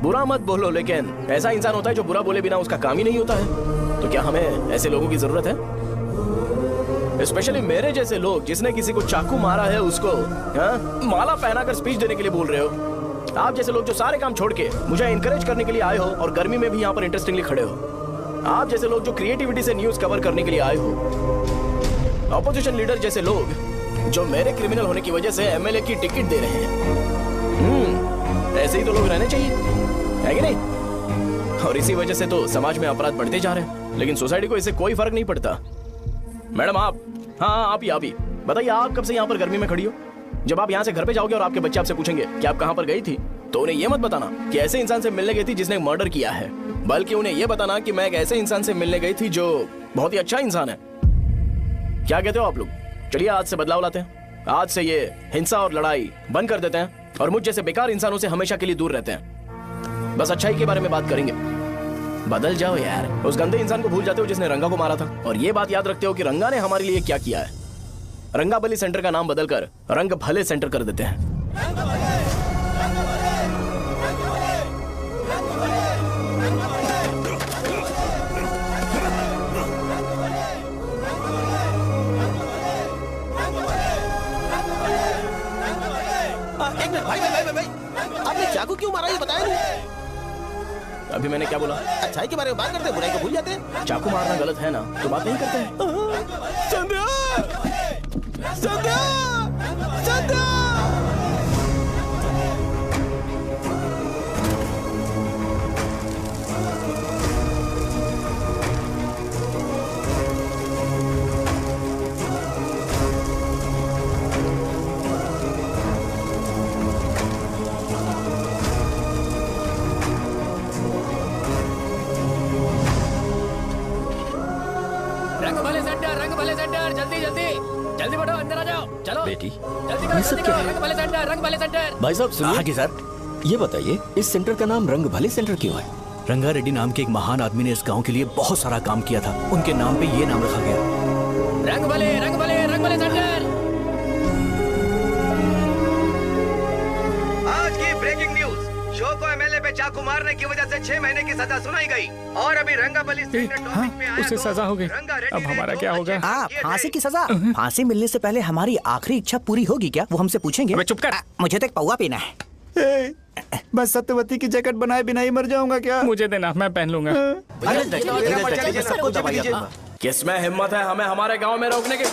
बुरा मत बोलो, लेकिन ऐसा इंसान होता है जो बुरा बोले बिना उसका काम ही नहीं होता है। तो क्या हमें ऐसे लोगों की जरूरत है? स्पेशली मेरे जैसे लोग जिसने किसी को चाकू मारा है उसको माला पहनाकर स्पीच देने के लिए बोल रहे हो। आप जैसे लोग जो सारे काम छोड़ के मुझे इंकरेज करने के लिए आए हो और गर्मी में भी यहाँ पर इंटरेस्टिंगली खड़े हो। आप जैसे लोग जो क्रिएटिविटी से न्यूज कवर करने के लिए आए हो। ऑपोजिशन लीडर जैसे लोग जो मेरे क्रिमिनल होने की वजह से एमएलए की टिकट दे रहे हैं। ऐसे ही तो लोग रहने चाहिए, है कि नहीं? और इसी वजह से तो समाज में अपराध बढ़ते जा रहे हैं, लेकिन सोसाइटी को इससे कोई फर्क नहीं पड़ता। मैडम आप, हाँ आप ही बताइए, आप कब से यहाँ पर गर्मी में खड़ी हो? जब आप यहाँ से घर पे जाओगे और आपके बच्चे आपसे पूछेंगे कि आप कहाँ पर गई थी, तो उन्हें यह मत बताना कि ऐसे इंसान से मिलने गई थी जिसने मर्डर किया है, बल्कि उन्हें यह बताना कि मैं एक ऐसे इंसान से मिलने गई थी जो बहुत ही अच्छा इंसान है। क्या कहते हो आप लोग? चलिए आज से बदलाव लाते हैं। आज से ये हिंसा और लड़ाई बंद कर देते हैं और मुझ जैसे बेकार इंसानों से हमेशा के लिए दूर रहते हैं। बस अच्छाई के बारे में बात करेंगे। बदल जाओ यार, उस गंदे इंसान को भूल जाते हो जिसने रंगा को मारा था, और ये बात याद रखते हो कि रंगा ने हमारे लिए क्या किया है। रंगाबली सेंटर का नाम बदलकर रंग भले सेंटर कर देते हैं। भाई आपने चाकू क्यों मारा ये बताया नहीं? अभी मैंने क्या बोला? अच्छाई के बारे में बात करते हैं, बुराई को भूल जाते हैं। चाकू मारना गलत है ना, तो बात नहीं करते हैं। संध्या! संध्या! संध्या! जल्दी बढ़ो, अंदर आ जाओ। चलो बेटी, जल्दी करो, जल्दी करो। रंग भले सेंटर, रंग भले सेंटर। भाई साहब सुनिए। हाँ जी सर। ये बताइए इस सेंटर का नाम रंग भले सेंटर क्यों है? रंगा रेड्डी नाम के एक महान आदमी ने इस गांव के लिए बहुत सारा काम किया था, उनके नाम पे ये नाम रखा गया। रंग भले, रंग भले, रंग भले सेंटर। आज की ब्रेकिंग न्यूज, शो को एमएलए पे चाकू मारने की वजह से 6 महीने की सजा सुनाई गई और अभी रंगाबली उसे सजा हो गई। अब हमारा क्या होगा? फांसी की सजा? फांसी मिलने से पहले हमारी आखिरी इच्छा पूरी होगी क्या? वो हमसे पूछेंगे। अबे चुप कर। मुझे तो एक पौवा पीना है। मैं सत्यवती की जैकेट बनाए बिना ही मर जाऊंगा क्या? मुझे देना, मैं पहन लूंगा। किसमें हिम्मत है हमें हमारे गांव में रोकने की?